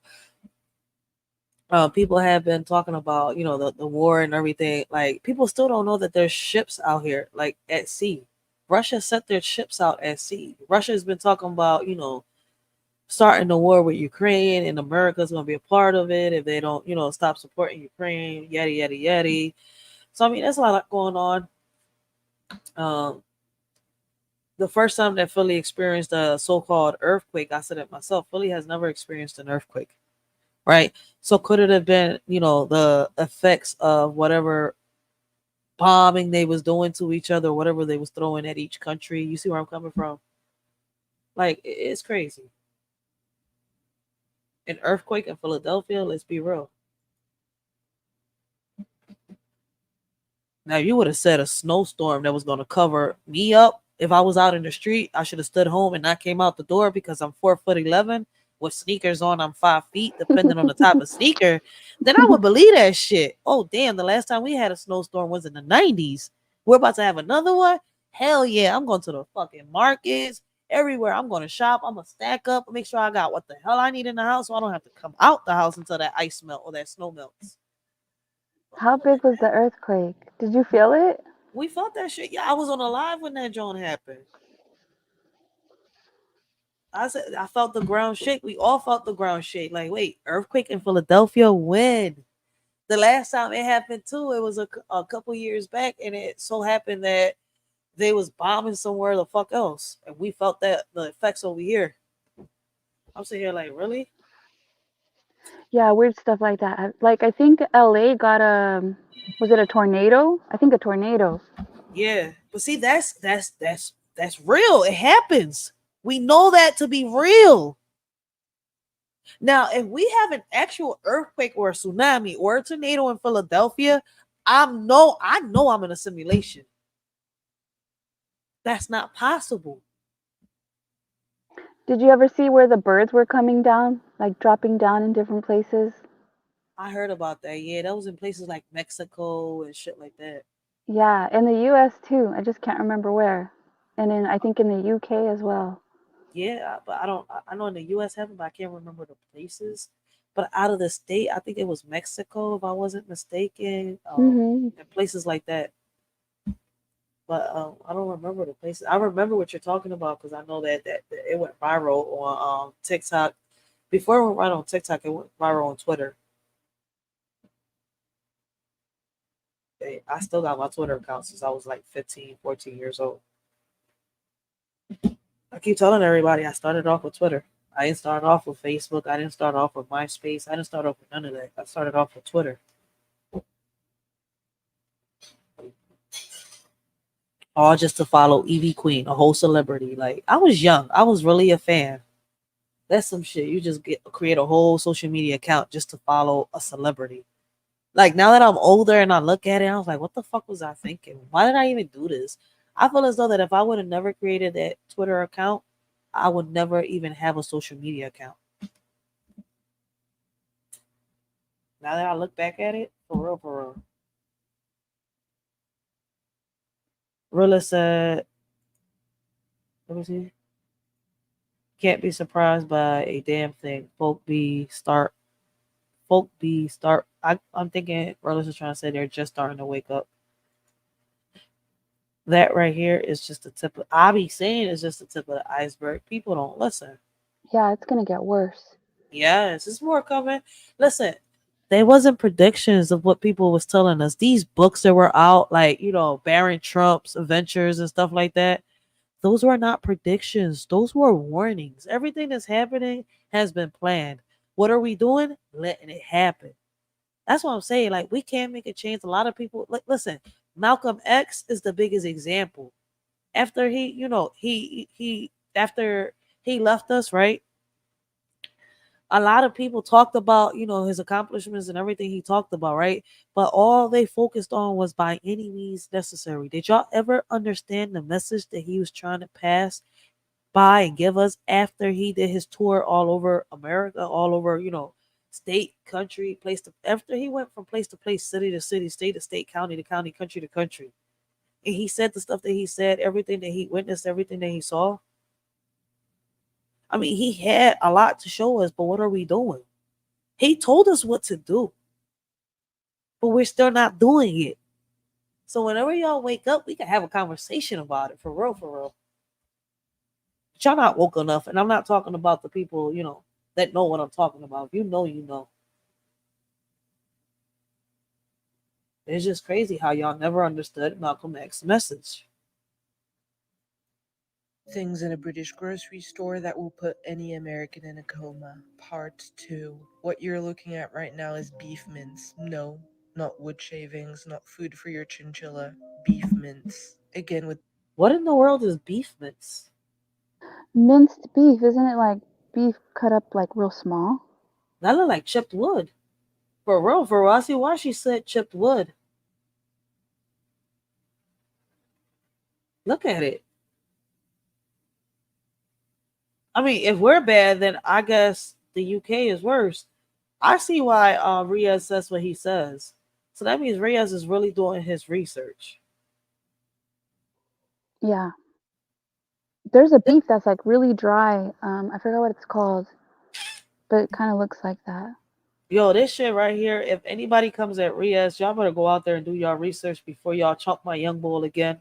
People have been talking about, the war and everything. Like people still don't know that there's ships out here, like at sea. Russia sent their ships out at sea. Russia has been talking about, starting the war with Ukraine, and America's going to be a part of it if they don't, stop supporting Ukraine, yada, yada, yada. So, I mean, there's a lot going on. The first time that Philly experienced a so-called earthquake, I said it myself, Philly has never experienced an earthquake, right? So could it have been, the effects of whatever bombing they was doing to each other, whatever they was throwing at each country? You see where I'm coming from? Like, it's crazy. An earthquake in Philadelphia, let's be real. Now, you would have said a snowstorm that was going to cover me up. If I was out in the street, I should have stood home and not came out the door because I'm 4'11" with sneakers on. I'm 5 feet, depending on the type of sneaker. Then I would believe that shit. Oh, damn. The last time we had a snowstorm was in the 90s. We're about to have another one. Hell yeah. I'm going to the fucking markets. Everywhere. I'm going to shop. I'm going to stack up, make sure I got what the hell I need in the house so I don't have to come out the house until that ice melt or that snow melts. How big was the earthquake? Did you feel it? We felt that shit. Yeah, I was on a live when that joint happened. I said I felt the ground shake. We all felt the ground shake. Like, wait, earthquake in Philadelphia? When? The last time it happened too, it was a couple years back, and it so happened that they was bombing somewhere the fuck else, and we felt that the effects over here. I'm sitting here like, really? Yeah, weird stuff like that. Like I think LA got a, was it a tornado? I think a tornado. Yeah, but see, that's real. It happens. We know that to be real. Now, if we have an actual earthquake or a tsunami or a tornado in Philadelphia, I know I'm in a simulation. That's not possible. Did you ever see where the birds were coming down, like dropping down in different places? I heard about that. Yeah, that was in places like Mexico and shit like that. Yeah, in the US too. I just can't remember where. And I think in the UK as well. Yeah, but I know in the US happened, but I can't remember the places. But out of the state, I think it was Mexico, if I wasn't mistaken. And places like that. But I don't remember the places. I remember what you're talking about because I know that it went viral on TikTok. Before it went viral on TikTok, it went viral on Twitter. I still got my Twitter account since I was like 15, 14 years old. I keep telling everybody I started off with Twitter. I didn't start off with Facebook. I didn't start off with MySpace. I didn't start off with none of that. I started off with Twitter. All just to follow Evie Queen, a whole celebrity. Like, I was young. I was really a fan. That's some shit. You just create a whole social media account just to follow a celebrity. Like, now that I'm older and I look at it, I was like, what the fuck was I thinking? Why did I even do this? I feel as though that if I would have never created that Twitter account, I would never even have a social media account. Now that I look back at it, for real, for real. Rilla said, let me see. Can't be surprised by a damn thing. Folk be start. I'm thinking Rilla is trying to say they're just starting to wake up. That right here is just the tip of, I be saying it's just the tip of the iceberg. People don't listen. Yeah, it's gonna get worse. Yes, it's more coming. Listen, they wasn't predictions of what people was telling us. These books that were out, like, Baron Trump's adventures and stuff like that, those were not predictions. Those were warnings. Everything that's happening has been planned. What are we doing? Letting it happen. That's what I'm saying. Like, we can't make a change. A lot of people, like, listen, Malcolm X is the biggest example. After he after he left us, right? A lot of people talked about, his accomplishments and everything he talked about, right? But all they focused on was by any means necessary. Did y'all ever understand the message that he was trying to pass by and give us after he did his tour all over America, all over, state, country, place to after he went from place to place, city to city, state to state, county to county, country to country. And he said the stuff that he said, everything that he witnessed, everything that he saw. I mean, he had a lot to show us, but what are we doing? He told us what to do, but we're still not doing it. So whenever y'all wake up, we can have a conversation about it, for real, for real. But y'all not woke enough, and I'm not talking about the people, that know what I'm talking about. If you know, you know. It's just crazy how y'all never understood Malcolm X's message. Things in a British grocery store that will put any American in a coma. Part 2. What you're looking at right now is beef mince. No, not wood shavings, not food for your chinchilla. Beef mince. Again with... What in the world is beef mince? Minced beef, isn't it like beef cut up like real small? That look like chipped wood. For real, for real. I see why she said chipped wood. Look at it. I mean, if we're bad, then I guess the UK is worse. I see why Riaz says what he says. So that means Riaz is really doing his research. Yeah. There's a beef that's like really dry. I forgot what it's called, but it kind of looks like that. Yo, this shit right here, if anybody comes at Riaz, y'all better go out there and do y'all research before y'all chunk my young bull again.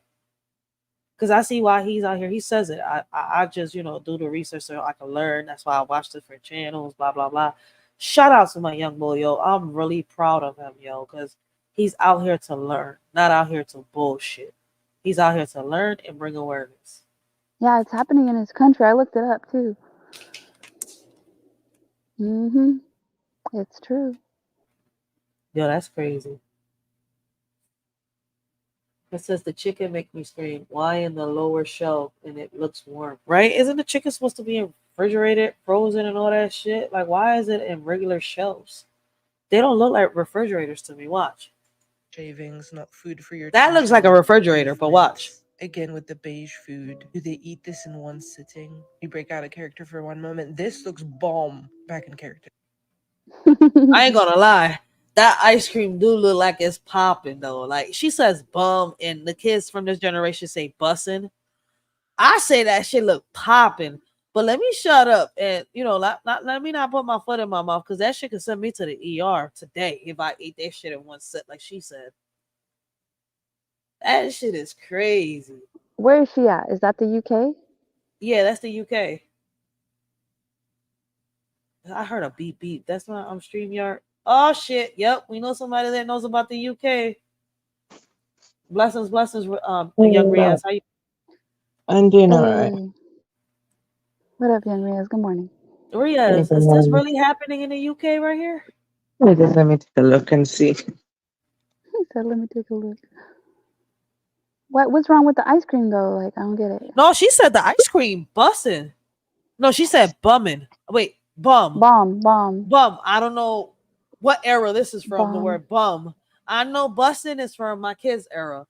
Because I see why he's out here. He says it. I just, do the research so I can learn. That's why I watch different channels, blah, blah, blah. Shout out to my young boy, yo. I'm really proud of him, yo, because he's out here to learn, not out here to bullshit. He's out here to learn and bring awareness. Yeah, it's happening in his country. I looked it up too. It's true. Yo, that's crazy. It says the chicken make me scream. Why in the lower shelf and it looks warm? Right? Isn't the chicken supposed to be refrigerated, frozen, and all that shit? Like, why is it in regular shelves? They don't look like refrigerators to me. Watch. Shavings, not food for your That looks like a refrigerator, but watch. Again with the beige food. Do they eat this in one sitting? You break out of character for one moment. This looks bomb. Back in character. I ain't gonna lie. That ice cream do look like it's popping though. Like she says bum and the kids from this generation say bussin'. I say that shit look popping. But let me shut up and let me not put my foot in my mouth because that shit could send me to the ER today if I ate that shit in one sit like she said. That shit is crazy. Where is she at? Is that the UK? Yeah, that's the UK. I heard a beep beep. That's not StreamYard. Oh shit. Yep, we know somebody that knows about the UK. Blessings, blessings, young Riaz. How you? I'm doing alright. What up, young Riaz? Good morning. Riaz, is this really happening in the UK right here? Let me take a look and see. He said, "Let me take a look." What's wrong with the ice cream though? Like, I don't get it. No, she said the ice cream bussin'. No, she said bumming. Wait, bum. Bum. I don't know what era this is from. The word bum. I know bussin' is from my kids' era.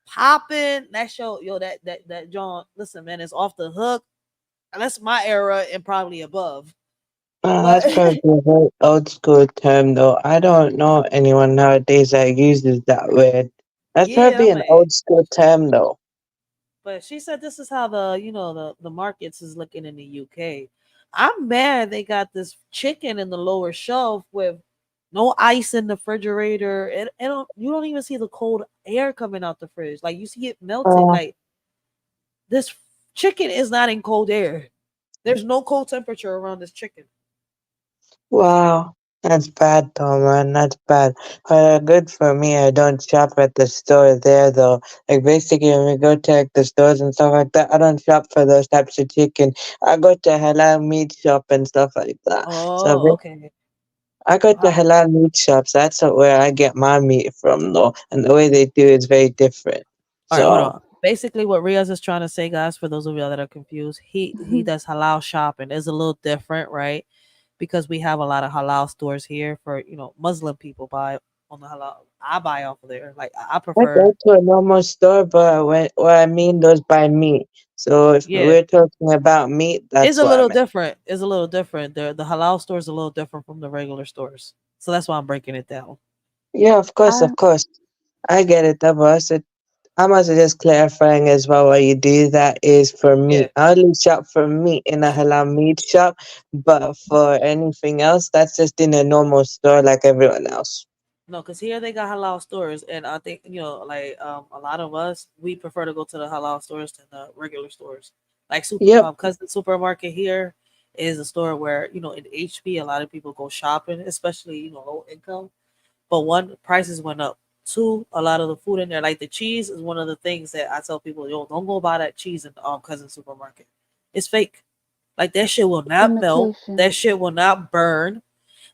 Popping, that show, yo, that John. Listen, man, it's off the hook. That's my era and probably above. That's probably a very old school term, though. I don't know anyone nowadays that uses that word. That's probably an old school term, though. But she said this is how the markets is looking in the UK. I'm mad they got this chicken in the lower shelf with no ice in the refrigerator. And you don't even see the cold air coming out the fridge. Like you see it melting. Like this chicken is not in cold air. There's no cold temperature around this chicken. Wow, that's bad, though, man. That's bad. Good for me. I don't shop at the store there, though. Like, basically, when we go to like, the stores and stuff like that, I don't shop for those types of chicken. I go to halal meat shop and stuff like that. Oh, okay. I go to halal meat shops. That's where I get my meat from, though. And the way they do it's very different. All right, hold on. Basically, what Riaz is trying to say, guys, for those of y'all that are confused, he does halal shopping. It's a little different, right? Because we have a lot of halal stores here for Muslim people buy on the halal. I buy off of there. Like I I prefer, go to a normal store, but what I mean those by meat. So if yeah. we're talking about meat, It's that's a what I little meant. different. It's a little different. The halal store is a little different from the regular stores. So that's why I'm breaking it down. Yeah, of course, I of course. I get it, but I'm also just clarifying as well why you do that is for Yeah. meat. I only shop for meat in a halal meat shop, but for anything else, that's just in a normal store like everyone else. No, because here they got halal stores, and I think like a lot of us we prefer to go to the halal stores than the regular stores. Like Yep. cousin supermarket here is a store where in HP a lot of people go shopping, especially low income. But one, prices went up. Two, a lot of the food in there, like the cheese, is one of the things that I tell people, yo, don't go buy that cheese in cousin supermarket. It's fake. Like that shit will not melt. imitation. That shit will not burn.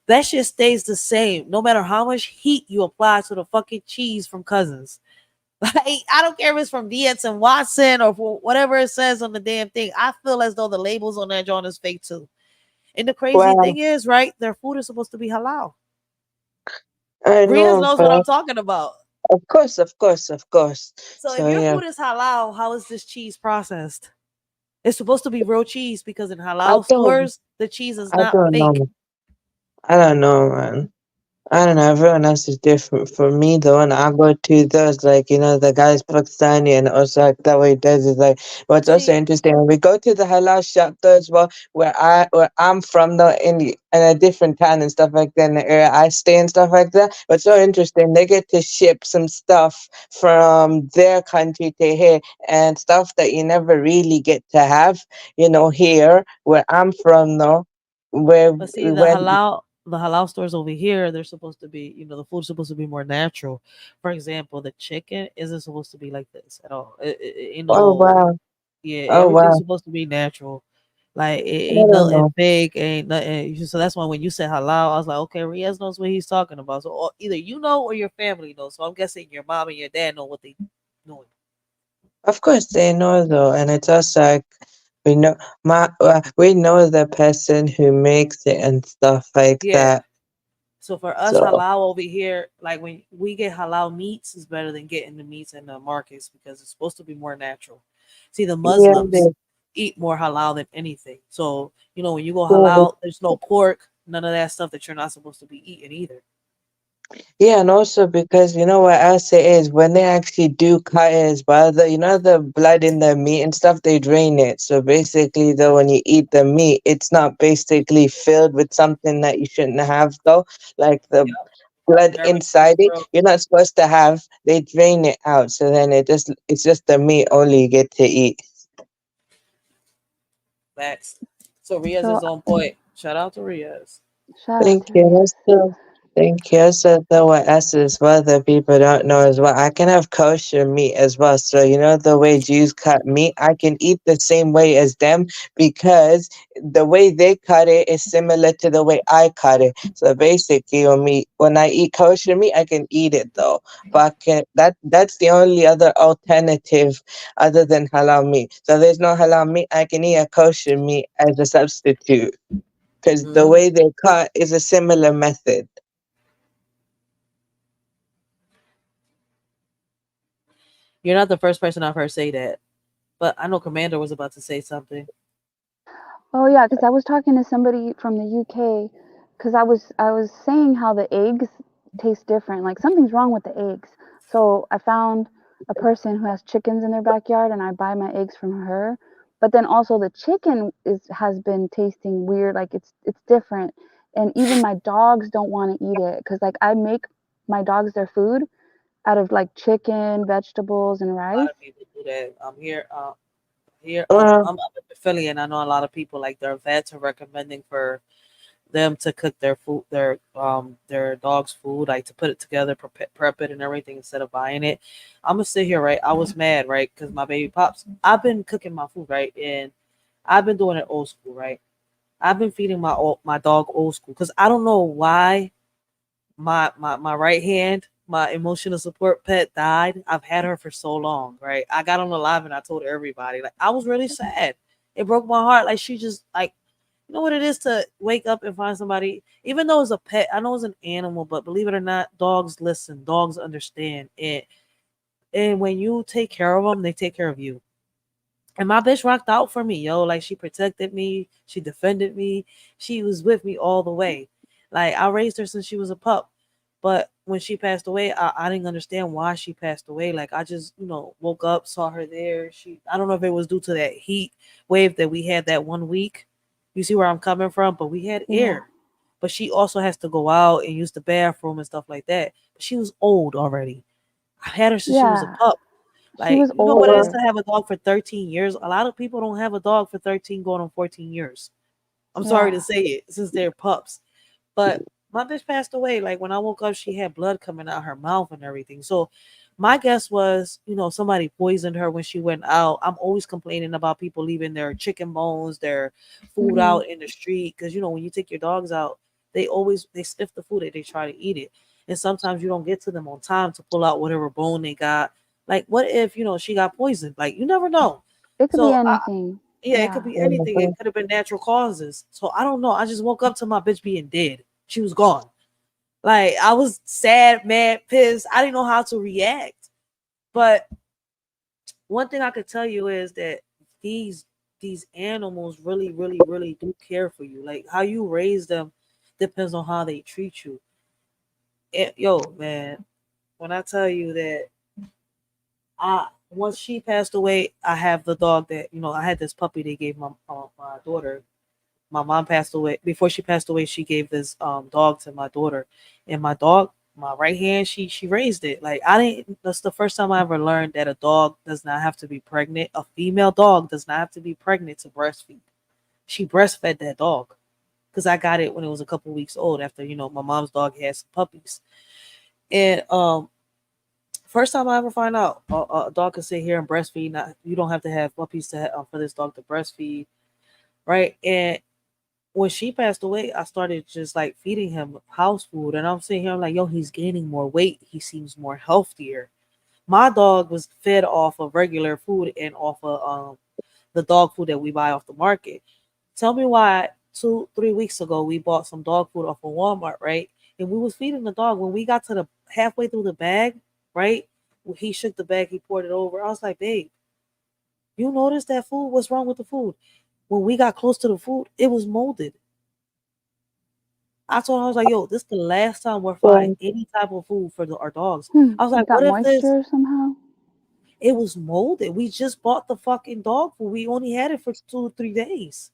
That shit stays the same no matter how much heat you apply to the fucking cheese from Cousins. Like I don't care if it's from DX and Watson or whatever it says on the damn thing. I feel as though the labels on that joint is fake too. And the crazy Wow. thing is, right? Their food is supposed to be halal. I Riaz know, knows what but I'm talking about. of course, of course, of course. So if So your yeah, food is halal, how is this cheese processed? It's supposed to be real cheese because in I halal don't, stores, the cheese is I not don't fake. know. I don't know, man. I don't know. Everyone else is different. For me, the one I go to, those like the guy's Pakistani, and also like that way he does is like. What's also See, interesting, when we go to the halal shop though as well, where I'm from though in a different town and stuff like that in the area I stay and stuff like that. What's so interesting, they get to ship some stuff from their country to here and stuff that you never really get to have, here where I'm from though, where but see when the halal stores over here, they're supposed to be, the food's supposed to be more natural. For example, the chicken isn't supposed to be like this at all. oh wow, Yeah, oh everything's wow, supposed to be natural. Like it I ain't don't nothing know. fake, ain't nothing. So that's why when you said halal, I was like, okay, Riaz knows what he's talking about. So either you know or your family knows. So I'm guessing your mom and your dad know what they doing. Of course they know though, and it's also like we know the person who makes it and stuff like Yeah. that. So for us, So halal over here, like when we get halal meats, is better than getting the meats in the markets because it's supposed to be more natural. See, the yeah, Muslims eat more halal than anything. So when you go they, halal, there's no pork, none of that stuff that you're not supposed to be eating either. yeah, and also because what else it is when they actually do cut it as well, the blood in the meat and stuff, they drain it. So basically, though, when you eat the meat, it's not basically filled with something that you shouldn't have, though, like the Yep. blood Everything's inside it. real You're not supposed to have. They drain it out, so then it's just the meat only you get to eat. facts. So Riaz So is on point. Shout out to Riaz. shout out Thank to you. Riaz. Thank you. So the what else as well that people don't know as well. I can have kosher meat as well. So the way Jews cut meat, I can eat the same way as them because the way they cut it is similar to the way I cut it. So basically, when I eat kosher meat, I can eat it though. But that's the only other alternative other than halal meat. So there's no halal meat. I can eat a kosher meat as a substitute because the Mhm. way they cut is a similar method. You're not the first person I've heard say that, but I know Commander was about to say something. Oh yeah, because I was talking to somebody from the UK, because I was saying how the eggs taste different. Like something's wrong with the eggs. So I found a person who has chickens in their backyard, and I buy my eggs from her. But then also the chicken has been tasting weird. Like it's different, and even my dogs don't want to eat it because like I make my dogs their food out of like chicken, vegetables, and A lot rice. of people do that. Here, Well, I'm up in Philly, and I know a lot of people like their vets are recommending for them to cook their food, their dog's food, like to put it together, prep it, and everything instead of buying it. I'm gonna sit here, right? I was mad, right, because my baby pops. I've been cooking my food, right, and I've been doing it old school, right. I've been feeding my dog old school because I don't know why my right hand my emotional support pet died. I've had her for so long, right? I got on the live and I told everybody, like, I was really sad. It broke my heart. Like, she just, like, you know what it is to wake up and find somebody, even though it's a pet, I know it's an animal, but believe it or not, dogs listen, dogs understand. And when you take care of them, they take care of you. And my bitch rocked out for me, yo. Like, she protected me, she defended me, she was with me all the way. Like, I raised her since she was a pup. But when she passed away, I didn't understand why she passed away. Like, I just, woke up, saw her there. I don't know if it was due to that heat wave that we had that 1 week. You see where I'm coming from? But we had Yeah. air. But she also has to go out and use the bathroom and stuff like that. But she was old already. I had her since she was a Yeah. pup. She Like, was you know what it is older. to have a dog for 13 years? A lot of people don't have a dog for 13 going on 14 years. I'm sorry Yeah. to say it, since they're pups. But my bitch passed away. Like, when I woke up, she had blood coming out her mouth and everything. So my guess was, somebody poisoned her when she went out. I'm always complaining about people leaving their chicken bones, their food Mhm. out in the street. Because, when you take your dogs out, they sniff the food and they try to eat it. And sometimes you don't get to them on time to pull out whatever bone they got. Like, what if, she got poisoned? Like, you never know. It could be So anything. yeah, it could Yeah. be anything. It could have been natural causes. So I don't know. I just woke up to my bitch being dead. She was gone. Like, I was sad, mad, pissed. I didn't know how to react. But one thing I could tell you is that these these animals really, really, really do care for you. Like, how you raise them depends on how they treat you. Yo, man, when I tell you that I once she passed away, I have the dog that I had this puppy they gave my daughter. My mom passed away. Before she passed away, she gave this dog to my daughter, and my dog, my right hand, she raised it. Like, I didn't. That's the first time I ever learned that a dog does not have to be pregnant. A female dog does not have to be pregnant to breastfeed. She breastfed that dog because I got it when it was a couple weeks old. After my mom's dog had some puppies, and first time I ever find out a dog can sit here and breastfeed. Not, you don't have to have puppies for this dog to breastfeed, right? And when she passed away, I started just like feeding him house food, and I'm sitting here, I'm like, yo, he's gaining more weight. He seems more healthier. My dog was fed off of regular food and off of the dog food that we buy off the market. Tell me why 2 3 weeks ago we bought some dog food off of Walmart, right? And we was feeding the dog. When we got to the halfway through the bag, right? He shook the bag, he poured it over. I was like, babe, you noticed that food? What's wrong with the food? When we got close to the food, it was molded. I told her, I was like, yo, this is the last time we're frying any type of food for our dogs. I was It like, got what if this? moisture somehow. It was molded. We just bought the fucking dog food. We only had it for 2 or 3 days.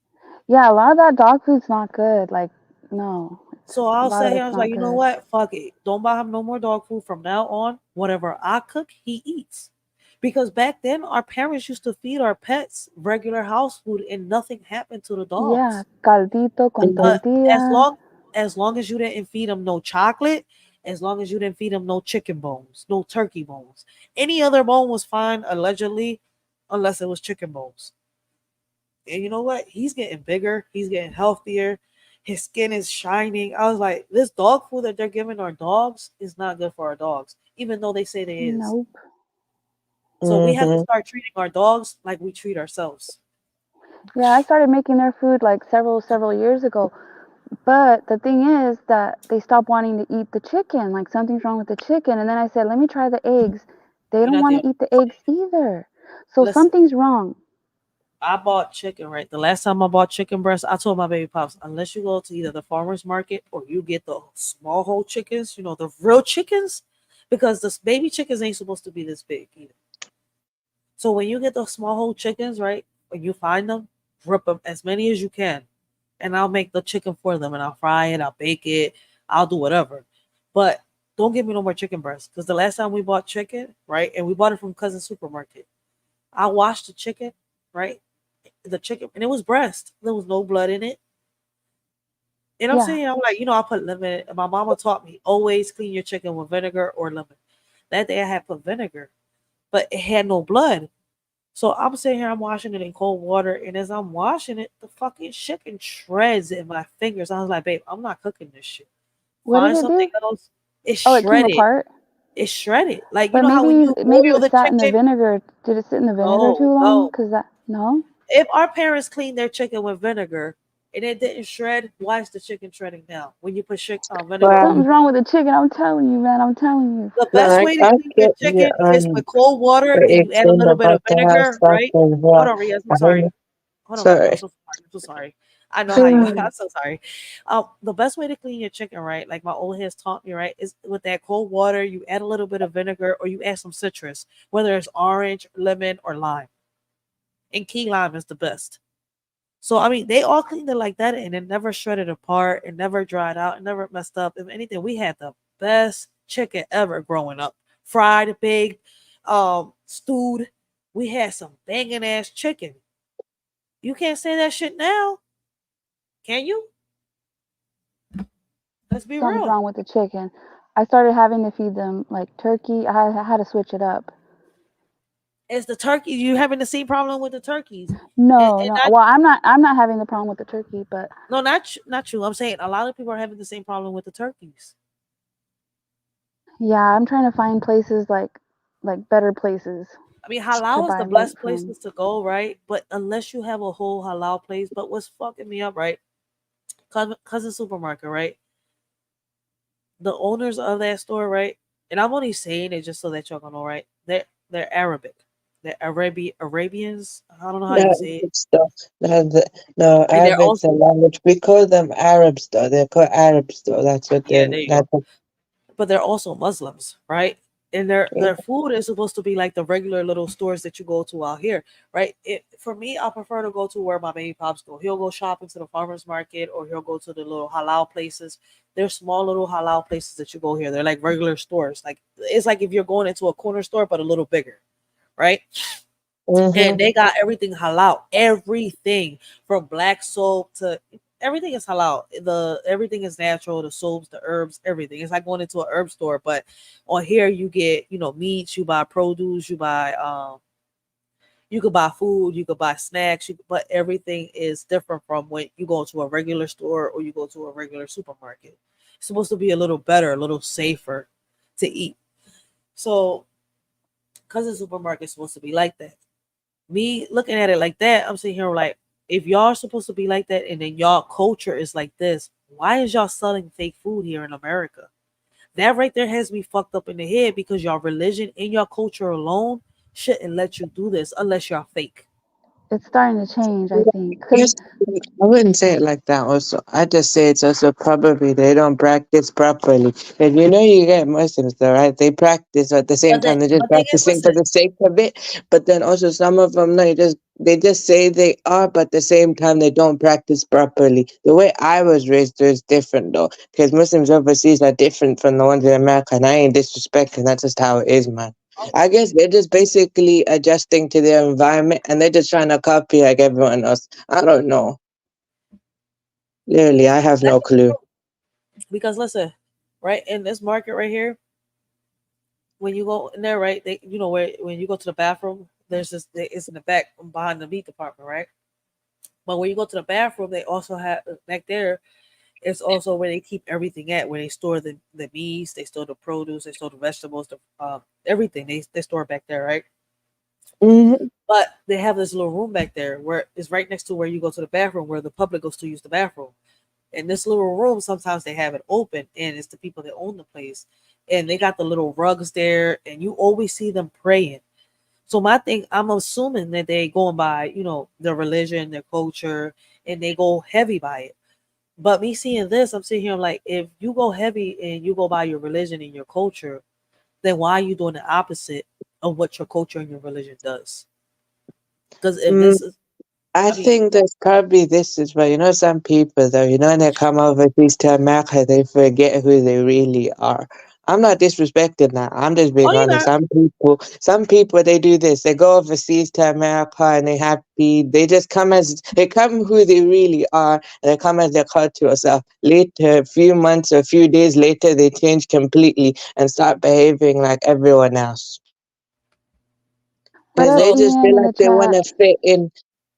Yeah, a lot of that dog food's not good. Like, no, So a I'll lot say of here, I it's was like, not you know good. what? Fuck it. Don't buy him no more dog food from now on. Whatever I cook, he eats. Because back then, our parents used to feed our pets regular house food and nothing happened to the Yeah, dogs. caldito con But as tortilla. long as long as you didn't feed them no chocolate, as long as you didn't feed them no chicken bones, no turkey bones, any other bone was fine allegedly, unless it was chicken bones. And you know what? He's getting bigger. He's getting healthier. His skin is shining. I was like, this dog food that they're giving our dogs is not good for our dogs, even though they say it is. Nope. So we have to Mm-hmm. start treating our dogs like we treat ourselves. Yeah, I started making their food like several years ago. But the thing is that they stopped wanting to eat the chicken. Like something's wrong with the chicken. And then I said, let me try the eggs. They You're don't not the want only to eat the one. eggs either. So Listen, something's wrong. I bought chicken, right? The last time I bought chicken breast, I told my baby pops, unless you go to either the farmer's market or you get the small whole chickens, the real chickens, because the baby chickens ain't supposed to be this big either. So when you get the small whole chickens, right? When you find them, rip them as many as you can, and I'll make the chicken for them, and I'll fry it, I'll bake it, I'll do whatever. But don't give me no more chicken breast, because the last time we bought chicken, right, and we bought it from cousin supermarket, I washed the chicken, right, the chicken, and it was breast. There was no blood in it. And I'm Yeah. saying, I'm like, I put lemon. My mama taught me always clean your chicken with vinegar or lemon. That day I had put vinegar, but it had no blood. So I'm sitting here, I'm washing it in cold water, and as I'm washing it, the fucking chicken shreds in my fingers. I was like, babe, I'm not cooking this shit. What did Find it something do? else. It's Oh, it came shredded. apart. It's shredded. Like you But know how when you maybe boil it the sat in the chicken. vinegar. Did it sit in the vinegar too No, long? no. Cause that no. If our parents cleaned their chicken with vinegar and it didn't shred, why is the chicken shredding now? When you put vinegar on Something's it. wrong with the chicken. I'm telling you, man. I'm telling you. The No, best way to I clean your get you chicken is with cold water and you add a explained little bit of about the house vinegar, stuff right? as Hold well. on, Riaz. I'm I sorry. mean, Hold on, Riaz. I'm sorry. so sorry. I'm so sorry. I know how you. I'm so sorry. The best way to clean your chicken, right? Like my old heads taught me, right, is with that cold water. You add a little bit of vinegar, or you add some citrus, whether it's orange, lemon, or lime. And key lime is the best. So I mean, they all cleaned it like that, and it never shredded apart, it never dried out, it never messed up. If anything, we had the best chicken ever growing up. Fried, baked, stewed. We had some banging ass chicken. You can't say that shit now, can you? Let's be Something's real. wrong with the chicken. I started having to feed them like turkey. I had to switch it up. It's the turkey. You having the same problem with the turkeys, No, and no. not Well, I'm not having the problem with the turkey, but no, not you. I'm saying a lot of people are having the same problem with the turkeys. yeah, I'm trying to find places like better places I mean, to halal is the buy meat blessed from. places to go, right? But unless you have a whole halal place, but what's fucking me up, right? Cousin supermarket, right? The owners of that store, right? And I'm only saying it just so that y'all gonna know, right? They're Arabic. They're Arabians. I don't know how you No, say it. it's the, no, And they're Arabic's a also language. We call them Arabs, though. They're called Arabs, though. That's what yeah, they're. there you go. That's what, But they're also Muslims, right? And their food is supposed to be like the regular little stores that you go to out here, right? For me, I prefer to go to where my baby pops go. He'll go shopping to the farmers market, or he'll go to the little halal places. They're small little halal places that you go here. They're like regular stores. Like it's like if you're going into a corner store, but a little bigger, right? And mm-hmm. they got everything halal, everything from black soap to everything is halal. The everything is natural, the soaps, the herbs, everything. It's like going into a herb store, but on here you get, meats, you buy produce, you could buy food, you could buy snacks, but everything is different from when you go to a regular store or you go to a regular supermarket. It's supposed to be a little better, a little safer to eat. So, because the supermarket is supposed to be like that, me looking at it like that, I'm sitting here like, if y'all supposed to be like that and then y'all culture is like this, why is y'all selling fake food here in America? That right there has me fucked up in the head because y'all religion and your culture alone shouldn't let you do this unless y'all fake. It's starting to change, I think. Yes, Cause I wouldn't say it like that. Also, I just say it's also probably they don't practice properly. And you get Muslims, though, right? They practice at the same time. They're just But they get practicing for listen. the sake of it. But then also some of them, no, they just say they are, but at the same time they don't practice properly. The way I was raised is different, though, because Muslims overseas are different from the ones in America. And I ain't disrespecting. That's just how it is, man. I guess they're just basically adjusting to their environment, and they're just trying to copy like everyone else. I don't know. Literally, I have That no is clue. true. Because listen, right in this market right here, when you go in there, right, they where when you go to the bathroom, it's in the back behind the meat department, right? But when you go to the bathroom, they also have back there. It's also where they keep everything at, where they store the meats, they store the produce, they store the vegetables, everything they store back there, right? Mm-hmm. But they have this little room back there where it's right next to where you go to the bathroom, where the public goes to use the bathroom. In this little room, sometimes they have it open, and it's the people that own the place, and they got the little rugs there, and you always see them praying. So my thing, I'm assuming that they going by, their religion, their culture, and they go heavy by it. But me seeing this, I'm sitting here like, if you go heavy and you go by your religion and your culture, then why are you doing the opposite of what your culture and your religion does? Because if this is, I I mean, think there's probably this as well. Some people though, when they come overseas to America, they forget who they really are. I'm not disrespecting that. I'm just oh, being you're honest. not. Some people, they do this. They go overseas to America and they happy. They come who they really are, and they come as their cultural self. Later, a few months, a few days later, they change completely and start behaving like everyone else what because up, they So just Ian feel in like the they want chat? to fit in.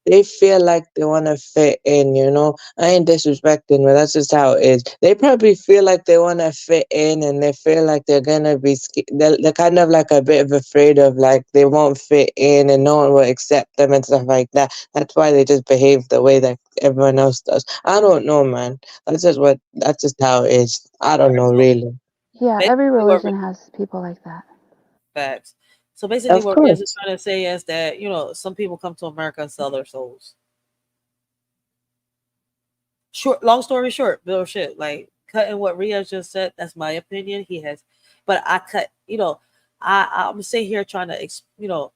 they feel like they want to fit in, you know. I ain't disrespecting, but that's just how it is. They probably feel like they want to fit in, and they feel like they're gonna be they're kind of like a bit of afraid of like they won't fit in and no one will accept them and stuff like that. That's why they just behave the way that everyone else does. I don't know, man. That's just how it is. I don't know really. Yeah, every Basically, what religion has people like that. facts. So basically, Of what Riaz is course. trying to say is that some people come to America and sell their souls. Short, long story short, Bill shit. Like cutting what Riaz just said. That's my opinion. He has, but I cut. I'm sitting here trying to,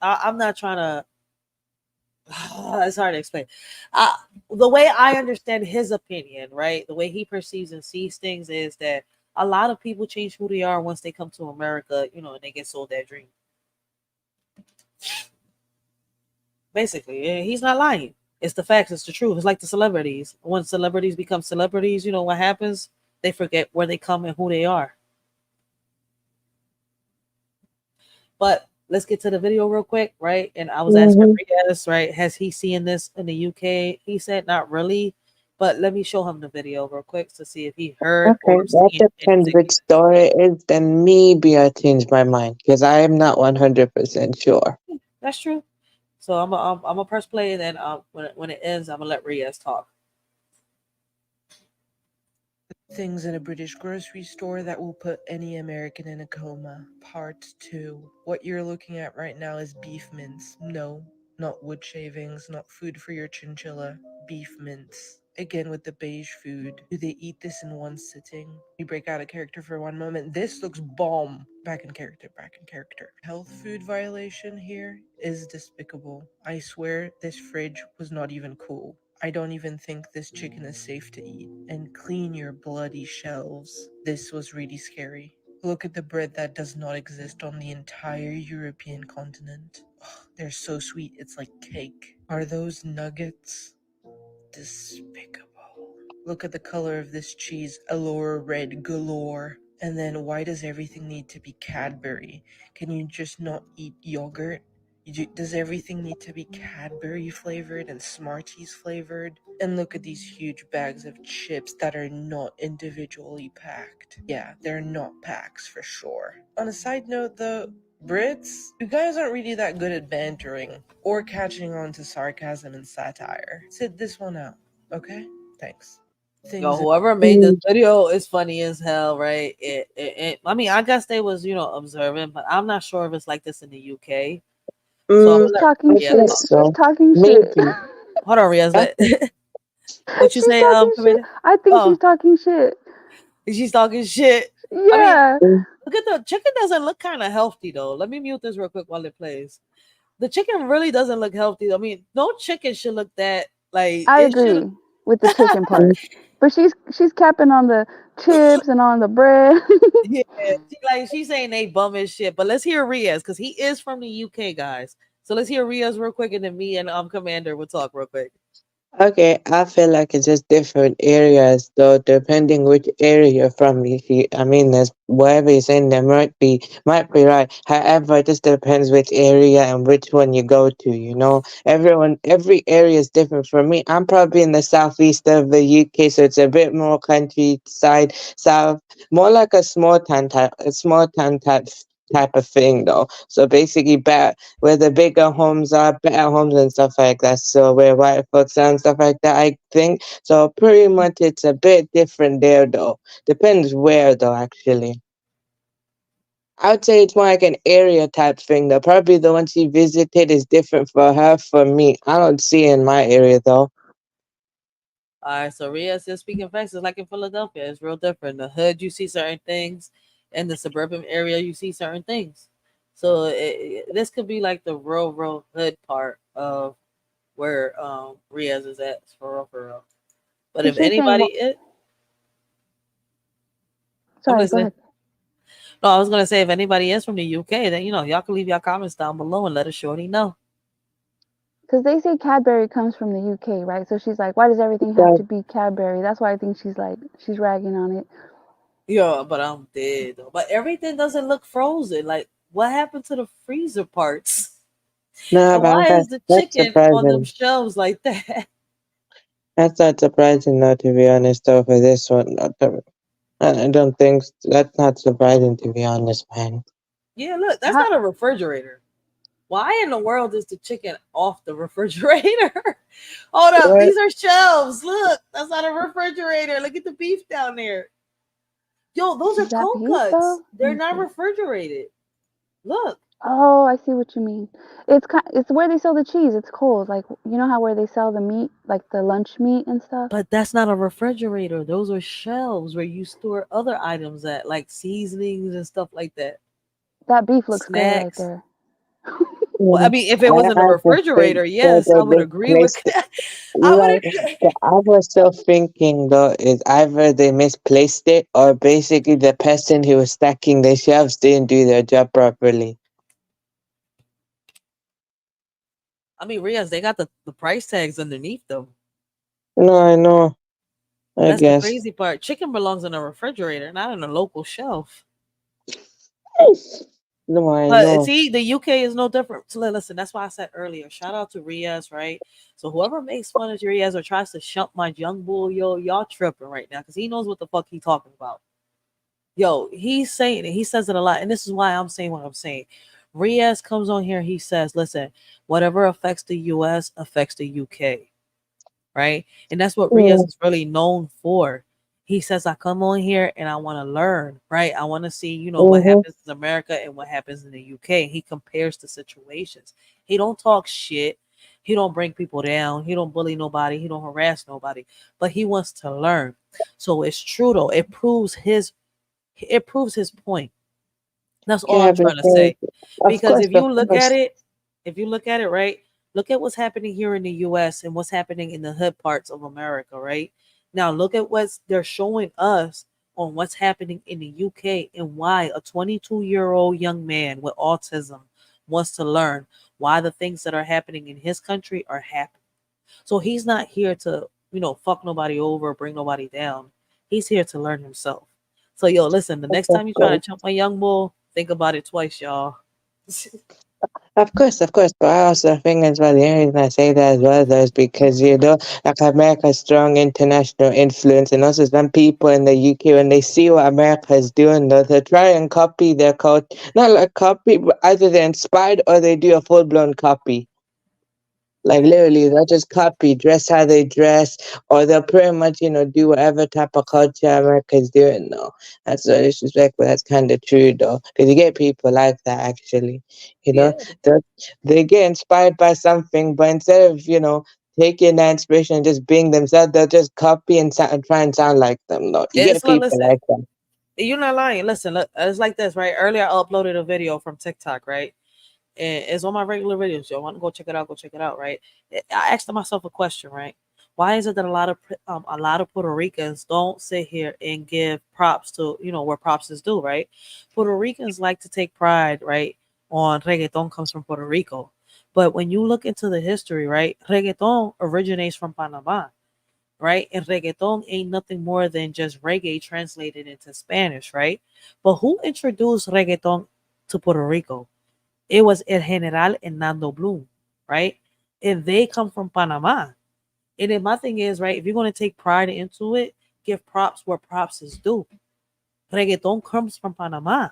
I'm not trying to. It's hard to explain. Uh, the way I understand his opinion, right? The way he perceives and sees things is that a lot of people change who they are once they come to America, and they get sold that dream. Basically, he's not lying. It's the facts. It's the truth. It's like the celebrities. When celebrities become celebrities, you know what happens? They forget where they come and who they are. But let's get to the video real quick, right? And I was asking Hmm. Riaz, right, has he seen this in the UK? He said not really, but let me show him the video real quick to see if he heard Okay, or that seen depends anything. which story it is. Then maybe I change my mind because I am not 100% sure. That's true. So I'm a press play, and then when it ends, I'm gonna let Riaz talk. Things in a British grocery store that will put any American in a coma. Part 2. What you're looking at right now is beef mince. No, not wood shavings, not food for your chinchilla. Beef mince. Again with the beige food. Do they eat this in one sitting? We break out of character for one moment. This looks bomb. Back in character, back in character. Health food violation here is despicable. I swear this fridge was not even cool. I don't even think this chicken is safe to eat. And clean your bloody shelves. This was really scary. Look at the bread that does not exist on the entire European continent. Ugh, they're so sweet, it's like cake. Are those nuggets? Despicable. Look at the color of this cheese, allure red galore. And then why does everything need to be Cadbury? Can you just not eat yogurt? Does everything need to be Cadbury flavored and Smarties flavored? And look at these huge bags of chips that are not individually packed. Yeah, they're not packs for sure. On a side note though, Brits, you guys aren't really that good at bantering or catching on to sarcasm and satire. Sit this one out, okay? Thanks. Yo, Things whoever made this Mm. video is funny as hell, right? I mean, I guess they was, observing, but I'm not sure if it's like this in the UK. So I'm Mm, She's gonna talking let I Riaz shit. guess talk. She's so. talking shit. Maybe. Hold on, Riaz. I What you She's say, talking shit. Kamina? I think Oh, she's talking shit. she's talking shit. I mean, Yeah, think. look at the chicken doesn't look kind of healthy though. Let me mute this real quick while it plays. The chicken really doesn't look healthy. I mean, no chicken should look that like I it should. agree with the chicken part. But she's capping on the chips and on the bread. Yeah, she's saying they bum as shit. But let's hear Riaz because he is from the UK, guys. So let's hear Riaz real quick, and then me and Commander will talk real quick. Okay, I feel like it's just different areas though, depending which area you're from. I mean, there's wherever you're saying there might be right. However, it just depends which area and which one you go to. You know, every area is different. For me, I'm probably in the southeast of the UK, so it's a bit more countryside, south, more like a small town type of thing though. So basically, better where the bigger homes are, better homes and stuff like that. So where white folks are and stuff like that, I think. So pretty much it's a bit different there though. Depends where though, actually. I would say it's more like an area type thing though. Probably the one she visited is different for her. For me, I don't see it in my area though. All right, so Riaz says speaking facts is like in Philadelphia. It's real different. The hood, you see certain things, in the suburban area, you see certain things. So this could be like the real hood part of where Riaz is at for real, for real. But Cause if she's saying, anybody, well, I'm sorry, go listening. ahead. No, I was gonna say if anybody is from the UK, then y'all can leave your comments down below and let us shorty know. Because they say Cadbury comes from the UK, right? So she's like, why does everything have So to be Cadbury? That's why I think she's ragging on it. Yeah, but I'm dead though. But everything doesn't look frozen. Like what happened to the freezer parts? No, And but why is the that's chicken on them surprising. shelves like that? That's not surprising, though, to be honest, though, for this one. I don't think that's not surprising, to be honest, man. Yeah, look, that's not a refrigerator. Why in the world is the chicken off the refrigerator? Hold up, What? these are shelves. Look, that's not a refrigerator. Look at the beef down there. Yo, those are Is that cold beef cuts. though? Let They're me not see. refrigerated. Look, Oh, I see what you mean. It's where they sell the cheese. It's cold. Like you know how where they sell the meat, like the lunch meat and stuff. but that's not a refrigerator. Those are shelves where you store other items at, like seasonings and stuff like that. That beef looks good right Snacks. there. Well, I Mm, mean, if it was in a I just think refrigerator, that yes, I would they agree with placed it that. I would right. agree. So I was still thinking though is either they misplaced it or basically the person who was stacking the shelves didn't do their job properly. I mean, Riaz, they got the price tags underneath them. No, I know. I That's the guess. crazy part. Chicken belongs in a refrigerator, not in a local shelf. No, I But know. see, the UK is no different. So listen, that's why I said earlier. Shout out to Riaz, right? So whoever makes fun of Riaz or tries to shump my young bull, yo, y'all tripping right now because he knows what the fuck he talking about. Yo, he's saying it. He says it a lot, and this is why I'm saying what I'm saying. Riaz comes on here. He says, "Listen, whatever affects the U.S. affects the UK." Right? And that's what Riaz Mm, is really known for. He says, I come on here and I want to learn, right? I want to see, what mm-hmm. happens in America and what happens in the UK. He compares the situations. He don't talk shit. He don't bring people down. He don't bully nobody. He don't harass nobody. But he wants to learn. So it's true though. It proves his point. That's all Yeah, I'm trying to because say. Because of course. if you look at it, right, look at what's happening here in the US and what's happening in the hood parts of America, right? Now look at what they're showing us on what's happening in the UK and why a 22-year-old young man with autism wants to learn why the things that are happening in his country are happening. So he's not here to, fuck nobody over, bring nobody down. He's here to learn himself. So yo, listen, the next Of time you try to course. chump my young bull, think about it twice, y'all. Of course, but I also think as well, the only reason I say that as well though is because, like America's strong international influence and also some people in the UK when they see what America is doing though, they try and copy their culture. Not like copy, but either they're inspired or they do a full blown copy. Like literally, they'll just copy, dress how they dress, or they'll pretty much, do whatever type of culture America's doing. No, that's no disrespect, but that's kind of true though, because you get people like that actually. You know, Yeah. they they get inspired by something, but instead of taking that inspiration and just being themselves, they'll just copy and try and sound like them. No, you It's get like, people listen, like that. you're not lying. Listen, look, it's like this, right? Earlier I uploaded a video from TikTok, right? And it's on my regular videos. Y'all want to go check it out? Go check it out, right? I asked myself a question, right? Why is it that a lot of Puerto Ricans don't sit here and give props to where props is due, right? Puerto Ricans like to take pride, right? On reggaeton comes from Puerto Rico, but when you look into the history, right, reggaeton originates from Panama, right? And reggaeton ain't nothing more than just reggae translated into Spanish, right? But who introduced reggaeton to Puerto Rico? It was El General and Nando Bloom, right? And they come from Panama. And then my thing is, right, if you're going to take pride into it, give props where props is due. Reggaeton comes from Panama.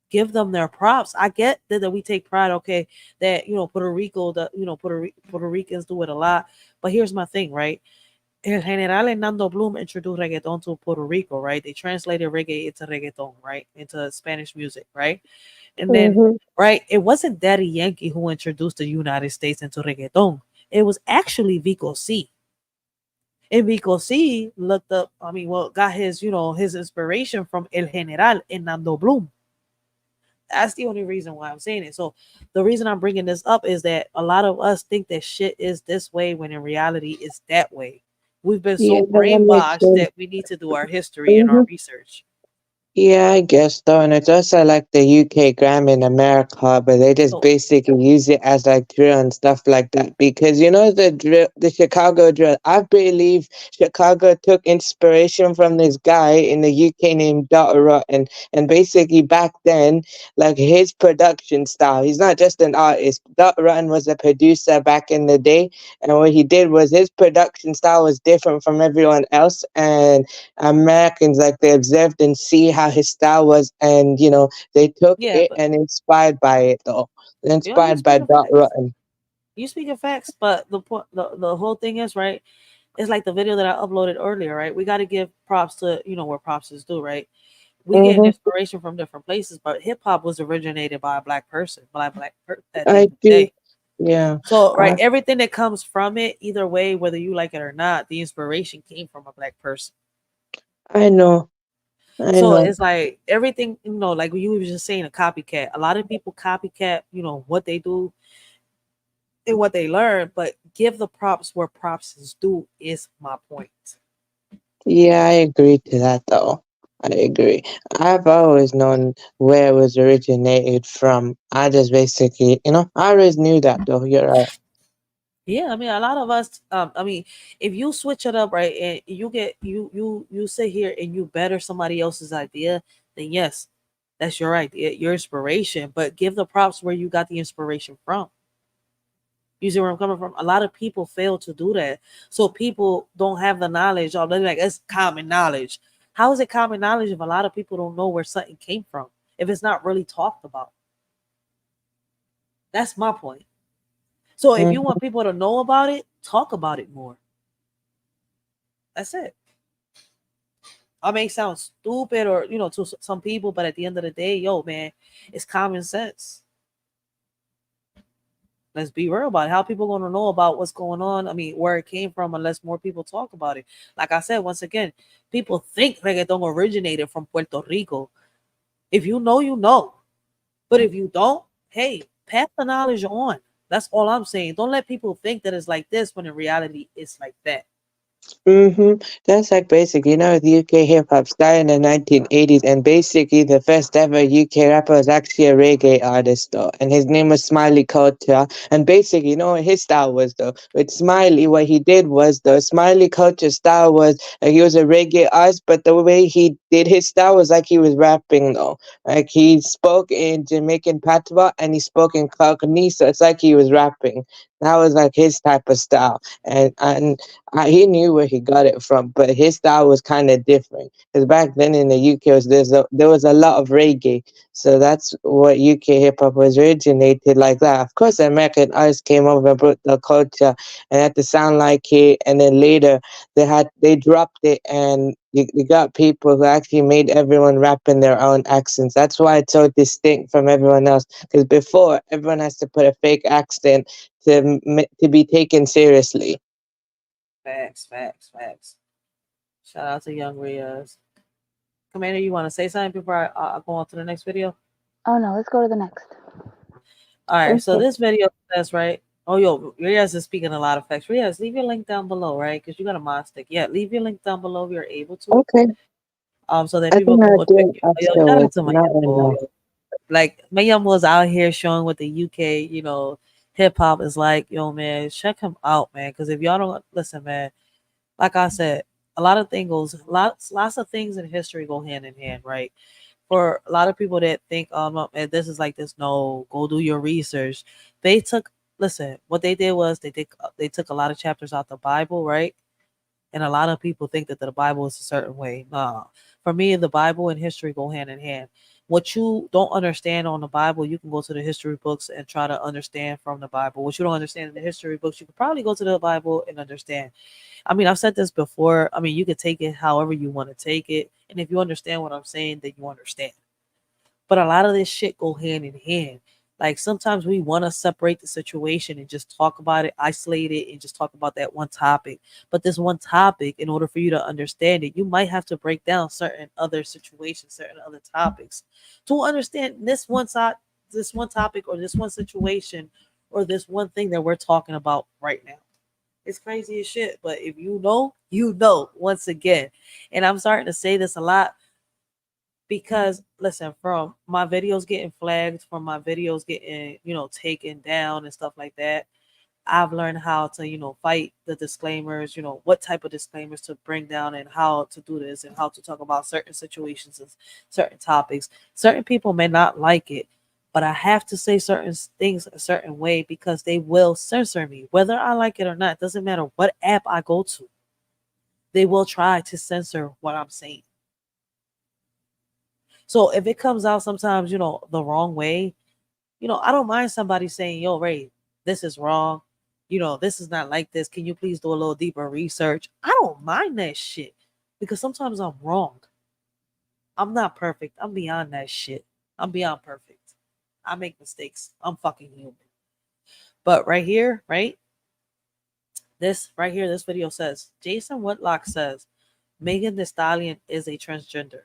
Give them their props. I get that we take pride, okay, that, Puerto Rico, Puerto Ricans do it a lot. But here's my thing, right? El General and Nando Bloom introduced reggaeton to Puerto Rico, right? They translated reggae into reggaeton, right? Into Spanish music, right? And then, Mm-hmm. right, it wasn't Daddy Yankee who introduced the United States into reggaeton. It was actually Vico C. And Vico C looked up, got his inspiration from El General and Nando Bloom. That's the only reason why I'm saying it. So the reason I'm bringing this up is that a lot of us think that shit is this way when in reality it's that way. We've been Yeah, so that makes brainwashed sense. that we need to do our history and our Mm-hmm. research. Yeah, I guess so. And it's also like the UK gram in America, but they just So basically use it as like drill and stuff like that. Because you know the drill, the Chicago drill. I believe Chicago took inspiration from this guy in the UK named Dr. Rotten. And basically back then, like his production style, he's not just an artist. Dr. Rotten was a producer back in the day, and what he did was his production style was different from everyone else, and Americans like they observed and see how his style was, and they took yeah, it but and inspired by it though. yo, you Inspired by speaking Dot facts. Rotten. You speaking facts, but the point, the whole thing is right. It's like the video that I uploaded earlier, right? We got to give props to where props is due, right? We get Mm-hmm. inspiration from different places, but hip hop was originated by a black person, at the I end of the do. day. Yeah. So, right, I everything that comes from it, either way, whether you like it or not, the inspiration came from a black person. I know. I So know. it's like everything, like you were just saying, a copycat. A lot of people copycat, what they do and what they learn, but give the props where props is due is my point. Yeah, I agree to that though. I agree. I've always known where it was originated from. I just basically, I always knew that though. You're right. Yeah, I mean, a lot of us. I mean, if you switch it up, right, and you get you sit here and you better somebody else's idea, then yes, that's your idea, your inspiration. But give the props where you got the inspiration from. You see where I'm coming from? A lot of people fail to do that, so people don't have the knowledge. Or they're like, it's common knowledge. How is it common knowledge if a lot of people don't know where something came from? If it's not really talked about, that's my point. So if you Mm-hmm. want people to know about it, talk about it more. That's it. I may sound stupid or to some people, but at the end of the day, yo, man, it's common sense. Let's be real about it. How people gonna know about what's going on? I mean, where it came from, unless more people talk about it. Like I said, once again, people think reggaeton originated from Puerto Rico. If you know, you know. But if you don't, hey, pass the knowledge on. That's all I'm saying. Don't let people think that it's like this when in reality it's like that. That's like basically, the UK hip hop started in the 1980s, and basically the first ever UK rapper was actually a reggae artist, though, and his name was Smiley Culture. And basically, what his style was, though, with Smiley, what he did was, though, Smiley Culture style was he was a reggae artist, but the way he did his style was like he was rapping, though. Like he spoke in Jamaican patois and he spoke in Cockney, so it's like he was rapping. That was like his type of style, and he knew where he got it from, but his style was kind of different. Because back then in the UK, there was a lot of reggae, so that's what UK hip hop was originated like that. Of course, American artists came over and brought the culture and had to sound like it, and then later they dropped it, and you got people who actually made everyone rap in their own accents. That's why it's so distinct from everyone else. Because before, everyone has to put a fake accent to be taken seriously. Facts, facts, facts. Shout out to Young Riaz. Commander, you want to say something before I go on to the next video? Oh no, let's go to the next. All right, so Okay. this video says, right? Oh, yo, Riaz is speaking a lot of facts. Riaz, leave your link down below, right? Because you got a mod stick. Yeah, leave your link down below if you're able to. Okay. So that I people think can I'll go do check it you. Yo, shout out afterwards. to my Not young right boy. now. Like my young boy's out here showing what the UK, hip hop is like. Yo, man, check him out, man. Because if y'all don't listen, man, like I said, a lot of things goes, lots of things in history go hand in hand, right? For a lot of people that think, this is like this. No, go do your research. They took, listen, what they did was they took a lot of chapters out the Bible, right? And a lot of people think that the Bible is a certain way. Nah, for me, the Bible and history go hand in hand. What you don't understand on the Bible, you can go to the history books and try to understand from the Bible. What you don't understand in the history books, you could probably go to the Bible and understand. I mean, I've said this before. I mean, you could take it however you want to take it. And if you understand what I'm saying, then you understand. But a lot of this shit go hand in hand. Like sometimes we want to separate the situation and just talk about it, isolate it, and just talk about that one topic. But this one topic, in order for you to understand it, you might have to break down certain other situations, certain other topics to understand this one side, this one topic, or this one situation, or this one thing that we're talking about right now. It's crazy as shit. But if you know, you know, once again. And I'm starting to say this a lot. Because listen, from my videos getting flagged, from my videos getting, taken down and stuff like that, I've learned how to, fight the disclaimers, what type of disclaimers to bring down and how to do this and how to talk about certain situations and certain topics. Certain people may not like it, but I have to say certain things a certain way because they will censor me. Whether I like it or not, doesn't matter what app I go to, they will try to censor what I'm saying. So if it comes out sometimes, the wrong way, I don't mind somebody saying, yo, Ray, this is wrong. This is not like this. Can you please do a little deeper research? I don't mind that shit because sometimes I'm wrong. I'm not perfect. I'm beyond that shit. I'm beyond perfect. I make mistakes. I'm fucking human. But right here, right? This right here, this video says Jason Whitlock says Megan Thee Stallion is a transgender.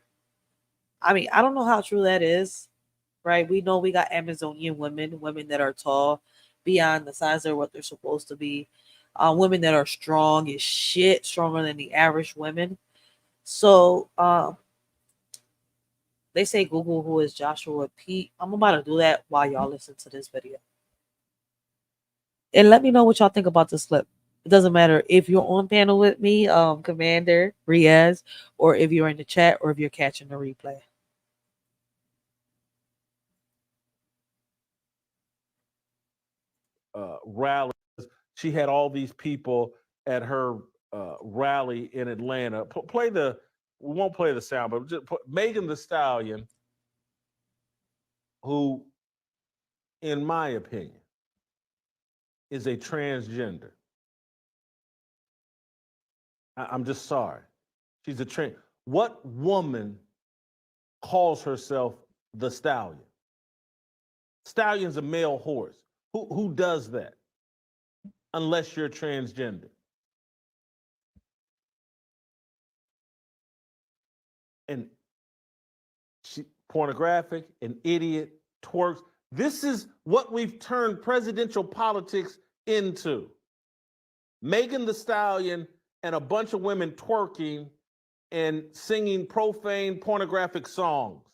I mean, I don't know how true that is, right? We know we got Amazonian women, women that are tall, beyond the size of what they're supposed to be, women that are strong as shit, stronger than the average women. So they say Google who is Joshua Pete. I'm about to do that while y'all listen to this video. And let me know what y'all think about this clip. It doesn't matter if you're on panel with me, Commander Riaz, or if you're in the chat, or if you're catching the replay. Rallies. She had all these people at her rally in Atlanta. Play the. We won't play the sound, but just Megan Thee Stallion, who, in my opinion, is a transgender. I'm just sorry. She's a trans. What woman calls herself the Stallion? Stallion's a male horse. Who does that? Unless you're transgender. And she pornographic, an idiot, twerks. This is what we've turned presidential politics into. Megan Thee Stallion and a bunch of women twerking and singing profane pornographic songs.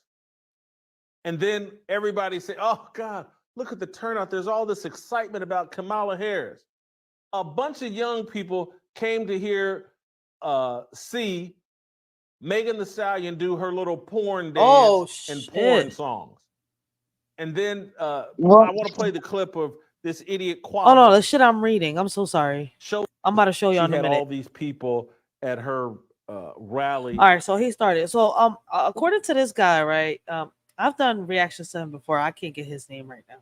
And then everybody say, oh God, look at the turnout. There's all this excitement about Kamala Harris. A bunch of young people came to hear see Megan Thee Stallion do her little porn dance and porn songs. And then I want to play the clip of this idiot Quavo. Oh no, the shit I'm reading. I'm so sorry. I'm about to show y'all in a minute. She had all these people at her rally. All right, so he started. So according to this guy, right? I've done reactions to him before. I can't get his name right now.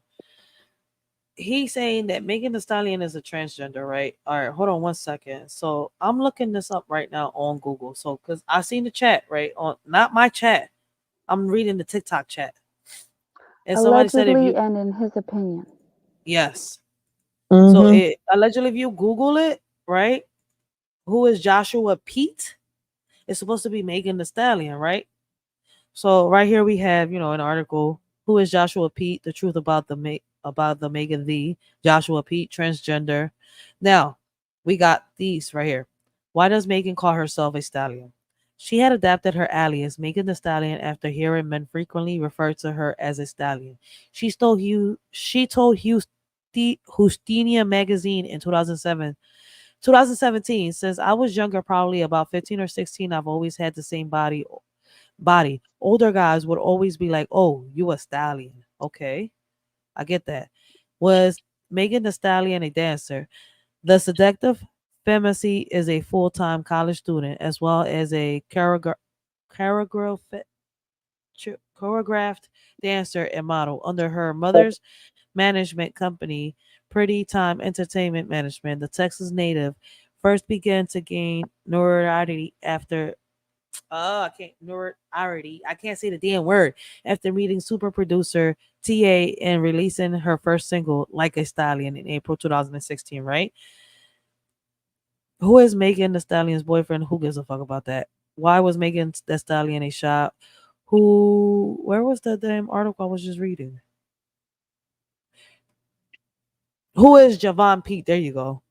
He's saying that Megan Thee Stallion is a transgender, right? All right, hold on one second. So I'm looking this up right now on Google. So because I seen the chat, right? On not my chat. I'm reading the TikTok chat. And somebody said if you and in his opinion. Yes. So it allegedly, if you Google it, right? Who is Joshua Pete? It's supposed to be Megan Thee Stallion, right? So right here we have, an article. Who is Joshua Pete? The truth about the Megan Thee Joshua Pete transgender. Now we got these right here. Why does Megan call herself a stallion? She had adapted her alias Megan Thee Stallion after hearing men frequently refer to her as a stallion. She told Houstonian magazine in 2017, since I was younger, probably about 15 or 16, I've always had the same body. Older guys would always be like, oh, you a stallion. Okay, I get that. Was Megan Thee Stallion a dancer? The seductive Femacy is a full-time college student as well as a choreographed dancer and model under her mother's management company, Pretty Time Entertainment Management. The Texas native first began to gain notoriety after I can't say the damn word after meeting super producer TA and releasing her first single, Like a Stallion, in April 2016, right? Who is Megan Thee Stallion's boyfriend? Who gives a fuck about that? Why was Megan Thee Stallion a shop? Where was the damn article I was just reading? Who is Javon Pete? There you go.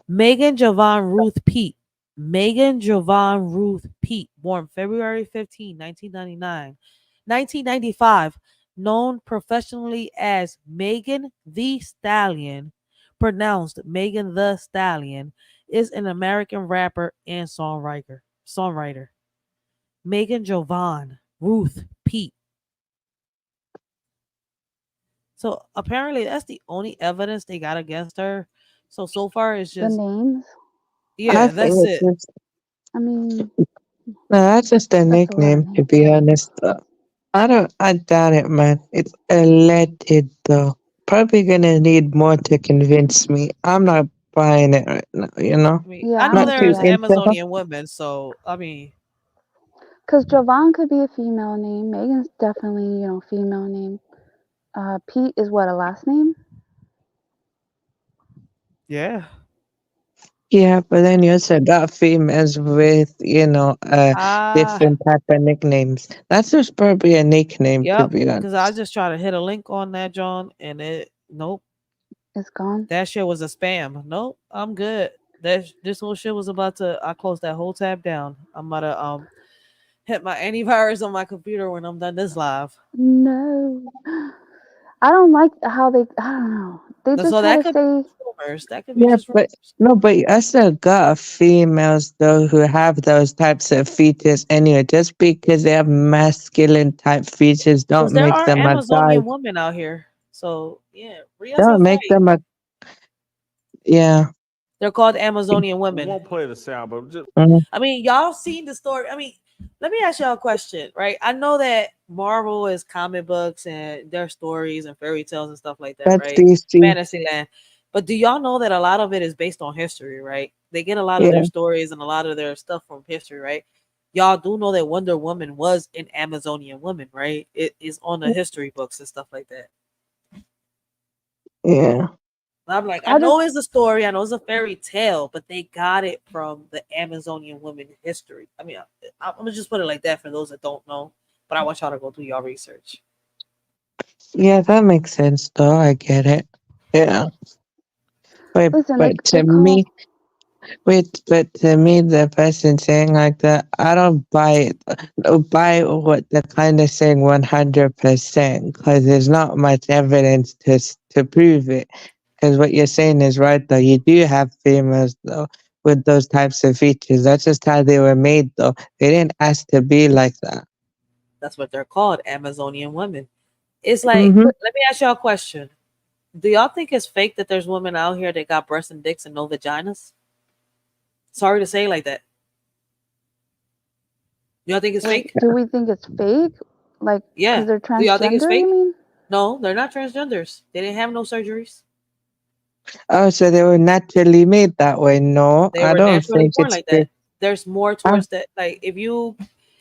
Megan Javon Ruth Pete Megan Jovan Ruth Pete, born February 15, 1999. 1995, known professionally as Megan the Stallion, pronounced Megan the Stallion, is an American rapper and Songwriter. Megan Jovan Ruth Pete. So apparently that's the only evidence they got against her. So far it's The just names. I yeah, think that's it's it. just I mean, no, that's just a that's a lot of nickname to names. be honest. I doubt it, man. It's alleged though. Probably gonna need more to convince me. I'm not buying it right now, you know? I mean, Yeah, I I know don't Not see too there's that. into her. Amazonian women, so I mean, Because Jovan could be a female name. Megan's definitely, female name. Pete is what, a last name? yeah. Yeah, but then you also got females with, Ah, different type of nicknames. That's just probably a nickname to yep. be Because I honest. just try to hit a link on that, John, and it nope, It's gone. that shit was a spam. Nope, I'm good. This whole shit was about to. I closed that whole tab down. I'm about to hit my antivirus on my computer when I'm done this live. No. I don't like how I don't know. They just So try that to could be say, just rumors. That could be Yeah, just but rumors. no, but I still got females though who have those types of features anyway. Just because they have masculine type features Because don't there make are them a guy. Amazonian women out here. So yeah, Ria's a Don't make fact. them a yeah. They're called Amazonian We women. won't play the sound, but just Mhm. I mean, y'all seen the story. I mean, let me ask y'all a question, right? I know that Marvel is comic books and their stories and fairy tales and stuff like that, That's right? DC. Fantasyland. But do y'all know that a lot of it is based on history, right? They get a lot of their Yeah. stories and a lot of their stuff from history, right? Y'all do know that Wonder Woman was an Amazonian woman, right? It is on the history books and stuff like that. Yeah. I'm like, I I just know it's a story, I know it's a fairy tale, but they got it from the Amazonian women history. I mean, I'm gonna just put it like that for those that don't know, but I want y'all to go do your research. Yeah, that makes sense though. I get it. Yeah. Wait, listen. but They to call me Wait, but to me, the person saying like that, I don't buy it. Buy what they're kind of saying 100% because there's not much evidence to prove it. Because what you're saying is right, though. You do have females, though, with those types of features. That's just how they were made, though. They didn't ask to be like that. That's what they're called, Amazonian women. It's like, Mm-hmm. let me ask y'all a question. Do y'all think it's fake that there's women out here that got breasts and dicks and no vaginas? Sorry to say like that. Y'all think it's wait. fake? Do we think it's fake? Like, Yeah. because they're Do y'all think it's transgender? You fake? mean? No, they're not transgenders. They didn't have no surgeries. Oh, so they were naturally made that way? No, They I were don't naturally think born it's like fake. that. There's more I, towards that. Like if you,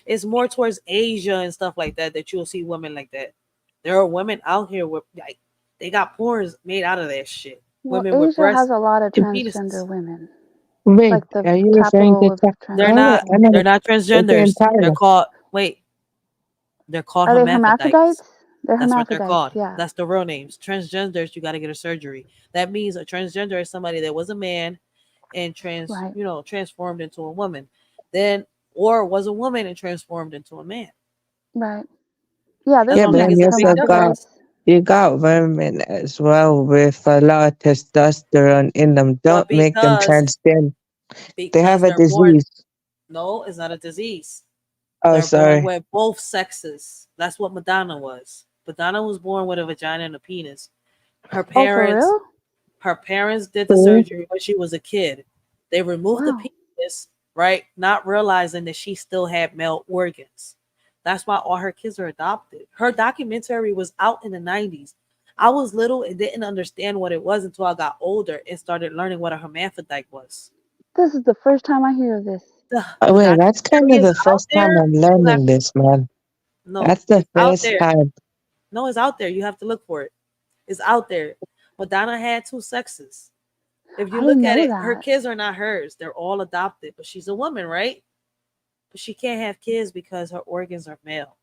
it's more towards Asia and stuff like that that you'll see women like that. There are women out here with like they got porns made out of that shit. Well, Women with Asia has breasts a lot of and penises. transgender women. It's wait, like the are you referring capital to? of They're transgender. not. I never. They're not What's the transgenders. They're entire? called. Wait. They're called Are they hermaphrodites. hermaphrodites? They're That's what they're hermaphrodites. called. Yeah. That's the real names. Transgenders, you got to get a surgery. That means a transgender is somebody that was a man and Right. transformed into a woman. Then or was a woman and transformed into a man. Right. Yeah. That's There's Yeah, what I'm but saying. then some It's you a big also got difference. hermaphrodites. you got women as well with a lot of testosterone in them. But Don't make them transgender. They have because a they're born, disease. no, it's not a disease. Oh, They're born sorry. with both sexes. That's what Madonna was. Madonna was born with a vagina and a penis. Her Oh, for parents real? Her parents did the Mhm. surgery when she was a kid. They removed the Wow. penis, right? Not realizing that she still had male organs. That's why all her kids are adopted. Her documentary was out in the 90s. I was little and didn't understand what it was until I got older and started learning what a hermaphrodite was. This is the first time I hear of this. The Wait, that's kind documentary of is the out first time there. I'm You have learning this, man. no, That's the it's out first there. time. No, it's out there. You have to look for it. It's out there. Madonna had two sexes. If you I look didn't at know it, her that. kids are not hers. They're all adopted, but she's a woman, right? But she can't have kids because her organs are male.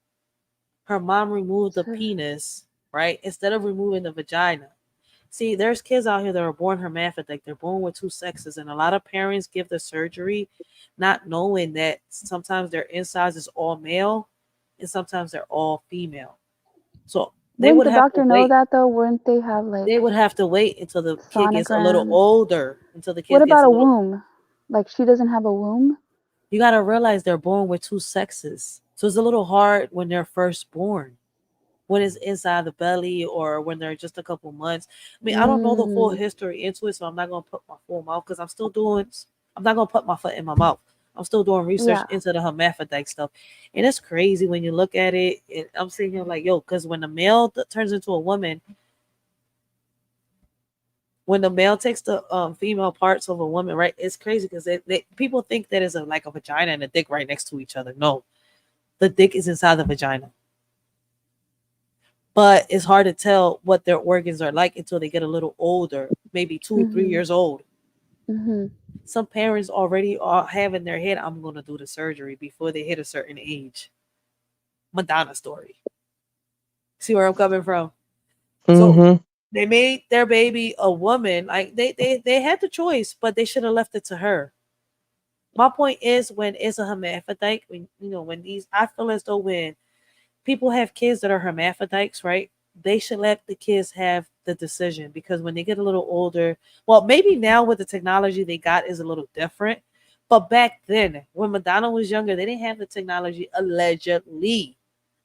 Her mom removed the So, penis, right? Instead of removing the vagina. See, there's kids out here that are born hermaphrodite. They're born with two sexes, and a lot of parents give the surgery, not knowing that sometimes their insides is all male, and sometimes they're all female. So they Wouldn't would the have to doctor know wait. that though? Wouldn't they have They like would have to wait until the kid gets a little sonograms? older. Until the What kid gets about a a little. womb? Like she doesn't have a womb? You got to realize they're born with two sexes, so it's a little hard when they're first born, when it's inside the belly or when they're just a couple months. I mean, I don't know the full Mm, history into it, so I'm not gonna put my full mouth because I'm still doing. I'm not gonna put my foot in my mouth. I'm still doing research yeah. into the hermaphrodite stuff, and it's crazy when you look at it. And I'm sitting here like, yo, because when the male turns into a woman, when the male takes the female parts of a woman, right? It's crazy because people think that is a like a vagina and a dick right next to each other. No, the dick is inside the vagina, but it's hard to tell what their organs are like until they get a little older, maybe 2, 3 years Mhm. old. Mhm. Some parents already are have in their head, I'm going to do the surgery before they hit a certain age. Madonna story. See where I'm coming from? So Mm-hmm. they made their baby a woman. Like they had the choice, but they should have left it to her. My point is when it's a hermaphrodite, when when these I feel as though when people have kids that are hermaphrodites, right? They should let the kids have the decision because when they get a little older, well, maybe now with the technology they got is a little different. But back then, when Madonna was younger, they didn't have the technology allegedly.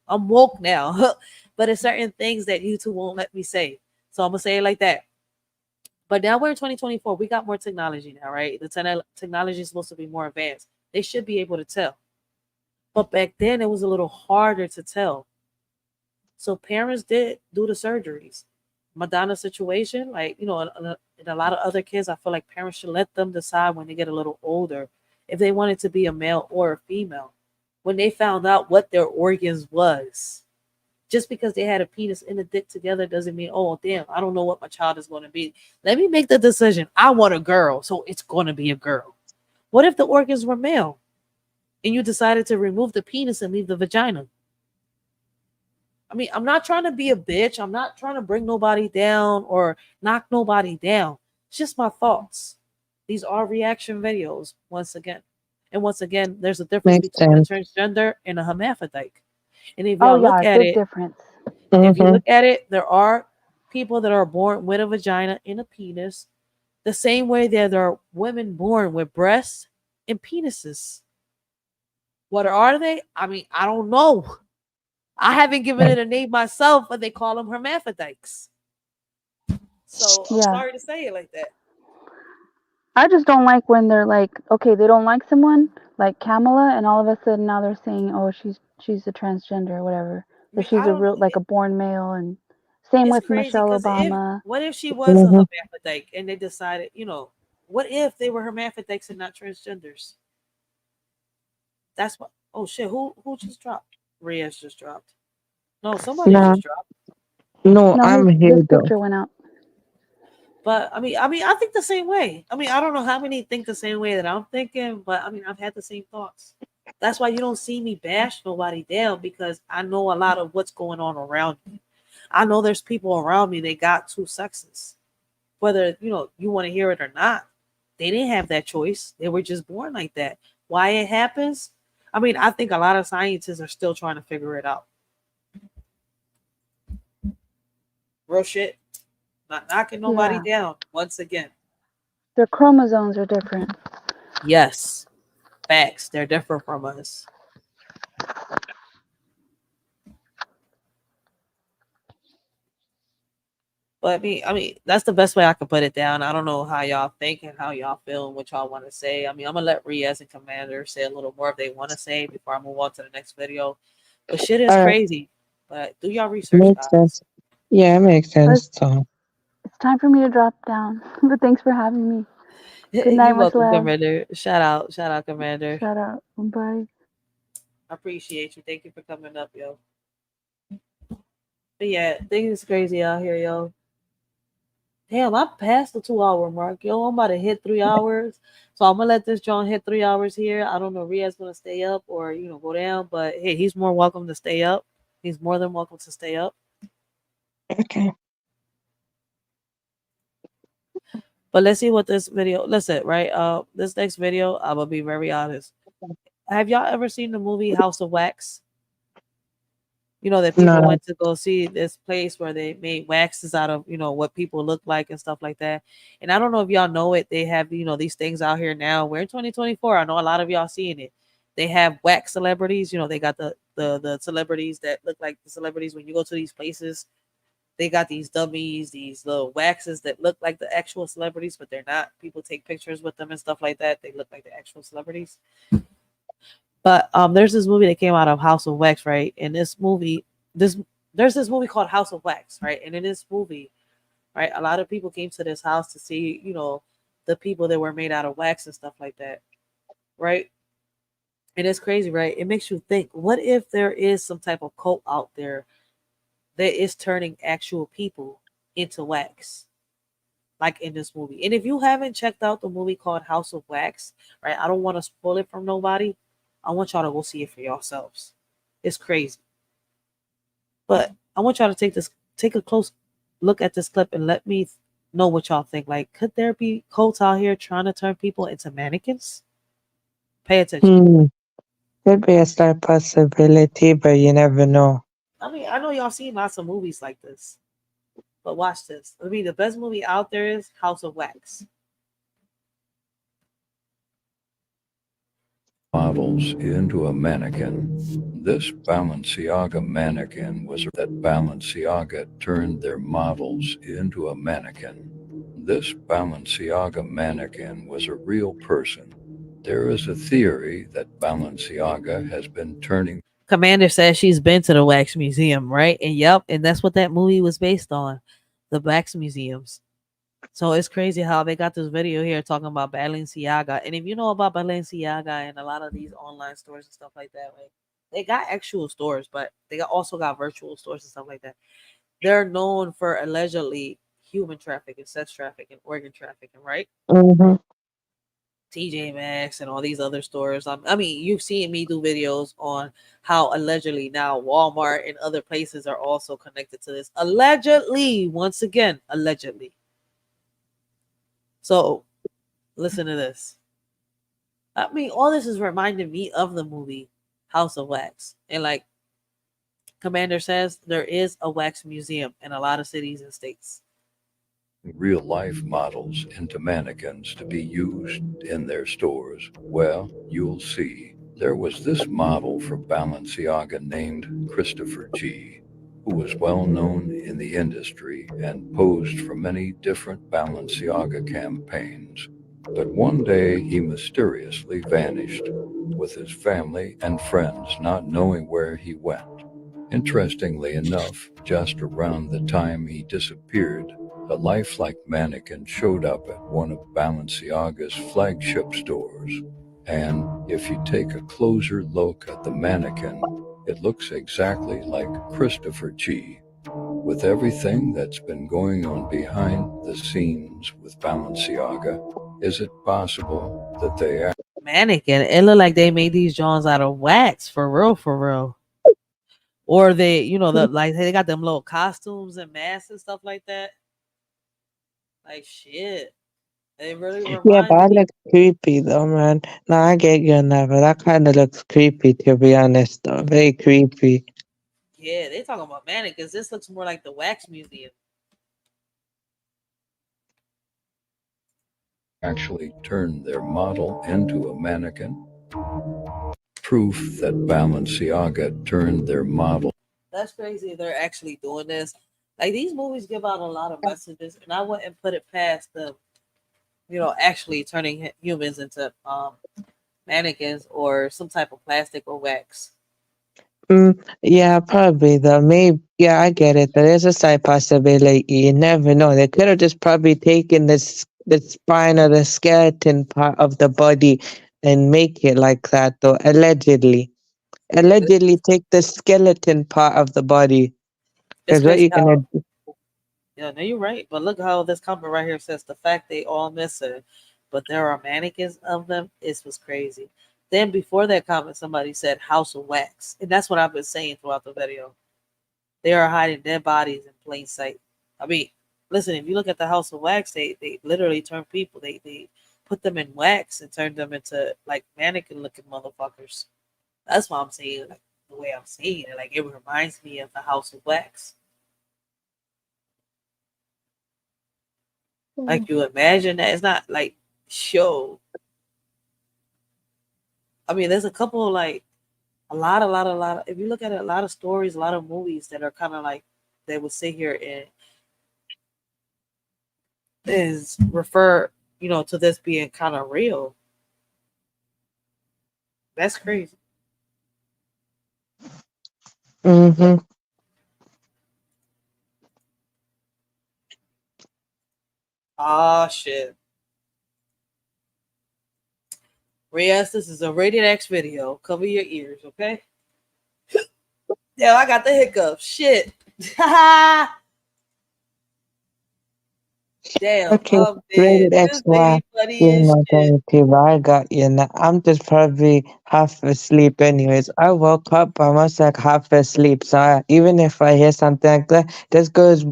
I'm woke now, but it's certain things that YouTube won't let me say. So I'm gonna say it like that. But now we're in 2024. We got more technology now, right? The technology is supposed to be more advanced. They should be able to tell. But back then, it was a little harder to tell. So parents did do the surgeries. Madonna's situation, like and a lot of other kids, I feel like parents should let them decide when they get a little older if they wanted to be a male or a female. When they found out what their organs was, just because they had a penis and a dick together doesn't mean, oh damn, I don't know what my child is going to be. Let me make the decision. I want a girl, so it's going to be a girl. What if the organs were male and you decided to remove the penis and leave the vagina? I mean, I'm not trying to be a bitch. I'm not trying to bring nobody down or knock nobody down. It's just my thoughts. These are reaction videos, once again. And once again, there's a difference Makes between a sense. transgender and a hermaphrodite. And if Oh y'all look yeah, at big it, difference. if you Mm-hmm. look at it, there are people that are born with a vagina and a penis, the same way that there are women born with breasts and penises. What are they? I mean, I don't know. I haven't given it a name myself, but they call them hermaphrodites. So I'm Yeah. sorry to say it like that. I just don't like when they're like, okay, they don't like someone like Kamala, and all of a sudden now they're saying, oh, she's a transgender or whatever, I that mean, she's I a don't. real like a born male, and same It's with crazy Michelle because if Obama. what if she was a Mm-hmm. hermaphrodite and they decided, what if they were hermaphrodites and not transgenders? That's what. Oh shit! Who just dropped? Reyes just dropped. No, somebody No, just dropped. no, No, I'm his here though. picture went out. But I think the same way. I mean, I don't know how many think the same way that I'm thinking, but I mean, I've had the same thoughts. That's why you don't see me bash nobody down because I know a lot of what's going on around me. I know there's people around me that got two sexes. Whether, you want to hear it or not. They didn't have that choice. They were just born like that. Why it happens? I mean, I think a lot of scientists are still trying to figure it out. Real shit. Not knocking nobody Yeah, down once again. their chromosomes are different. Yes. Facts. They're different from us. But I mean, that's the best way I could put it down. I don't know how y'all think and how y'all feel and what y'all want to say. I mean, I'm gonna let Riaz and Commander say a little more if they want to say before I move on to the next video. But shit is All right, crazy. But do y'all research, makes guys. sense. Yeah, it makes But sense. So, it's time for me to drop down. But thanks for having me. Good night, You much welcome, love. Commander. Shout out, Commander. Shout out. Bye. I appreciate you. Thank you for coming up, yo. But yeah, things is crazy out here, yo. Damn, I passed the 2 hour mark, yo. I'm about to hit 3 hours. So I'm gonna let this John hit 3 hours here. I don't know if Ria's gonna stay up or go down, but hey, he's more welcome to stay up. He's more than welcome to stay up. okay. But let's see what this video. Listen, right? This next video, I'm gonna be very honest. Have y'all ever seen the movie House of Wax? You know that people No. went to go see this place where they made waxes out of what people look like and stuff like that. And I don't know if y'all know it. They have these things out here now. We're in 2024. I know a lot of y'all seeing it. They have wax celebrities. They got the celebrities that look like the celebrities when you go to these places. They got these dummies, these little waxes that look like the actual celebrities, but they're not. People take pictures with them and stuff like that. They look like the actual celebrities. But there's this movie that came out of House of Wax, right? And this there's this movie called House of Wax, right? And in this movie, right, a lot of people came to this house to see, the people that were made out of wax and stuff like that, right? And it's crazy, right? It makes you think, what if there is some type of cult out there that is turning actual people into wax, like in this movie? And if you haven't checked out the movie called House of Wax, right, I don't want to spoil it from nobody. I want y'all to go see it for yourselves. It's crazy. But I want y'all to take a close look at this clip and let me know what y'all think. Like, could there be cults out here trying to turn people into mannequins? Pay attention. Could be a slight possibility, but you never know. I mean, I know y'all seen lots of movies like this, but watch this. I mean, the best movie out there is House of Wax. Models into a mannequin. This Balenciaga mannequin was that Balenciaga turned their models into a mannequin. This Balenciaga mannequin was a real person. There is a theory that Balenciaga has been turning. Commander says she's been to the wax museum, right? And yep, and that's what that movie was based on, the wax museums. So it's crazy how they got this video here talking about Balenciaga. And if you know about Balenciaga and a lot of these online stores and stuff like that, right? They got actual stores, but they also got virtual stores and stuff like that. They're known for allegedly human trafficking, sex trafficking, organ trafficking, right? Mm-hmm. TJ Maxx and all these other stores. I mean, you've seen me do videos on how allegedly now Walmart and other places are also connected to this. Allegedly, once again, allegedly. So listen to this. I mean, all this is reminding me of the movie House of Wax. And like Commander says, there is a wax museum in a lot of cities and states. Real life models into mannequins to be used in their stores. Well, you'll see. There was this model for Balenciaga named Christopher G, who was well known in the industry and posed for many different Balenciaga campaigns. But one day he mysteriously vanished, with his family and friends not knowing where he went. Interestingly enough, just around the time he disappeared, a lifelike mannequin showed up at one of Balenciaga's flagship stores. And if you take a closer look at the mannequin, it looks exactly like Christopher G. With everything that's been going on behind the scenes with Balenciaga, is it possible that they are Mannequin. It looked like they made these Johns out of wax for real, for real. Or they, like they got them little costumes and masks and stuff like that. Like shit. It really Yeah, but reminds that me. looks creepy though, man. No, I get you on that, but that kind of looks creepy to be honest though. Very creepy. Yeah, they talking about mannequins. This looks more like the wax museum. actually turned their model into a mannequin? Proof that Balenciaga turned their model. That's crazy. They're actually doing this. Like these movies give out a lot of messages, and I wouldn't put it past them. Actually turning humans into mannequins or some type of plastic or wax. Yeah, probably though. Maybe, yeah, I get it. There is a slight possibility. You never know. They could have just probably taken the spine or the skeleton part of the body and make it like that though. Allegedly, Yeah, but allegedly take the skeleton part of the body. it's Because what crazy you gonna how. do? Yeah, no, you're right. But look how this comment right here says the fact they all missing, but there are mannequins of them. It was crazy. Then before that comment, somebody said House of Wax, and that's what I've been saying throughout the video. They are hiding dead bodies in plain sight. I mean, Listen, if you look at the House of Wax, they literally turn people. They put them in wax and turn them into like mannequin looking motherfuckers. That's why I'm saying like the way I'm saying it. Like it reminds me of the House of Wax. Like you imagine that it's not like show. I mean, there's a couple of like a lot. If you look at it, a lot of stories, a lot of movies that are kind of like they would sit here and is refer, to this being kind of real. That's crazy. Mm-hmm. Ah, shit. Reyes, this is a rated X video. Cover your ears, okay? Yeah, I got the hiccups. Shit. Damn. Okay, I'm dead. rated X. This Wow. lady funny You're as not shit. going to, but I got you now. I'm just probably half asleep, anyways. I woke up, I was like half asleep. So even if I hear something like that, just goes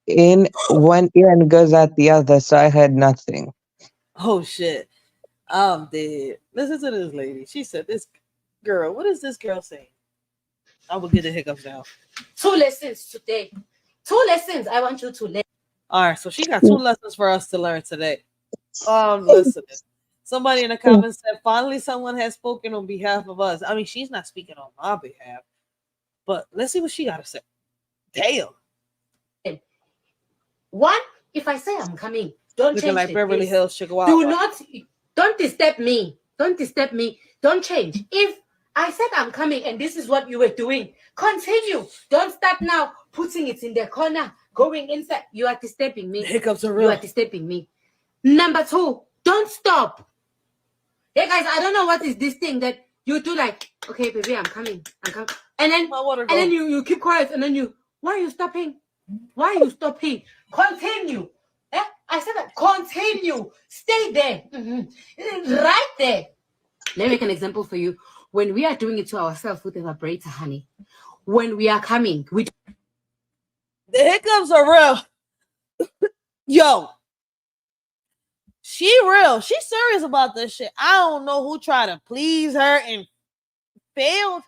in one ear and goes out the other. So I heard nothing. Oh, shit. I'm dead. Listen to this lady. She said, this girl, what is this girl saying? I will get the hiccups now. 2 lessons today. 2 lessons I want you to learn. All right, so she got 2 lessons for us to learn today. Listen. Somebody in the comments said, finally someone has spoken on behalf of us. I mean, she's not speaking on my behalf, but let's see what she got to say. Damn. 1, if I say I'm coming, don't Looking change like the Beverly pace. Hills Chihuahua. Don't disturb me. Don't disturb me. Don't change. If I said I'm coming and this is what you were doing, continue. Don't start now putting it in the corner, going inside. You are disturbing me. The hiccups are real. You are disturbing me. Number 2, don't stop. Hey guys, I don't know what is this thing that you do like, okay, baby, I'm coming. And then you keep quiet and then why are you stopping? Why are you stopping? Continue. I said that continue. Stay there. Right there. Let me make an example for you. When we are doing it to ourselves with the vibrator, honey, when we are coming, the hiccups are real. Yo. She real. She's serious about this shit. I don't know who tried to please her and failed.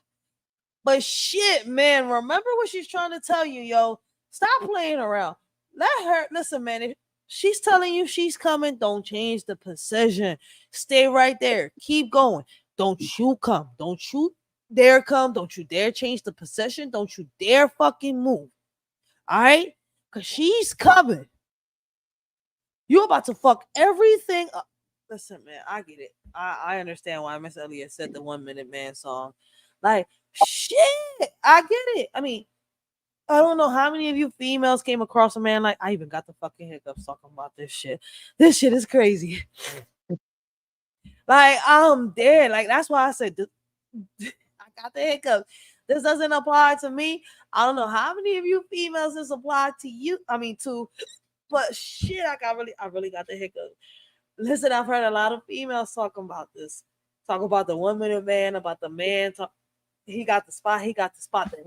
But shit, man, remember what she's trying to tell you, yo. Stop playing around. Let her listen, man. If she's telling you she's coming, don't change the position. Stay right there. Keep going. Don't you come. Don't you dare come. Don't you dare change the position. Don't you dare fucking move. All right? Because she's coming. You about to fuck everything up. Listen, man, I get it. I understand why Miss Elliott said the 1 Minute Man song. Like, shit, I get it. I mean, I don't know how many of you females came across a man like, I even got the fucking hiccups talking about this shit. This shit is crazy. Like, I'm dead. Like, that's why I said, I got the hiccups. This doesn't apply to me. I don't know how many of you females this apply to you. I mean, but shit, I really got the hiccups. Listen, I've heard a lot of females talking about this. Talk about the 1 Minute Man, about the man. He got the spot. That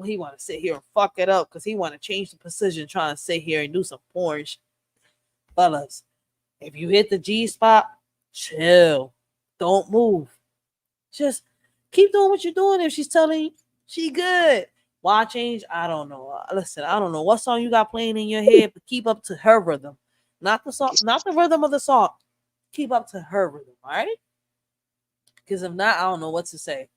he want to sit here and fuck it up because he want to change the position, trying to sit here and do some porn. Fellas, if you hit the G spot, chill. Don't move. Just keep doing what you're doing. If she's telling you she good, why change? I don't know. Listen, I don't know what song you got playing in your head, but keep up to her rhythm, not the song, not the rhythm of the song. Keep up to her rhythm, all right? Because if not, I don't know what to say.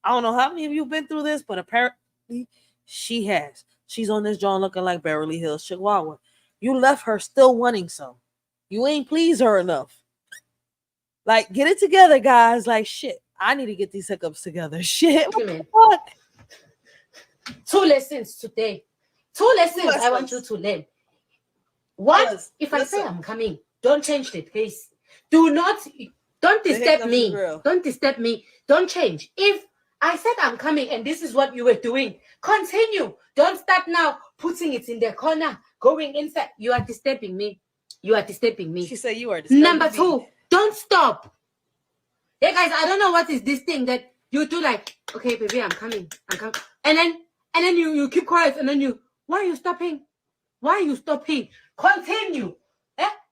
I don't know how many of you been through this, but apparently she has. She's on this joint looking like Beverly Hills Chihuahua. You left her still wanting some. You ain't pleased her enough. Like, get it together, guys. Like, shit, I need to get these hiccups together. Shit, what the fuck? 2 lessons today. 2 lessons I want you to learn. 1, if I say I'm coming, don't change the pace. Don't disturb me. Don't disturb me. Don't change. If I said I'm coming and this is what you were doing, continue. Don't start now putting it in the corner, going inside. You are disturbing me. You are disturbing me. She said you are disturbing Number me. 2, don't stop. Hey guys, I don't know what is this thing that you do like, okay, baby, I'm coming. And then you keep quiet and then why are you stopping? Why are you stopping? Continue.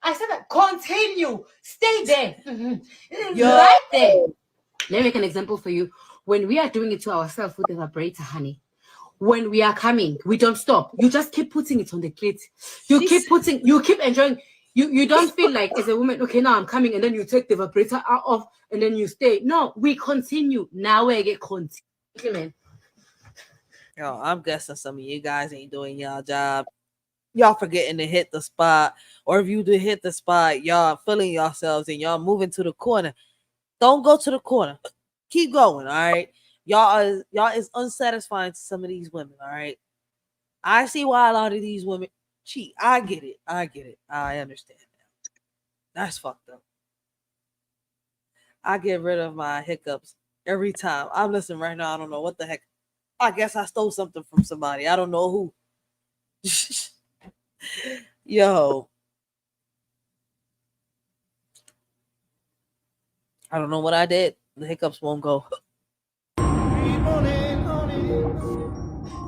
I said that. Continue. Stay there. Right there. Let me make an example for you. When we are doing it to ourselves with the vibrator, honey, when we are coming, we don't stop. You just keep putting it on the clit. You keep enjoying. You don't feel like as a woman, okay, now I'm coming, and then you take the vibrator out off and then you stay. No, we continue. Now we get continue. Yo, I'm guessing some of you guys ain't doing y'all job. Y'all forgetting to hit the spot. Or if you do hit the spot, y'all feeling yourselves and y'all moving to the corner. Don't go to the corner. Keep going, all right? Y'all is unsatisfying to some of these women, all right? I see why a lot of these women cheat. I get it. I understand now. That's fucked up. I get rid of my hiccups every time. I'm listening right now. I don't know what the heck. I guess I stole something from somebody. I don't know who. Yo. I don't know what I did. The hiccups won't go.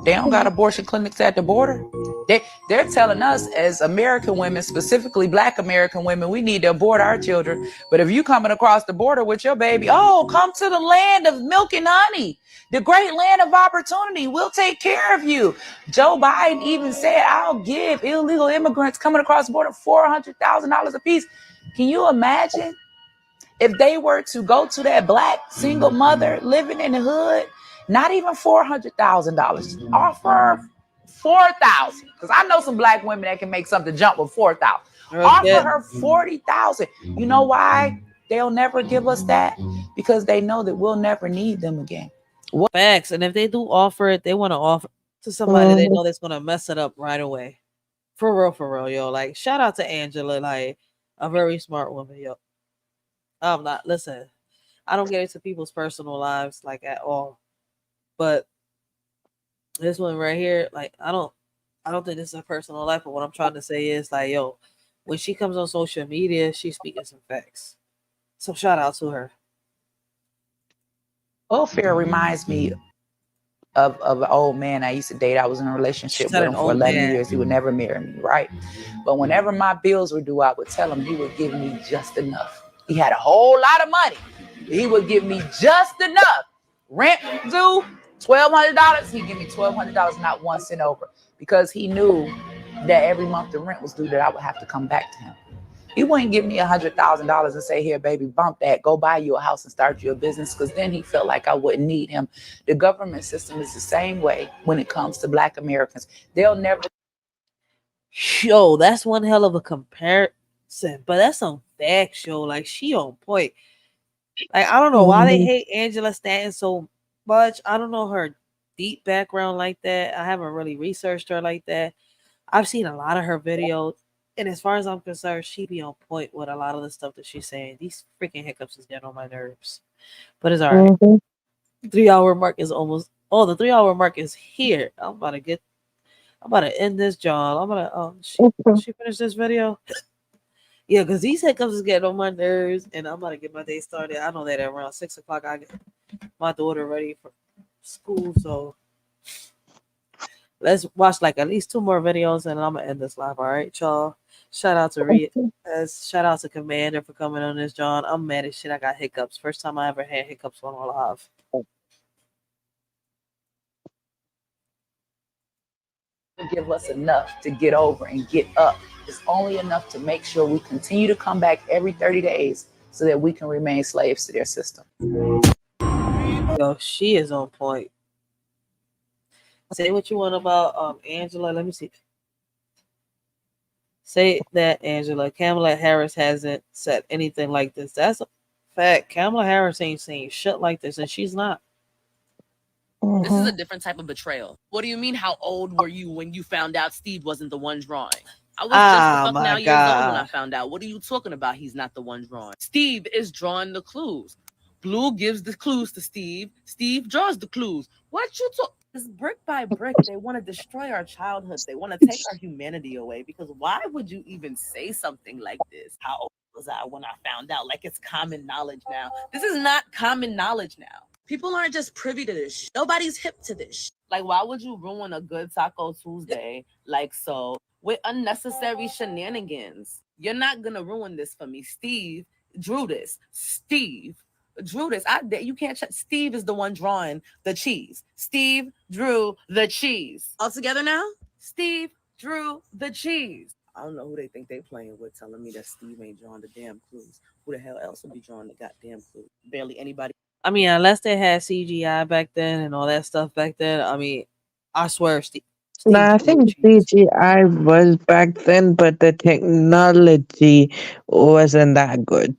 They don't got abortion clinics at the border. They're telling us as American women, specifically Black American women, we need to abort our children. But if you coming across the border with your baby, oh, come to the land of milk and honey, the great land of opportunity. We'll take care of you. Joe Biden even said, I'll give illegal immigrants coming across the border $400,000 a piece. Can you imagine if they were to go to that Black single mother living in the hood? Not even $400,000. Offer $4,000, because I know some Black women that can make something jump with $4,000. Offer her $40,000. You know why they'll never give us that? Because they know that we'll never need them again. Facts. And if they do offer it, they want to offer to somebody they know that's gonna mess it up right away. For real, yo. Like, shout out to Angela, like a very smart woman, yo. I'm not listen. I don't get into people's personal lives like at all. But this one right here, like I don't think this is a personal life, but what I'm trying to say is like, yo, when she comes on social media, she's speaking some facts. So shout out to her. Welfare reminds me of an old man I used to date. I was in a relationship with him for 11 years. He would never marry me, right? But whenever my bills were due, I would tell him he would give me just enough. He had a whole lot of money. He would give me just enough. Rent due, $1,200. He'd give me $1,200, not 1 cent over, because he knew that every month the rent was due, that I would have to come back to him. He wouldn't give me $100,000 and say, here, baby, bump that, go buy you a house and start you a business, because then he felt like I wouldn't need him. The government system is the same way when it comes to Black Americans. They'll never. Yo, that's one hell of a comparison, but that's some facts, yo. Like, she on point. Like, I don't know why they hate Angela Stanton so much. I don't know her deep background like that. I haven't really researched her like that. I've seen a lot of her videos, and as far as I'm concerned, she be on point with a lot of the stuff that she's saying. These freaking hiccups is getting on my nerves, but it's all right. 3-hour mark is almost. Oh, the 3-hour mark is here. I'm about to end this, John. I'm gonna. She finished this video. Yeah, because these hiccups is getting on my nerves, and I'm about to get my day started. I know that at around 6 o'clock I get my daughter ready for school, so let's watch like at least 2 more videos, and I'm gonna end this live. All right, y'all. Shout out to Reed. Shout out to Commander for coming on this, John. I'm mad as shit. I got hiccups. First time I ever had hiccups on a live. Give us enough to get over and get up. It's only enough to make sure we continue to come back every 30 days so that we can remain slaves to their system. Yo, she is on point. Say what you want about Angela. Let me see. Say that Angela. Kamala Harris hasn't said anything like this. That's a fact. Kamala Harris ain't saying shit like this, and she's not. This is a different type of betrayal. What do you mean? How old were you when you found out Steve wasn't the one drawing? I was just a fuck now years old when I found out. What are you talking about? He's not the one drawing. Steve is drawing the clues. Blue gives the clues to Steve. Steve draws the clues. What you talk? It's brick by brick. They want to destroy our childhoods. They want to take our humanity away. Because why would you even say something like this? How old was I when I found out? Like, it's common knowledge now. This is not common knowledge now. People aren't just privy to this. Nobody's hip to this. Like, why would you ruin a good Taco Tuesday like so with unnecessary shenanigans. You're not gonna ruin this for me. Steve drew this. Steve drew this. You can't check. Steve is the one drawing the cheese. Steve drew the cheese. All together now? Steve drew the cheese. I don't know who they think they playing with, telling me that Steve ain't drawing the damn clues. Who the hell else would be drawing the goddamn clues? Barely anybody. I mean, unless they had CGI back then and all that stuff back then, I mean, I swear, Steve Nah, I drew the think cheese. CGI was back then, but the technology wasn't that good.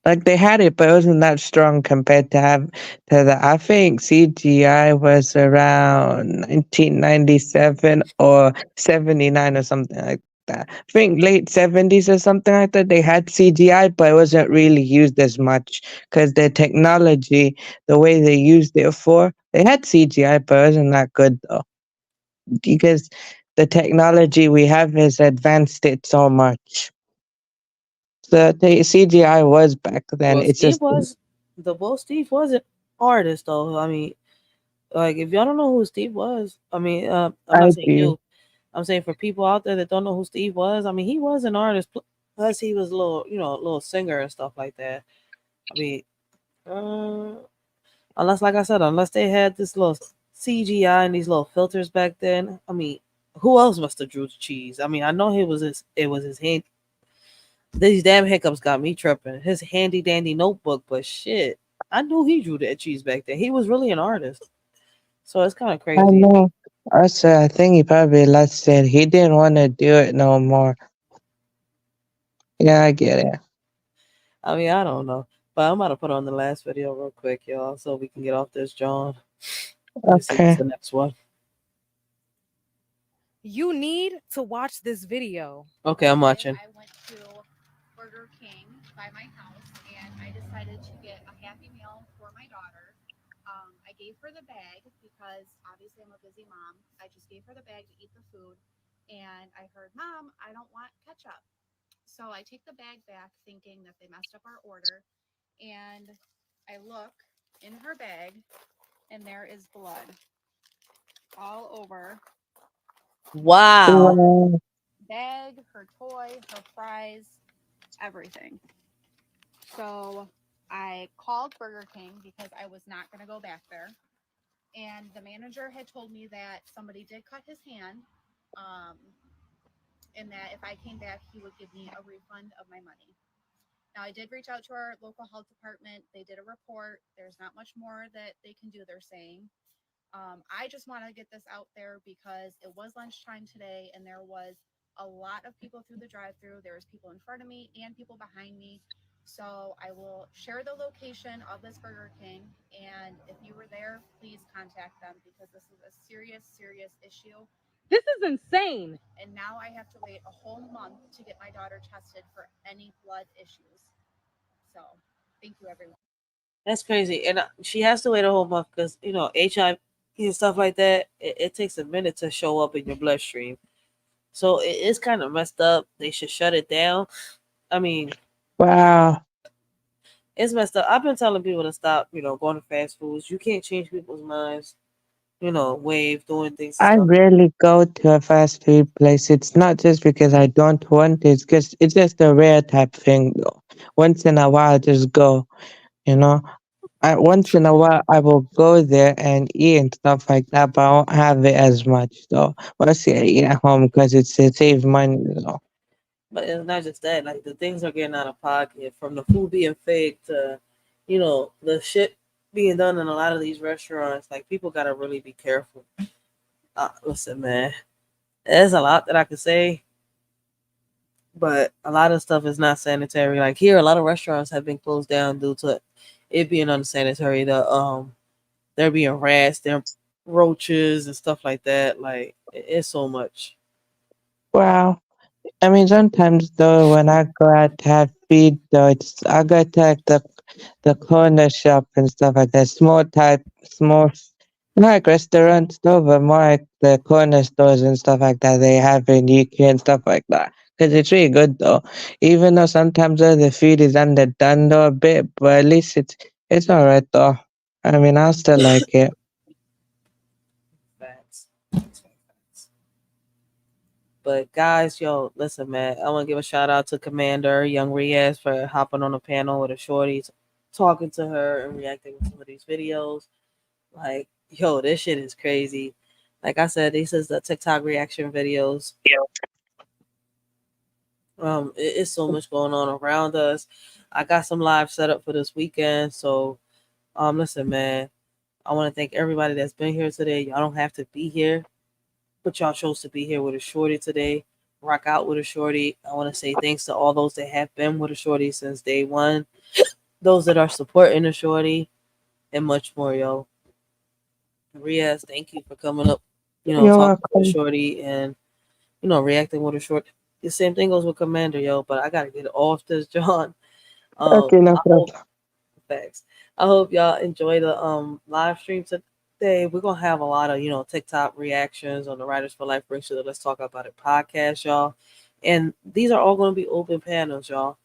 Like they had it, but it wasn't that strong compared to the. I think CGI was around 1997 or 79 or something like that. I think late 70s or something like that. They had CGI, but it wasn't really used as much because the technology, the way they used it for, they had CGI, but it wasn't that good though. Because the technology we have has advanced it so much. The CGI was back then. Well, It's just Steve was an artist though. I mean, like if y'all don't know who Steve was, I mean, I'm I not saying do. you. I'm saying for people out there that don't know who Steve was. I mean, he was an artist. Plus, he was a little, a little singer and stuff like that. I mean, uh, unless, like I said, unless they had this little CGI and these little filters back then. I mean, who else must have drew the cheese? I mean, I know it was his hand. These damn hiccups got me tripping. His handy dandy notebook, but shit, I knew he drew that cheese back then. He was really an artist, so it's kind of I crazy. know. Also, I think he probably left it. He didn't want to do it no more. Yeah, I get it. I mean, I don't know, but I'm about to put on the last video real quick, y'all, so we can get off this, John. Let me see what's Okay. the next one. You need to watch this video. Okay, I'm watching. I went to Burger King by my house and I decided to get a Happy Meal for my daughter. I gave her the bag because obviously I'm a busy mom. I just gave her the bag to eat the food and I heard, Mom, I don't want ketchup. So I take the bag back thinking that they messed up our order and I look in her bag and there is blood all over Wow. Wow. bag, her toy, her fries, everything. So I called Burger King because I was not going to go back there. And the manager had told me that somebody did cut his hand, um, and that if I came back, he would give me a refund of my money. Now, I did reach out to our local health department. They did a report. There's not much more that they can do, they're saying. I just want to get this out there because it was lunchtime today and there was a lot of people through the drive-through. There was people in front of me and people behind me. So I will share the location of this Burger King. And if you were there, please contact them because this is a serious, serious issue. This is insane. And now I have to wait a whole month to get my daughter tested for any blood issues. So thank you, everyone. That's crazy, and she has to wait a whole month because HIV and stuff like that. It takes a minute to show up in your bloodstream, so it's kind of messed up. They should shut it down. I mean, Wow. it's messed up. I've been telling people to stop, going to fast foods. You can't change people's minds, way of doing things and I stuff. rarely go to a fast food place. It's not just because I don't want it. It's because it's just a rare type thing. Though. Once in a while, I just go. You know, once in a while, I will go there and eat and stuff like that, but I won't have it as much though. Mostly I eat at home because it saves money. Though. But it's not just that. Like the things are getting out of pocket from the food being fake to, the shit being done in a lot of these restaurants. Like people gotta really be careful. Listen, man, there's a lot that I could say, but a lot of stuff is not sanitary. Like here, a lot of restaurants have been closed down due to it being unsanitary. There being rats, there roaches and stuff like that. Like it's so much. Wow. I mean, sometimes though, when I go out to have feed though, I go to like the corner shop and stuff like that, small, not like restaurants though, but more like the corner stores and stuff like that they have in UK and stuff like that. Because it's really good though, even though sometimes though, the food is underdone though a bit, but at least it's alright though. I mean, I still like it. Facts. But guys, yo, listen, man, I want to give a shout out to Commander Young Riaz for hopping on a panel with a shorty, talking to her and reacting to some of these videos. Like, yo, this shit is crazy. Like I said, this is the TikTok reaction videos. It's so much going on around us. I got some live set up for this weekend. So, listen, man, I want to thank everybody that's been here today. Y'all don't have to be here, but y'all chose to be here with a shorty today. Rock out with a shorty. I want to say thanks to all those that have been with a shorty since day one, those that are supporting a shorty, and much more, yo. Riaz, thank you for coming up, You're talking to a welcome. shorty and, reacting with a short. The same thing goes with Commander, yo, but I got to get off this, John. Okay, no I hope problem. Thanks. I hope y'all enjoy the live stream today. We're gonna have a lot of TikTok reactions on the Writers for Life Bring to the Let's Talk About It podcast, y'all. And these are all gonna be open panels, y'all.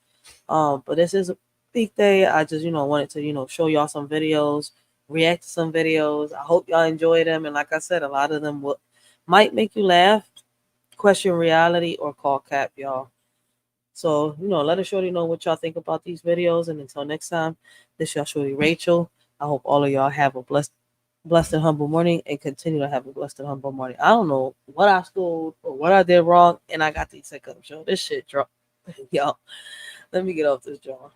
But this is a big day. I just wanted to show y'all some videos, react to some videos. I hope y'all enjoy them. And like I said, a lot of them might make you laugh, question reality, or call cap, y'all. So, let us shorty know what y'all think about these videos. And until next time, this y'all shorty Rachel. I hope all of y'all have a blessed and humble morning and continue to have a blessed and humble morning. I don't know what I stole or what I did wrong, and I got these hiccups, yo. This shit dropped. Yo, let me get off this, John.